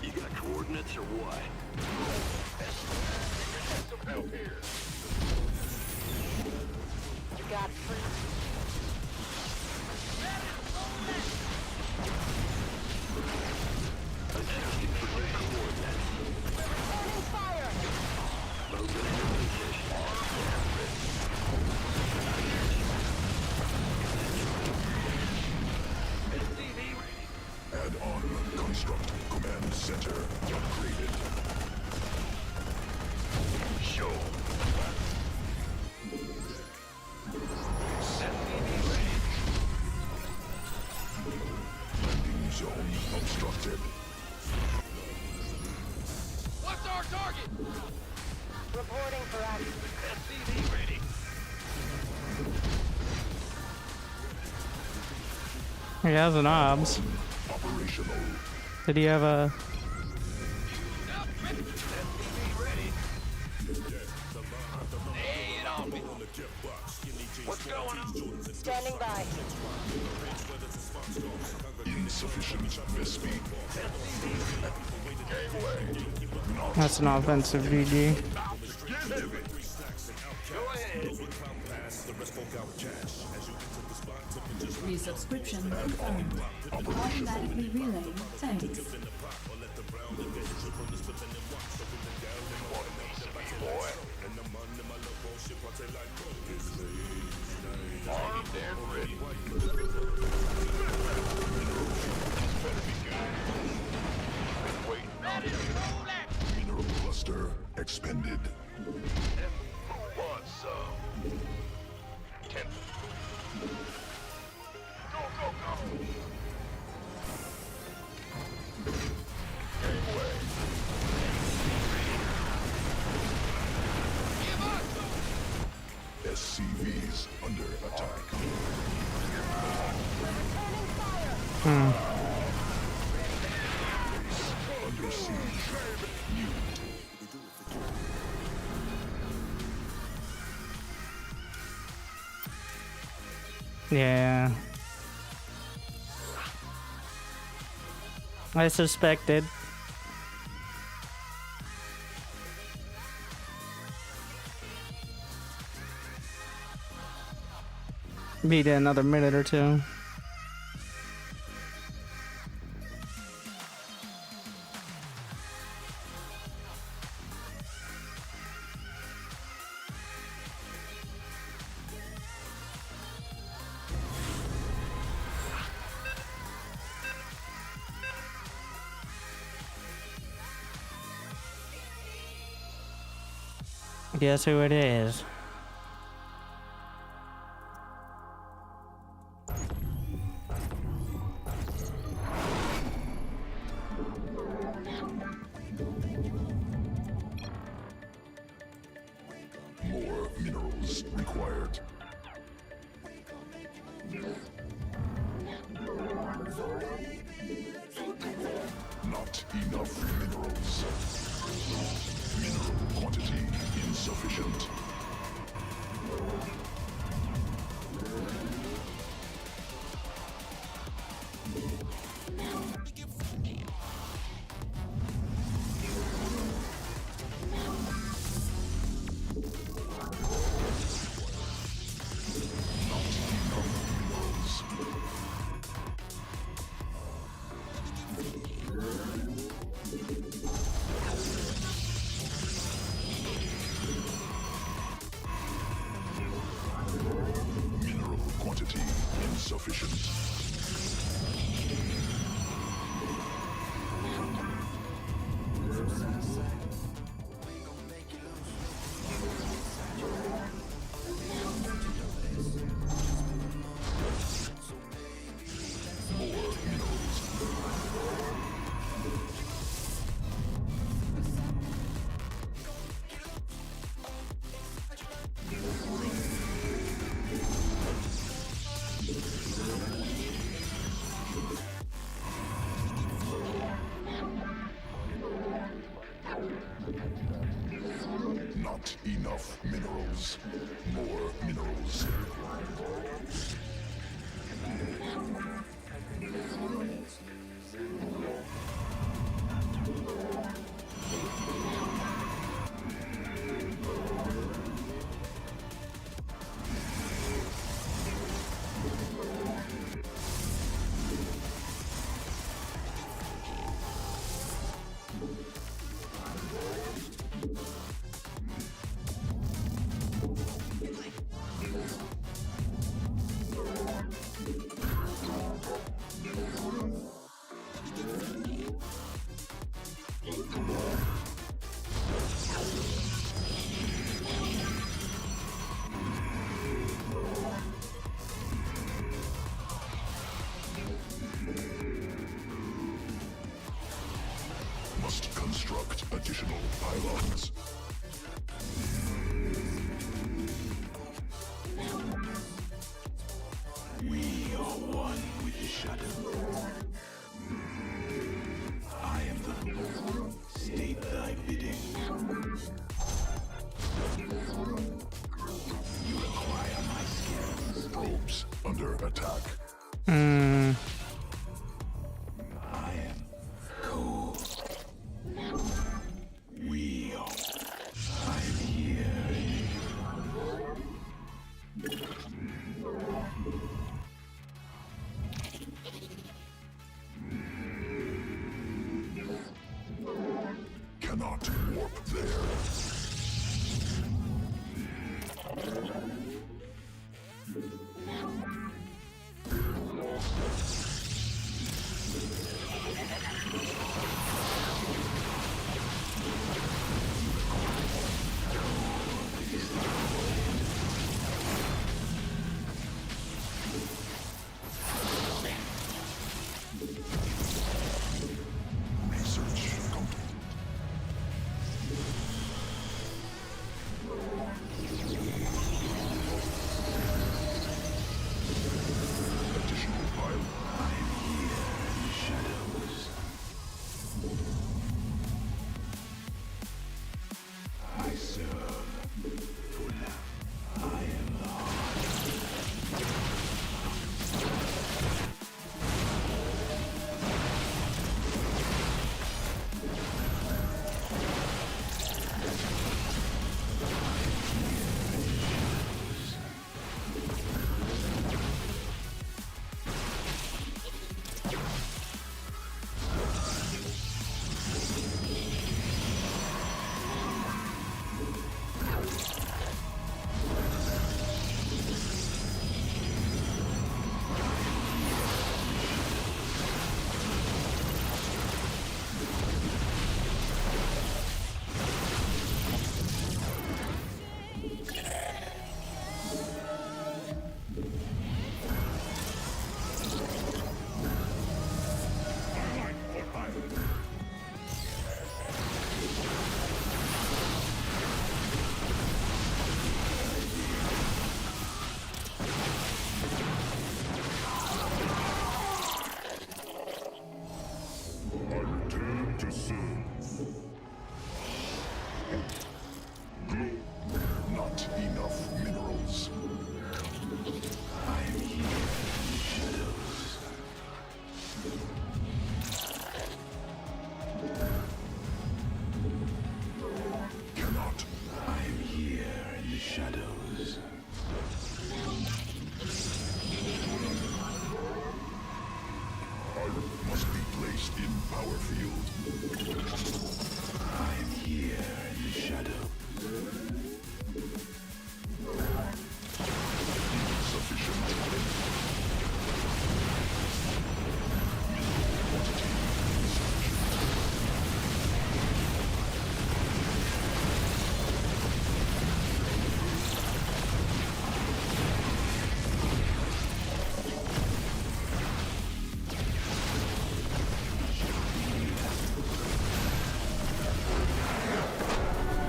You got coordinates or what?
Some help here.
You got free.
Adjusting for new coordinates.
Fire!
Moving into position.
SCV ready.
Add on. Construct command center upgraded.
Show. SCV ready.
Landing zone obstructed.
What's our target?
Reporting for action.
SCV ready.
He has an obs.
Operational.
Did he have a...
SCV ready. Lay it on me. What's going on?
Standing by.
Insufficient Vespine.
That's an offensive GG.
Go ahead.
Resubscription confirmed. Automatically relaying. Thanks.
Boy. Armed and ready. This better be good. Been waiting on it.
Mineral cluster expended.
Who wants some? 10. Go, go, go. Game away. Give us some.
SCVs under attack. Under siege.
Yeah. I suspected. Beat it another minute or two. Guess who it is?
More minerals required. Not enough minerals. Mineral quantity insufficient. Mineral quantity insufficient. More minerals. Not enough minerals. More minerals. Must construct additional pylons. We are one with the shadow. I am the state thy bidding. You require my skills. Probes under attack. I am cold. We are. I am here. Cannot warp there. Research complete.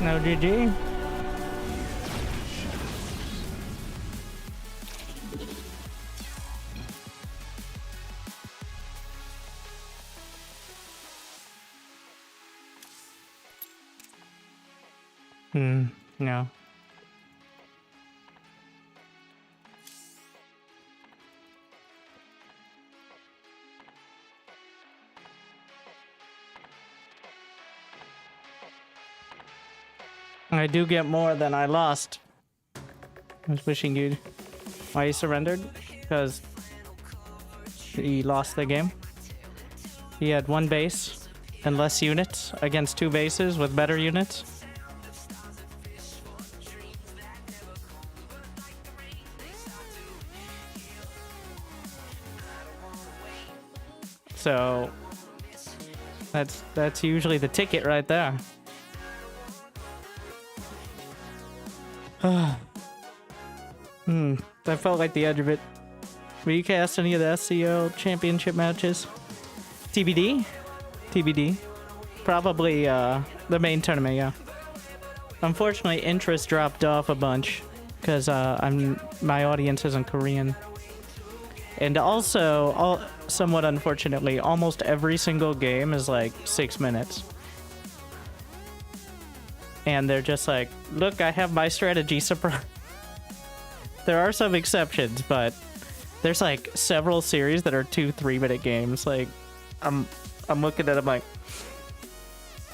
No GG. No. I do get more than I lost. I was wishing you'd... Why he surrendered? Because he lost the game. He had one base and less units against two bases with better units. So that's usually the ticket right there. That felt like the edge of it. Recast any of the SCO championship matches? TBD? TBD. Probably the main tournament, yeah. Unfortunately, interest dropped off a bunch because my audience isn't Korean. And also, somewhat unfortunately, almost every single game is like 6 minutes. And they're just like, look, I have my strategy surprise. There are some exceptions, but there's like several series that are 2-3 minute games. Like, I'm looking at them like,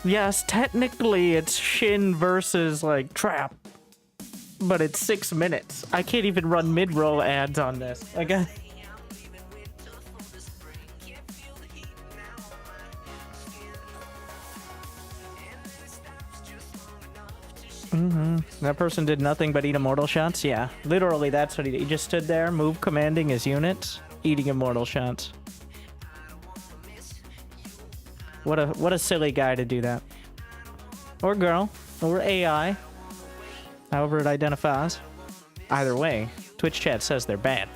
yes, technically it's Shin versus like Trap, but it's 6 minutes. I can't even run mid-roll ads on this. Like, that person did nothing but eat immortal shots? Yeah, literally that's what he did. He just stood there, move commanding his units, eating immortal shots. What a silly guy to do that. Or girl, or AI, however it identifies. Either way, Twitch chat says they're bad.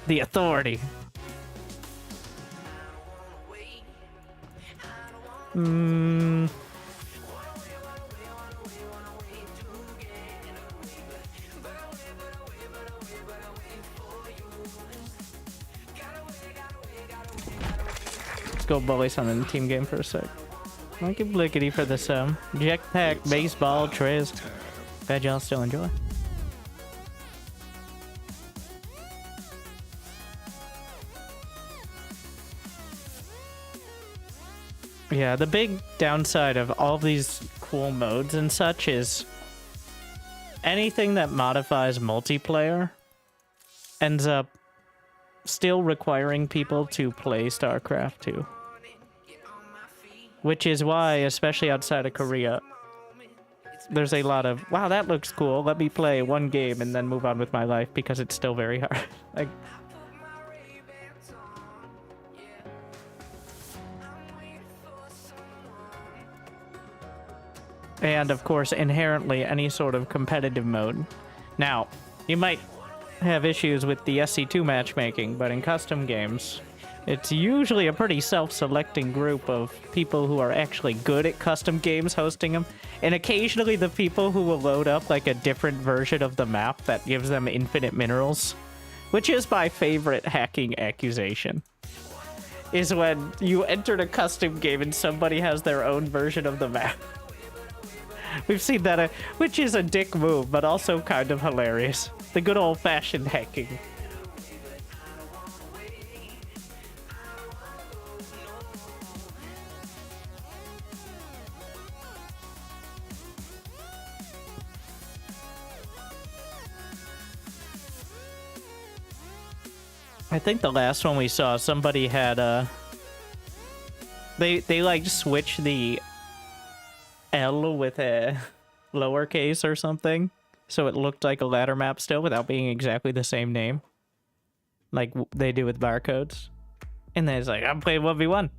The authority. Let's go bully some in the team game for a sec. Thank you, Blickety, for this jetpack baseball trays. Glad y'all still enjoy. Yeah, the big downside of all these cool modes and such is anything that modifies multiplayer ends up still requiring people to play Starcraft 2. Which is why, especially outside of Korea, there's a lot of, wow, that looks cool, let me play one game and then move on with my life because it's still very hard. Like, and of course, inherently, any sort of competitive mode. Now, you might have issues with the SC2 matchmaking, but in custom games, it's usually a pretty self-selecting group of people who are actually good at custom games hosting them, and occasionally the people who will load up like a different version of the map that gives them infinite minerals, which is my favorite hacking accusation, is when you entered a custom game and somebody has their own version of the map. We've seen that, which is a dick move, but also kind of hilarious. The good old-fashioned hacking. I think the last one we saw, somebody had, they like switch the L with a lowercase or something, so it looked like a ladder map still without being exactly the same name, like they do with barcodes. And then it's like, I'm playing 1v1,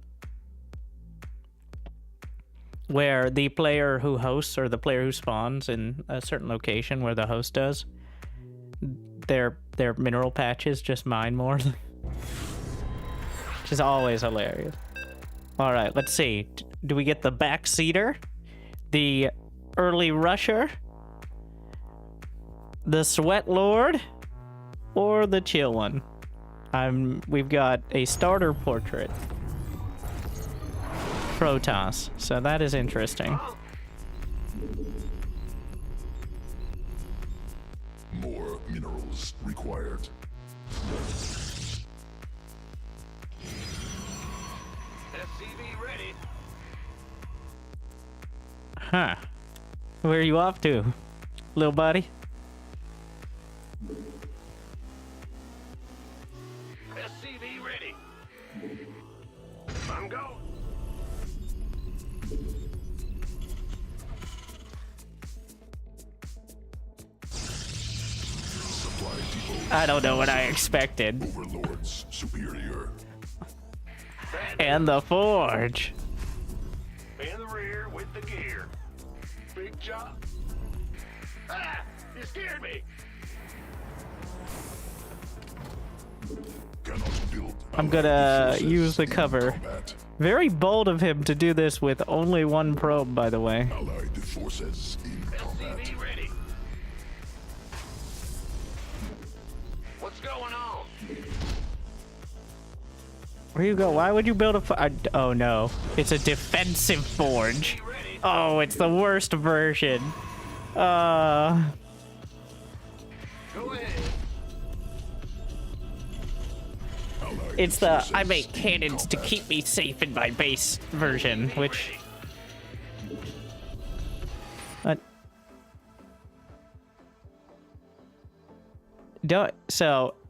where the player who hosts or the player who spawns in a certain location where the host does, their mineral patches just mine more, which is always hilarious. All right, let's see. Do we get the backseater, the early rusher, the sweat lord, or the chill one? We've got a starter portrait, Protoss, so that is interesting.
More minerals required.
SCV ready.
Huh. Where are you off to, little buddy?
SCV ready. I'm going.
Supply depot.
I don't know what I expected.
Overlords superior.
And the forge.
In the rear with the gear. Big job. Ah! You scared me.
Cannot build.
I'm gonna use the cover.
Combat.
Very bold of him to do this with only one probe, by the way.
Allied forces in combat.
SCV ready. What's going on?
Where you go? Why would you build a oh no. It's a defensive forge. Oh, it's the worst version.
Go ahead.
Allied
It's the
forces
I make
in
cannons to
combat.
keep me safe in my base version, which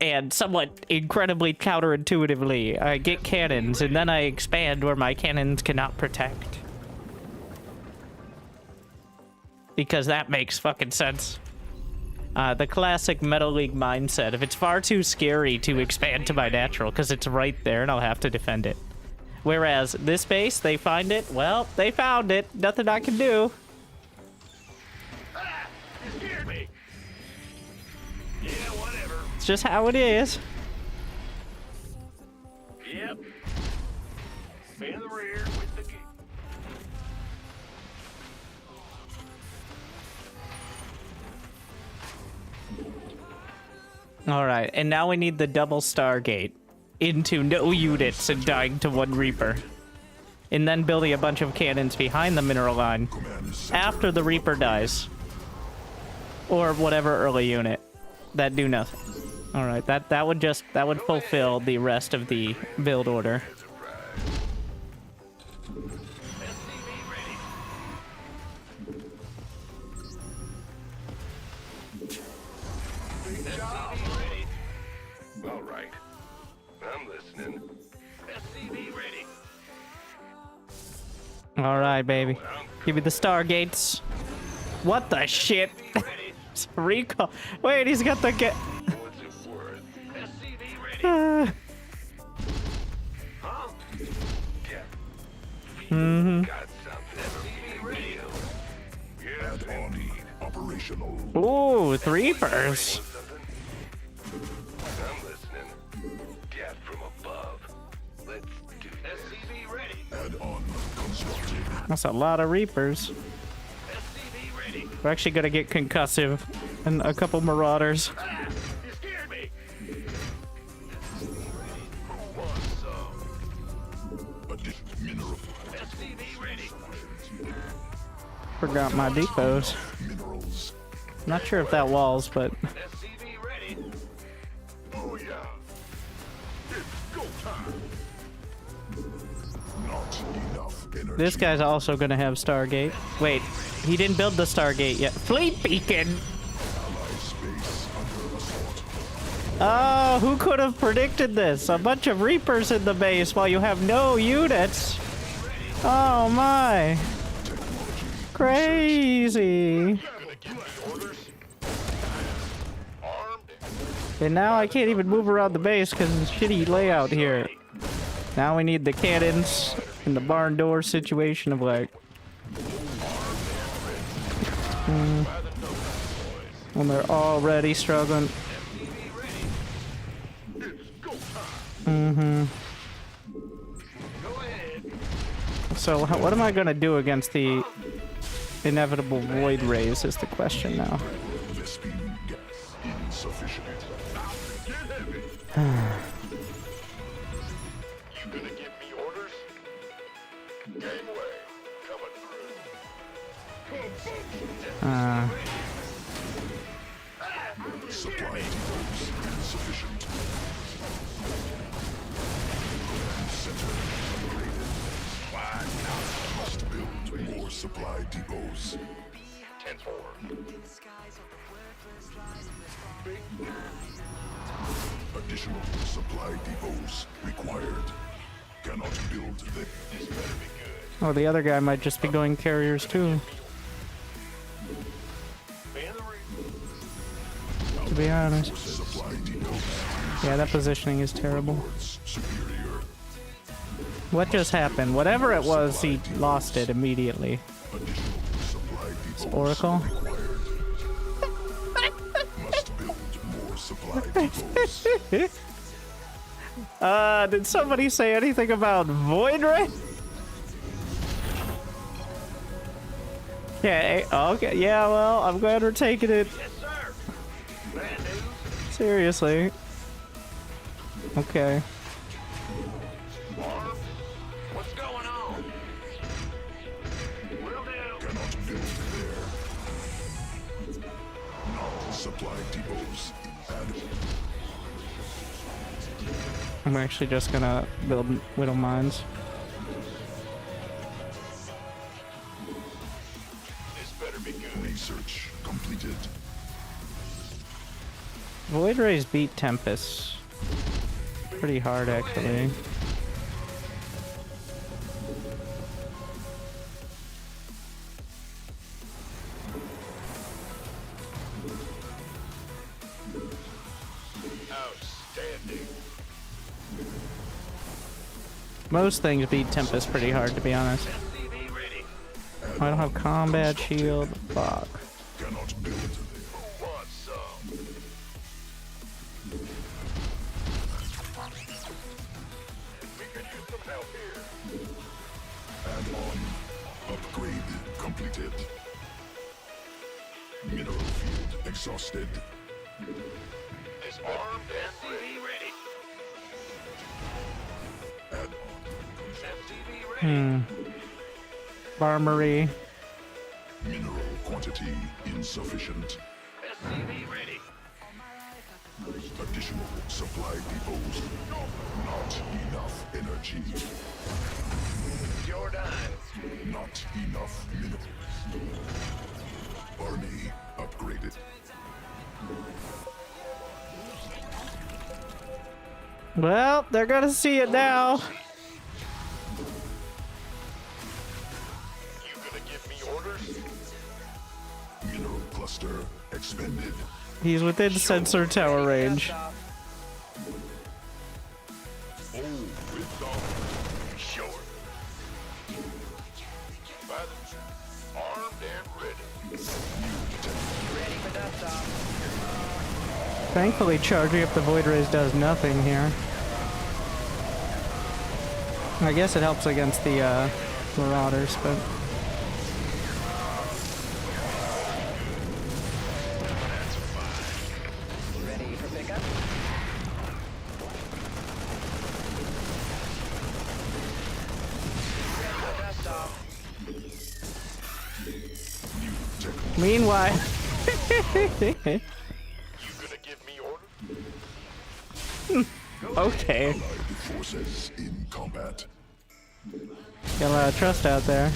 and somewhat incredibly counterintuitively, I get cannons and then I expand where my cannons cannot protect. Because that makes fucking sense. The classic Metal League mindset. If it's far too scary to expand to my natural, because it's right there and I'll have to defend it. Whereas this base, they find it, well, they found it. Nothing I can do.
Ah! You scared me. Yeah, whatever.
It's just how it is.
Yep. In the rear with the gear.
Alright, and now we need the double Stargate into no units and dying to one Reaper. And then building a bunch of cannons behind the mineral line after the Reaper dies. Or whatever early unit that do nothing. Alright, that would fulfill the rest of the build order.
SCV ready. SCV ready. All right. I'm listening. SCV ready.
Alright, baby. Give me the Stargates. What the shit?
Ready.
Recall. Wait, he's got the get.
What's it worth? SCV ready. Huh? Yeah. Got something. SCV ready. Yeah,
Add-on operational.
Ooh, Reapers.
something. I'm listening. Death from above. Let's do this. SCV ready.
Add-on constructed.
That's a lot of Reapers.
SCV ready.
We're actually gonna get concussive and a couple Marauders.
Ah! You scared me. Who wants some?
Additional mineral.
SCV ready.
Forgot my depots.
Minerals.
Not sure if that walls, but
SCV ready.
Oh yeah. It's go time. Not enough energy.
this guy's also gonna have Stargate. Wait, he didn't build the Stargate yet. Fleet Beacon!
Ally space under assault.
Oh, who could have predicted this? A bunch of Reapers in the base while you have no units. Oh my. Crazy. And now I can't even move around the base because it's shitty layout here. Now we need the cannons and the barn door situation of like... when they're already struggling.
Go ahead.
So what am I gonna do against the inevitable void rays is the question now.
Vespene gas insufficient.
You gonna give me orders? Gangway, coming through.
Supply depots insufficient. Center upgraded. Must build more supply depots.
10-4.
Additional supply depots required. Cannot build them.
This better be good.
Oh, the other guy might just be going carriers too,
Man the rear.
to be honest.
Supply depots
Yeah, that positioning is terrible.
superior.
What just happened? Whatever it was, he lost it immediately.
Additional supply depots
Oracle?
required. Must build more supply depots.
Did somebody say anything about void ray? Okay, okay, yeah, well, I'm glad we're taking it
Yes, sir. Bad news.
seriously. Okay.
Arm. What's going on? Will do.
Cannot build there. Not supply depots. Add
I'm actually just gonna build Widow Mines.
This better be good.
research completed.
Void Rays beat Tempest pretty hard, actually.
Outstanding.
Most things beat Tempest pretty hard, to be honest.
SCV ready.
I don't have combat shield. Fuck.
Cannot build there.
Who wants some? We could use some help here.
Add on. Upgrade completed. Mineral field exhausted.
This armed SCV ready.
Add on.
SCV ready.
Armory.
Mineral quantity insufficient.
SCV ready.
Additional supply depots. Not enough energy.
You're done.
Not enough minerals. Army upgraded.
Well, they're gonna see it now.
You gonna give me orders?
Mineral cluster expended.
He's within sensor tower range.
Oh, it's on. Sure. But armed and ready.
Ready for dust off.
Thankfully, charging up the Void Rays does nothing here. I guess it helps against the Marauders, but...
Ready for pickup. Ready for dust off.
Meanwhile...
You gonna give me orders?
okay.
Allied forces in combat.
Got a lot of trust out there.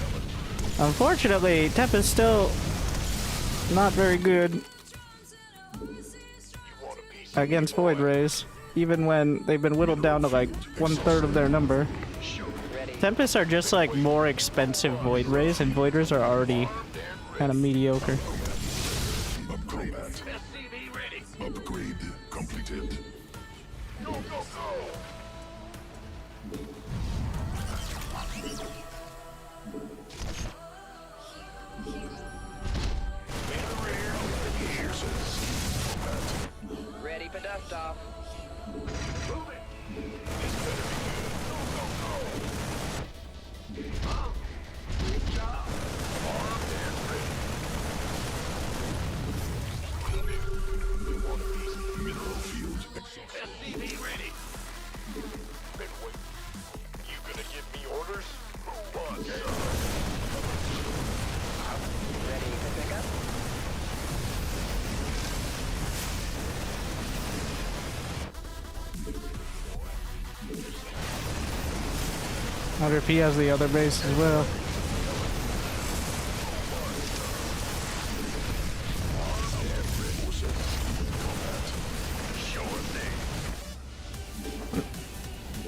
Unfortunately, Tempest still not very good against Void Rays, even when they've been whittled down to like 1/3 of their number.
Ready.
Tempests are just like more expensive Void Rays, and Void Rays are already kind of mediocre.
Upgrade.
SCV ready.
Upgrade completed.
Go, go, go. Man the rear.
Forces in combat.
Ready for dust off.
Moving. This better be good. Go, go, go.
Wonder if he has the other base as well.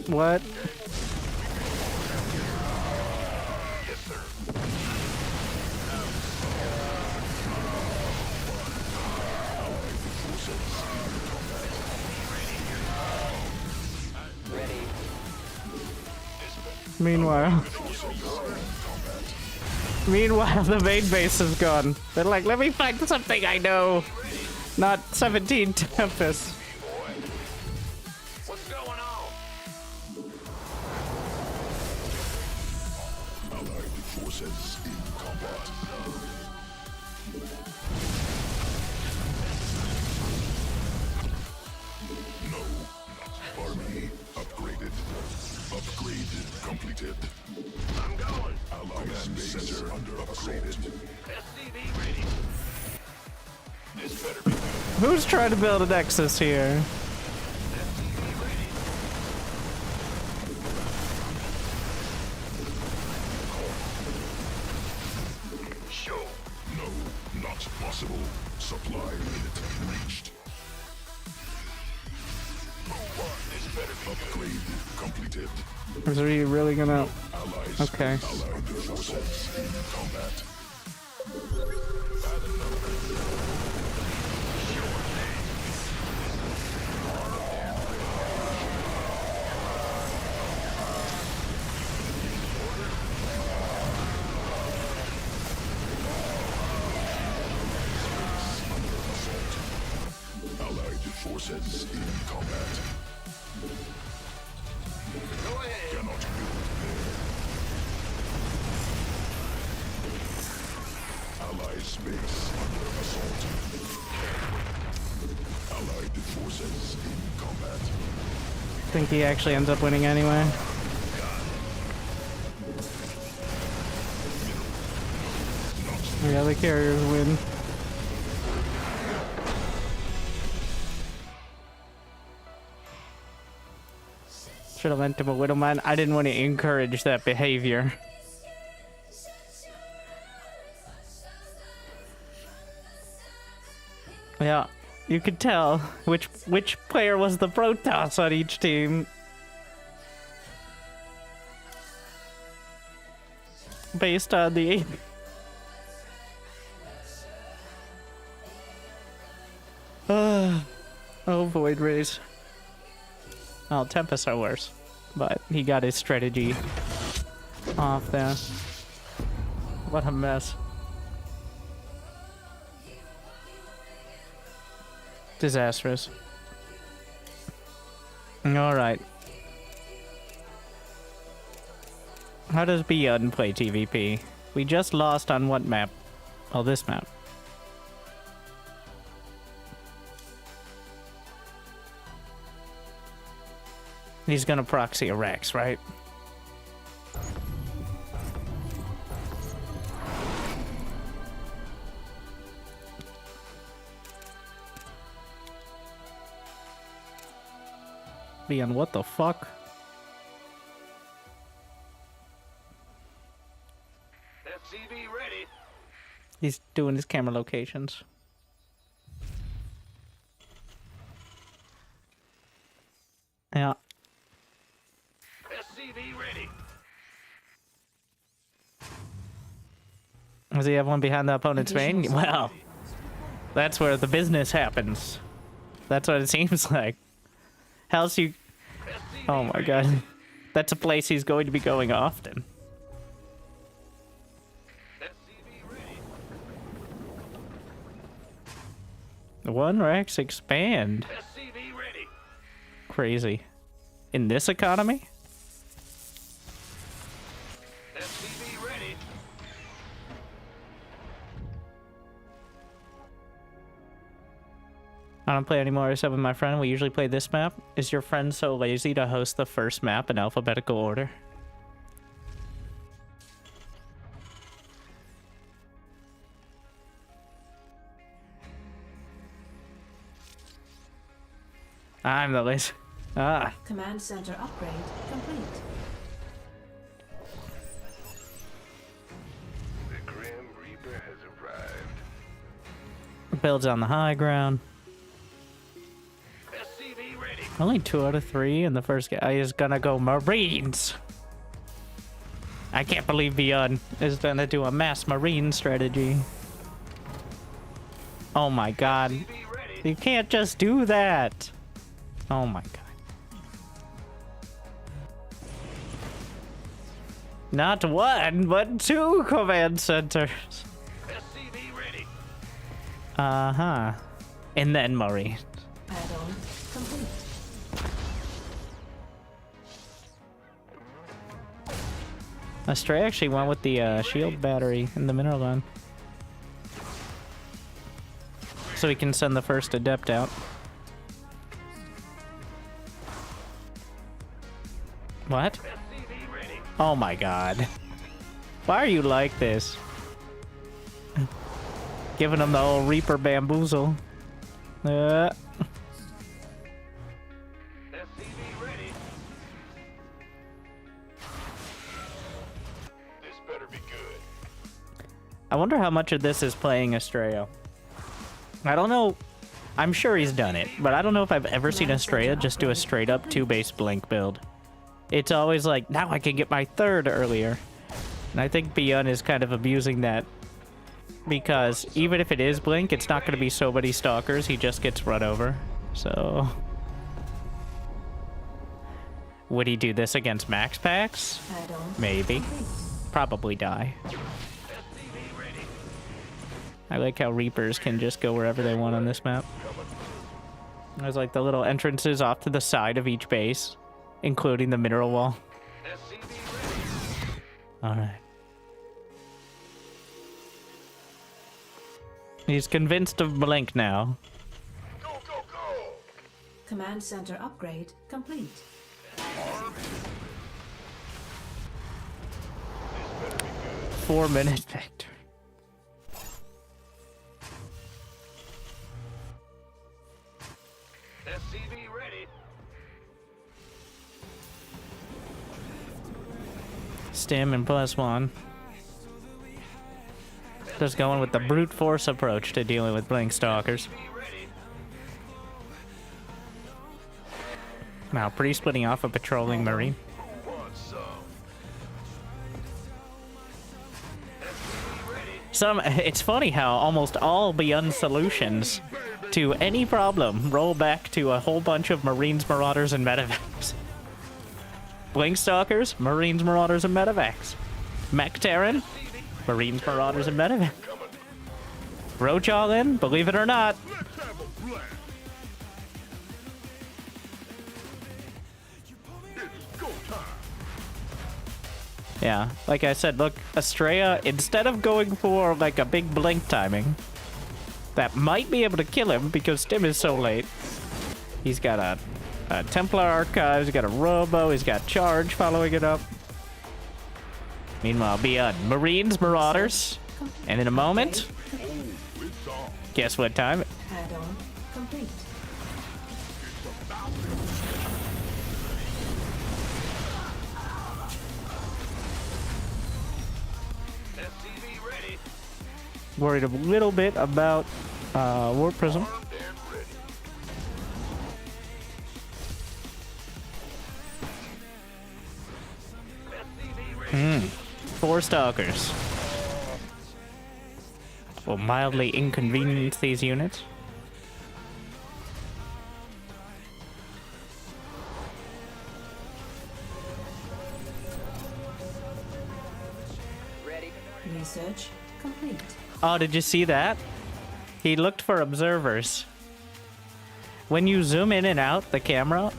What? Meanwhile, the main base is gone. They're like, let me find something I know. Not 17 Tempest.
What's going on?
Allied forces in combat. No. Army upgraded. Upgrade completed.
I'm going.
Allied base under upgraded.
SCV ready. This better be good.
Who's trying to build a Nexus here?
SCV ready. Show.
No, not possible. Supply limit reached.
This better be
Upgrade completed.
Is he really gonna?
Allies.
Okay.
Allied forces in combat. Allied forces in combat.
Go ahead.
Cannot build there. Allied space under assault. Allied forces in combat.
Think he actually ends up winning anyway. Yeah, the carriers win. Should have lent him a Widowman. I didn't want to encourage that behavior. Yeah, you could tell which player was the Protoss on each team. Based on the... oh, Void Rays. Oh, Tempests are worse. But he got his strategy off there. What a mess. Disastrous. Alright. How does Beyond play TVP? We just lost on what map? Oh, this map. He's gonna proxy a Rex, right? Leon, what the fuck?
SCV ready.
He's doing his camera locations. Yeah.
SCV ready.
Does he have one behind the opponent's main? Well, that's where the business happens. That's what it seems like. How's you... Oh my god. That's a place he's going to be going often.
SCV ready.
One Rex expand.
SCV ready.
Crazy. In this economy?
SCV ready.
I don't play anymore except with my friend. We usually play this map. Is your friend so lazy to host the first map in alphabetical order? I'm the lazy. Ah.
Command center upgrade complete.
Builds on the high ground.
SCV ready.
Only 2 out of 3, and the first guy is gonna go Marines. I can't believe Beyond is gonna do a mass Marine strategy. Oh my god. You can't just do that. Oh my god. Not 1, but 2 command centers.
SCV ready.
Uh-huh. And then Marine.
Add-on complete.
Astray actually went with the shield battery in the mineral gun. So we can send the first adept out. What?
SCV ready.
Oh my god. Why are you like this? Giving him the old Reaper bamboozle.
SCV ready. This better be good.
I wonder how much of this is playing Estrella. I don't know. I'm sure he's done it, but I don't know if I've ever seen Estrella just do a straight up 2-base blink build. It's always like, now I can get my 3rd earlier. And I think Beyond is kind of abusing that. Because even if it is blink, it's not going to be so many stalkers, he just gets run over. So... would he do this against max packs?
Add-on
Maybe.
complete.
Probably die.
SCV ready.
I like how Reapers can just go wherever they want on this map. There's like the little entrances off to the side of each base, including the mineral wall.
SCV ready.
Alright. He's convinced of Blink now.
Go, go, go.
Command center upgrade complete.
4-minute victory.
SCV ready.
Stim and +1. Just going with the brute force approach to dealing with Blink Stalkers.
SCV ready.
Now pre-splitting off a patrolling Marine.
Who wants some?
It's funny how almost all Beyond solutions to any problem roll back to a whole bunch of Marines, Marauders, and Medevacs. Blink Stalkers, Marines, Marauders, and Medevacs. Mech Terran, Marines, Marauders, and Medevacs. Roach all in, believe it or not. Yeah, like I said, look, Estrella, instead of going for like a big blink timing, that might be able to kill him because Stim is so late. He's got a Templar Archives, he's got a Robo, he's got Charge following it up. Meanwhile, Beyond Marines, Marauders, and in a moment, guess what time?
Add-on complete.
SCV ready.
Worried a little bit about Warp Prism.
Armed and ready. SCV ready.
4 Stalkers. Will mildly inconvenience these units.
Ready.
Research complete.
Oh, did you see that? He looked for observers. When you zoom in and out the camera,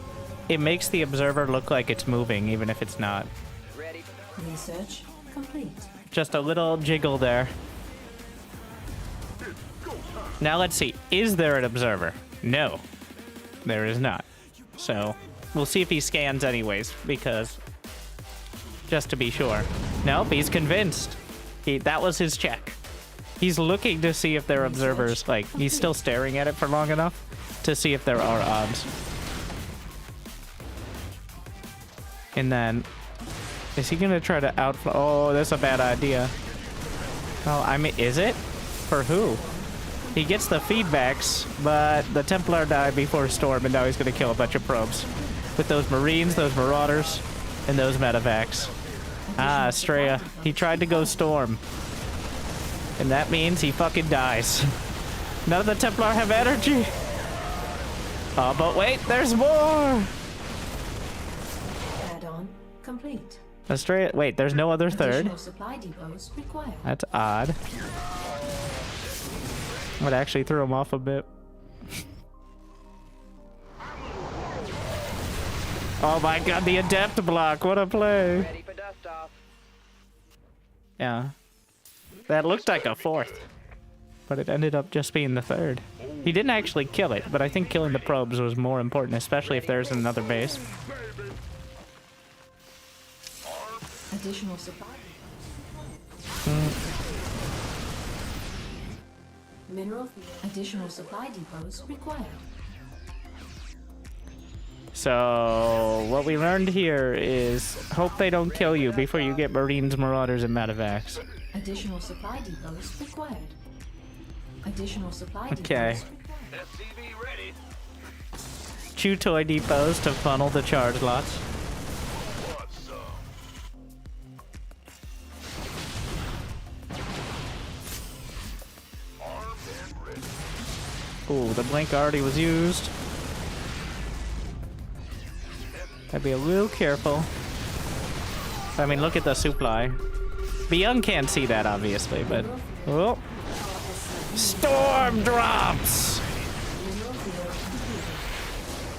it makes the observer look like it's moving, even if it's not.
Ready.
Research complete.
Just a little jiggle there. Now let's see. Is there an observer? No, there is not. So we'll see if he scans anyways, because just to be sure. Nope, he's convinced. That was his check. He's looking to see if there are observers. Like, he's still staring at it for long enough to see if there are obs. And then, is he gonna try to outflow? Oh, that's a bad idea. Oh, I mean, is it? For who? He gets the feedbacks, but the Templar died before Storm, and now he's going to kill a bunch of probes. With those Marines, those Marauders, and those Medevacs. Ah, Estrella. He tried to go Storm. And that means he fucking dies. None of the Templar have energy. Oh, but wait, there's more!
Add-on complete.
Estrella, wait, there's no other third.
Additional supply depots required.
That's odd. Would actually throw him off a bit. Oh my god, the adept block, what a play.
Ready for dust off.
Yeah. That looked like a fourth. But it ended up just being the third. He didn't actually kill it, but I think killing the probes was more important, especially if there's another base.
Additional supply. Mineral field. Additional supply depots required.
So, what we learned here is hope they don't kill you before you get Marines, Marauders, and Medevacs.
Additional supply depots required. Additional supply
Okay.
depots required.
SCV ready.
Chew toy depots to funnel the charge lots.
What's up? Armed and ready.
Ooh, the blink already was used. Gotta be a little careful. I mean, look at the supply. Young can't see that, obviously, but... Oh. Storm drops!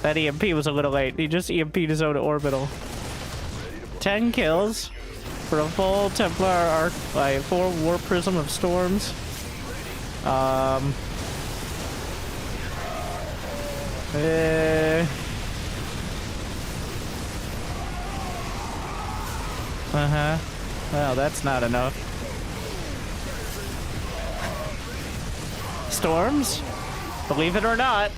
That EMP was a little late. He just EMP'd his own orbital. 10 kills for a full Templar arc by 4 Warp Prism of Storms. Well, that's not enough. Storms? Believe it or not.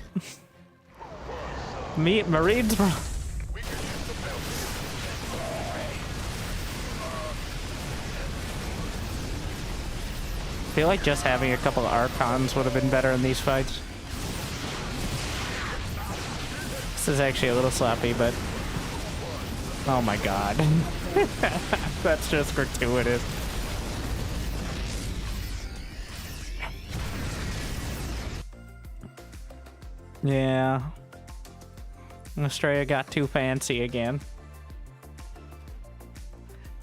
Marines. I feel like just having a couple of Archons would have been better in these fights. This is actually a little sloppy, but... Oh my god. That's just gratuitous. Yeah. Estrella got too fancy again.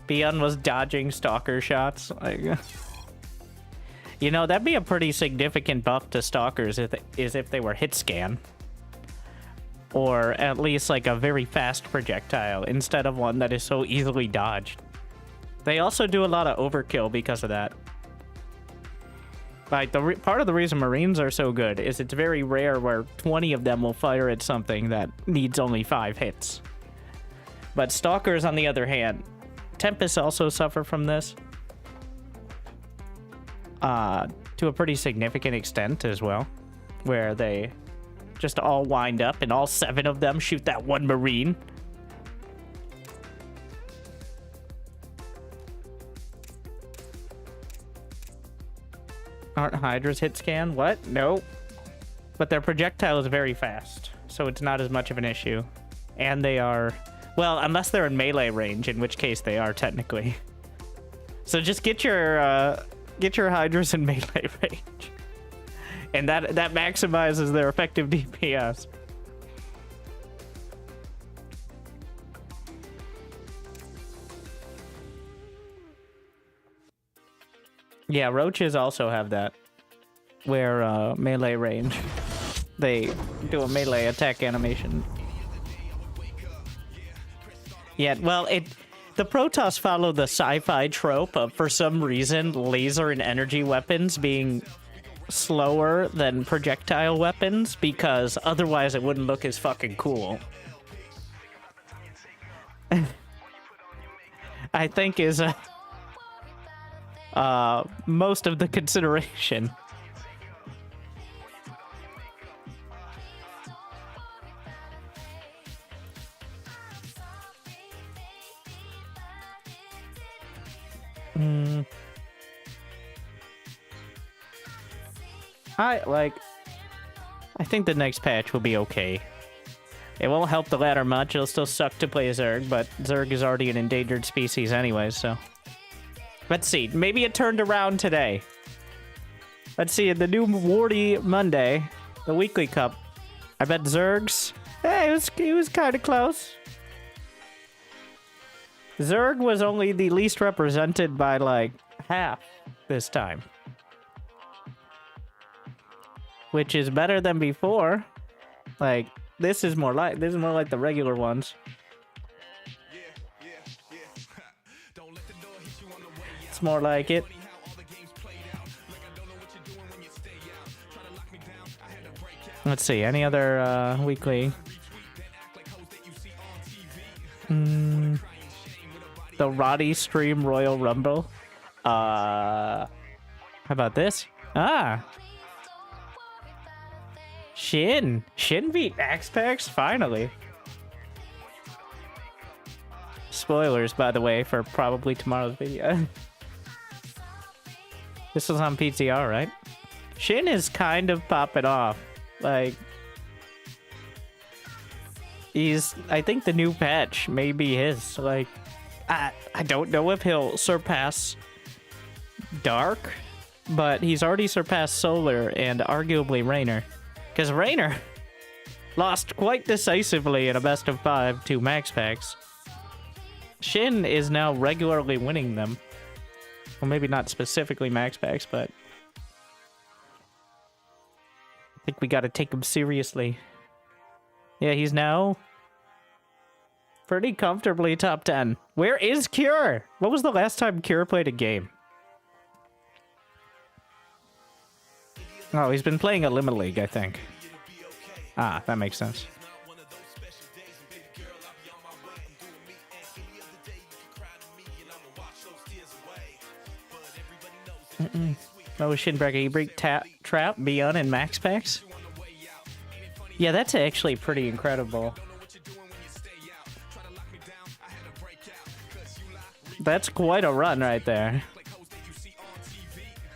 Beyond was dodging stalker shots. Like, you know, that'd be a pretty significant buff to stalkers if they were hit scan. Or at least like a very fast projectile instead of one that is so easily dodged. They also do a lot of overkill because of that. Like, part of the reason Marines are so good is it's very rare where 20 of them will fire at something that needs only 5 hits. But Stalkers, on the other hand, Tempests also suffer from this. To a pretty significant extent as well. Where they just all wind up and all 7 of them shoot that one Marine. Aren't Hydras hit scan? What? No. But their projectile is very fast, so it's not as much of an issue. And they are... Well, unless they're in melee range, in which case they are technically. So just get your Hydras in melee range. And that maximizes their effective DPS. Yeah, roaches also have that. Where melee range. They do a melee attack animation. Yeah, well, the Protoss follow the sci-fi trope of, for some reason, laser and energy weapons being slower than projectile weapons, because otherwise it wouldn't look as fucking cool. I think is most of the consideration. I think the next patch will be okay. It won't help the ladder much. It'll still suck to play Zerg, but Zerg is already an endangered species anyway, so... Let's see. Maybe it turned around today. Let's see. In the new Warty Monday, the weekly cup, I bet Zergs... Hey, it was kind of close. Zerg was only the least represented by, like, half this time. Which is better than before. Like... This is more like the regular ones. It's more like it. Let's see, any other weekly? The Roddy Stream Royal Rumble. How about this? Shin beat Axe finally. Spoilers, by the way, for probably tomorrow's video. This was on PTR, right? Shin is kind of popping off. Like, I think the new patch may be his. Like, I don't know if he'll surpass Dark, but he's already surpassed Solar and arguably Raynor. Because Raynor lost quite decisively in a best of 5 to Max Packs. Shin is now regularly winning them. Well, maybe not specifically Max Packs, but I think we gotta take him seriously. Yeah, he's now pretty comfortably top 10. Where is Cure? What was the last time Cure played a game? Oh, he's been playing a Limit League, I think. Ah, that makes sense. Oh, Shinbreaker, you break Trap, Beyond, and Max Packs? Yeah, that's actually pretty incredible. That's quite a run right there.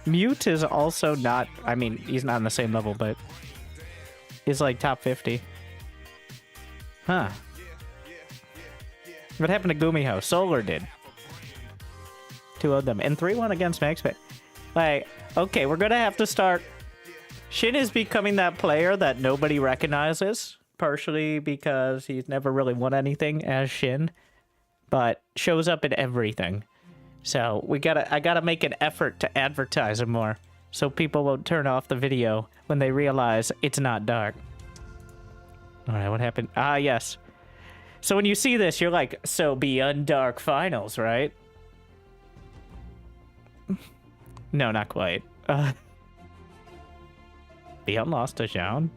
Mute is also not... I mean, he's not on the same level, but... He's like top 50. Huh. What happened to Gumiho? Solar did. 2 of them. And 3-1 against Max Pay. Like, okay, we're gonna have to start... Shin is becoming that player that nobody recognizes. Partially because he's never really won anything as Shin. But shows up in everything. So I gotta make an effort to advertise him more, so people won't turn off the video when they realize it's not Dark. All right, what happened? Ah, yes. So when you see this, you're like, so Beyond Dark Finals, right? No, not quite. Beyond lost to Zhao.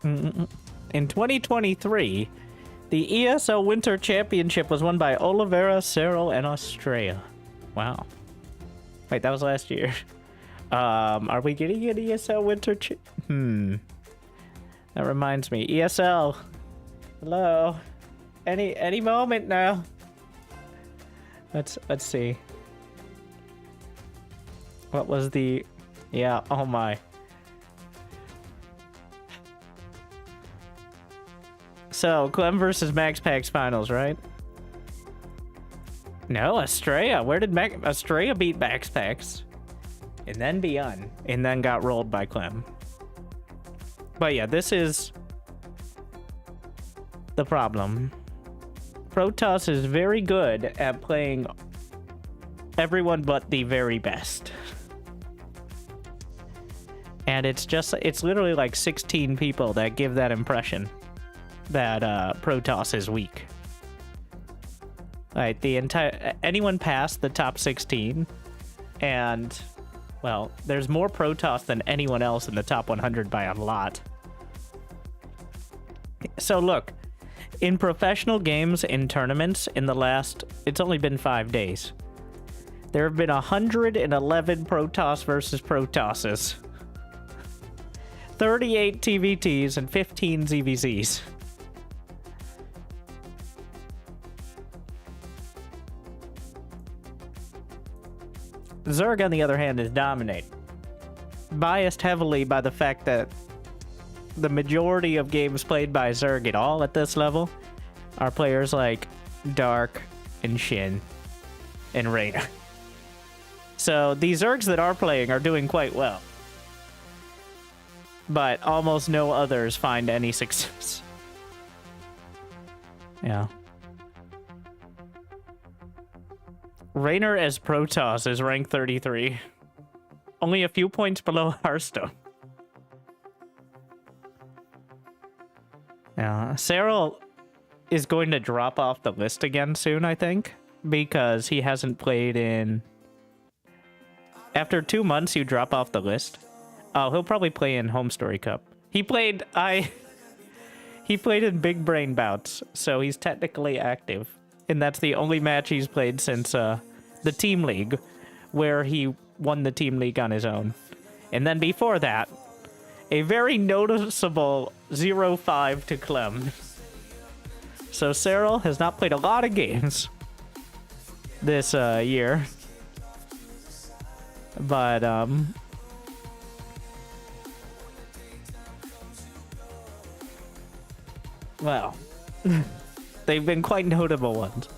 In 2023, the ESL Winter Championship was won by Oliveira, Cyril, and Australia. Wow. Wait, that was last year. Are we getting an ESL Winter That reminds me. ESL. Hello. Any moment now. Let's see. What was the... Yeah, oh my. So, Clem versus Max Packs finals, right? No, Australia. Where did Australia beat Max Packs? And then Beyond. And then got rolled by Clem. But yeah, this is the problem. Protoss is very good at playing everyone but the very best. And it's literally like 16 people that give that impression that Protoss is weak. Like anyone past the top 16, and well, there's more Protoss than anyone else in the top 100 by a lot. So look, in professional games, in tournaments, it's only been 5 days. There have been 111 Protoss versus Protosses, 38 TVTs, and 15 ZVZs. Zerg, on the other hand, is dominating. Biased heavily by the fact that the majority of games played by Zerg at all at this level are players like Dark and Shin and Raider. So these Zergs that are playing are doing quite well. But almost no others find any success. Yeah. Raynor as Protoss is rank 33. Only a few points below Hearthstone. Yeah, Cyril is going to drop off the list again soon, I think. Because he hasn't played in... After 2 months, you drop off the list. Oh, he'll probably play in Home Story Cup. He played... He played in Big Brain Bouts, so he's technically active. And that's the only match he's played since the Team League, where he won the Team League on his own. And then before that, a very noticeable 0-5 to Clem. So Cyril has not played a lot of games this year. But, well, they've been quite notable ones.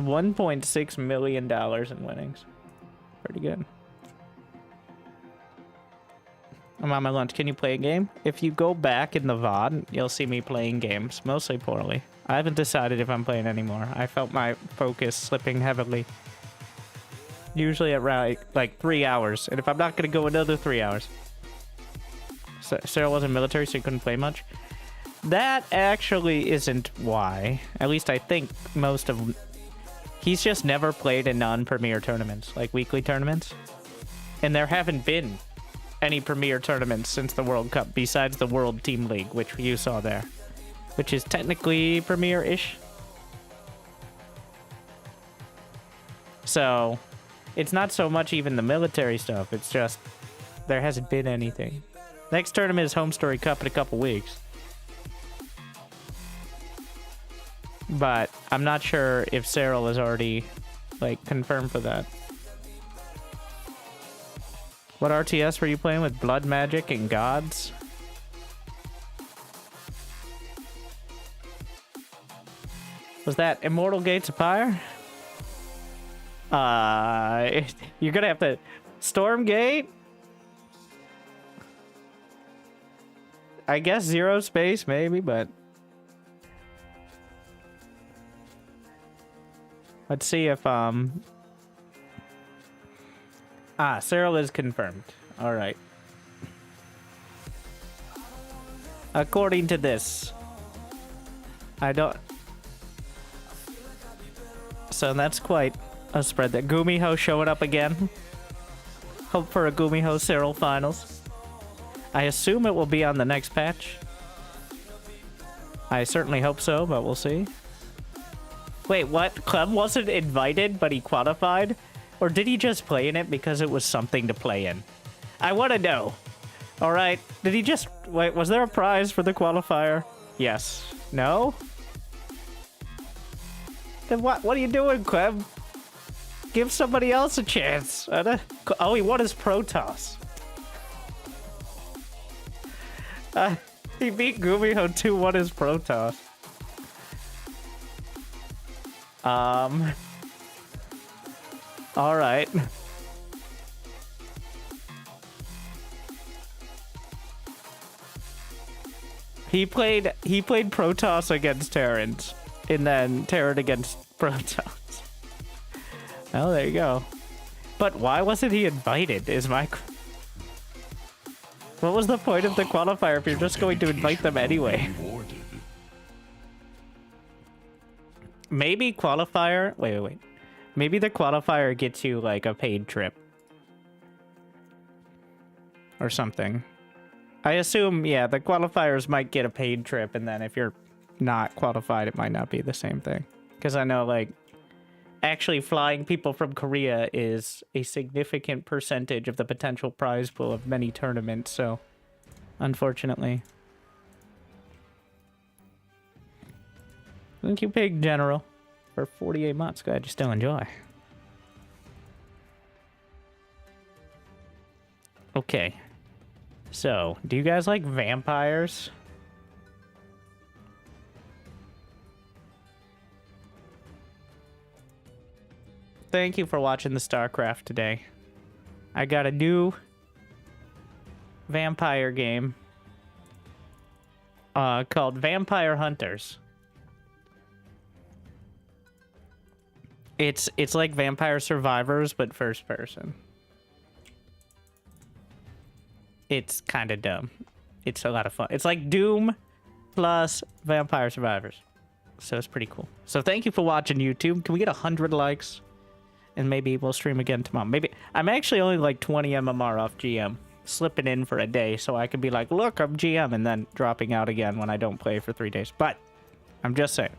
$1.6 million in winnings. Pretty good. I'm on my lunch. Can you play a game? If you go back in the VOD, you'll see me playing games, mostly poorly. I haven't decided if I'm playing anymore. I felt my focus slipping heavily. Usually at like 3 hours, and if I'm not going to go another 3 hours. Sarah wasn't military, so he couldn't play much. That actually isn't why. At least I think most of... He's just never played in non-premier tournaments, like weekly tournaments. And there haven't been any premier tournaments since the World Cup, besides the World Team League, which you saw there. Which is technically premier-ish. So, it's not so much even the military stuff, it's just there hasn't been anything. Next tournament is Home Story Cup in a couple weeks. But I'm not sure if Cyril is already, like, confirmed for that. What RTS were you playing with? Blood Magic and Gods? Was that Immortal Gates of Fire? You're gonna have to... Stormgate? I guess Zero Space, maybe, but... Let's see if, Cyril is confirmed. Alright. According to this. I don't... So that's quite a spread there. Gumiho showing up again. Hope for a Gumiho Cyril finals. I assume it will be on the next patch. I certainly hope so, but we'll see. Wait, what? Clem wasn't invited, but he qualified? Or did he just play in it because it was something to play in? I want to know. Alright, did he just... Wait, was there a prize for the qualifier? Yes. No? Then what are you doing, Clem? Give somebody else a chance. Oh, he won his Protoss. He beat Gumiho 2-1 his Protoss. Alright. He played Protoss against Terrans, and then Terran against Protoss. Oh, there you go. But why wasn't he invited, is my... What was the point of the qualifier if you're just going to invite them anyway? Maybe qualifier... Wait. Maybe the qualifier gets you, like, a paid trip. Or something. I assume, yeah, the qualifiers might get a paid trip, and then if you're not qualified, it might not be the same thing. Because I know, like, actually flying people from Korea is a significant percentage of the potential prize pool of many tournaments, so... Unfortunately. Thank you, Pig General. for 48 months. Glad you still enjoy. Okay. So, do you guys like vampires? Thank you for watching the Starcraft today. I got a new vampire game called Vampire Hunters. It's like Vampire Survivors, but first person. It's kind of dumb. It's a lot of fun. It's like Doom plus Vampire Survivors. So it's pretty cool. So thank you for watching, YouTube. Can we get 100 likes? And maybe we'll stream again tomorrow. Maybe I'm actually only like 20 MMR off GM. Slipping in for a day so I can be like, look, I'm GM, and then dropping out again when I don't play for 3 days. But I'm just saying.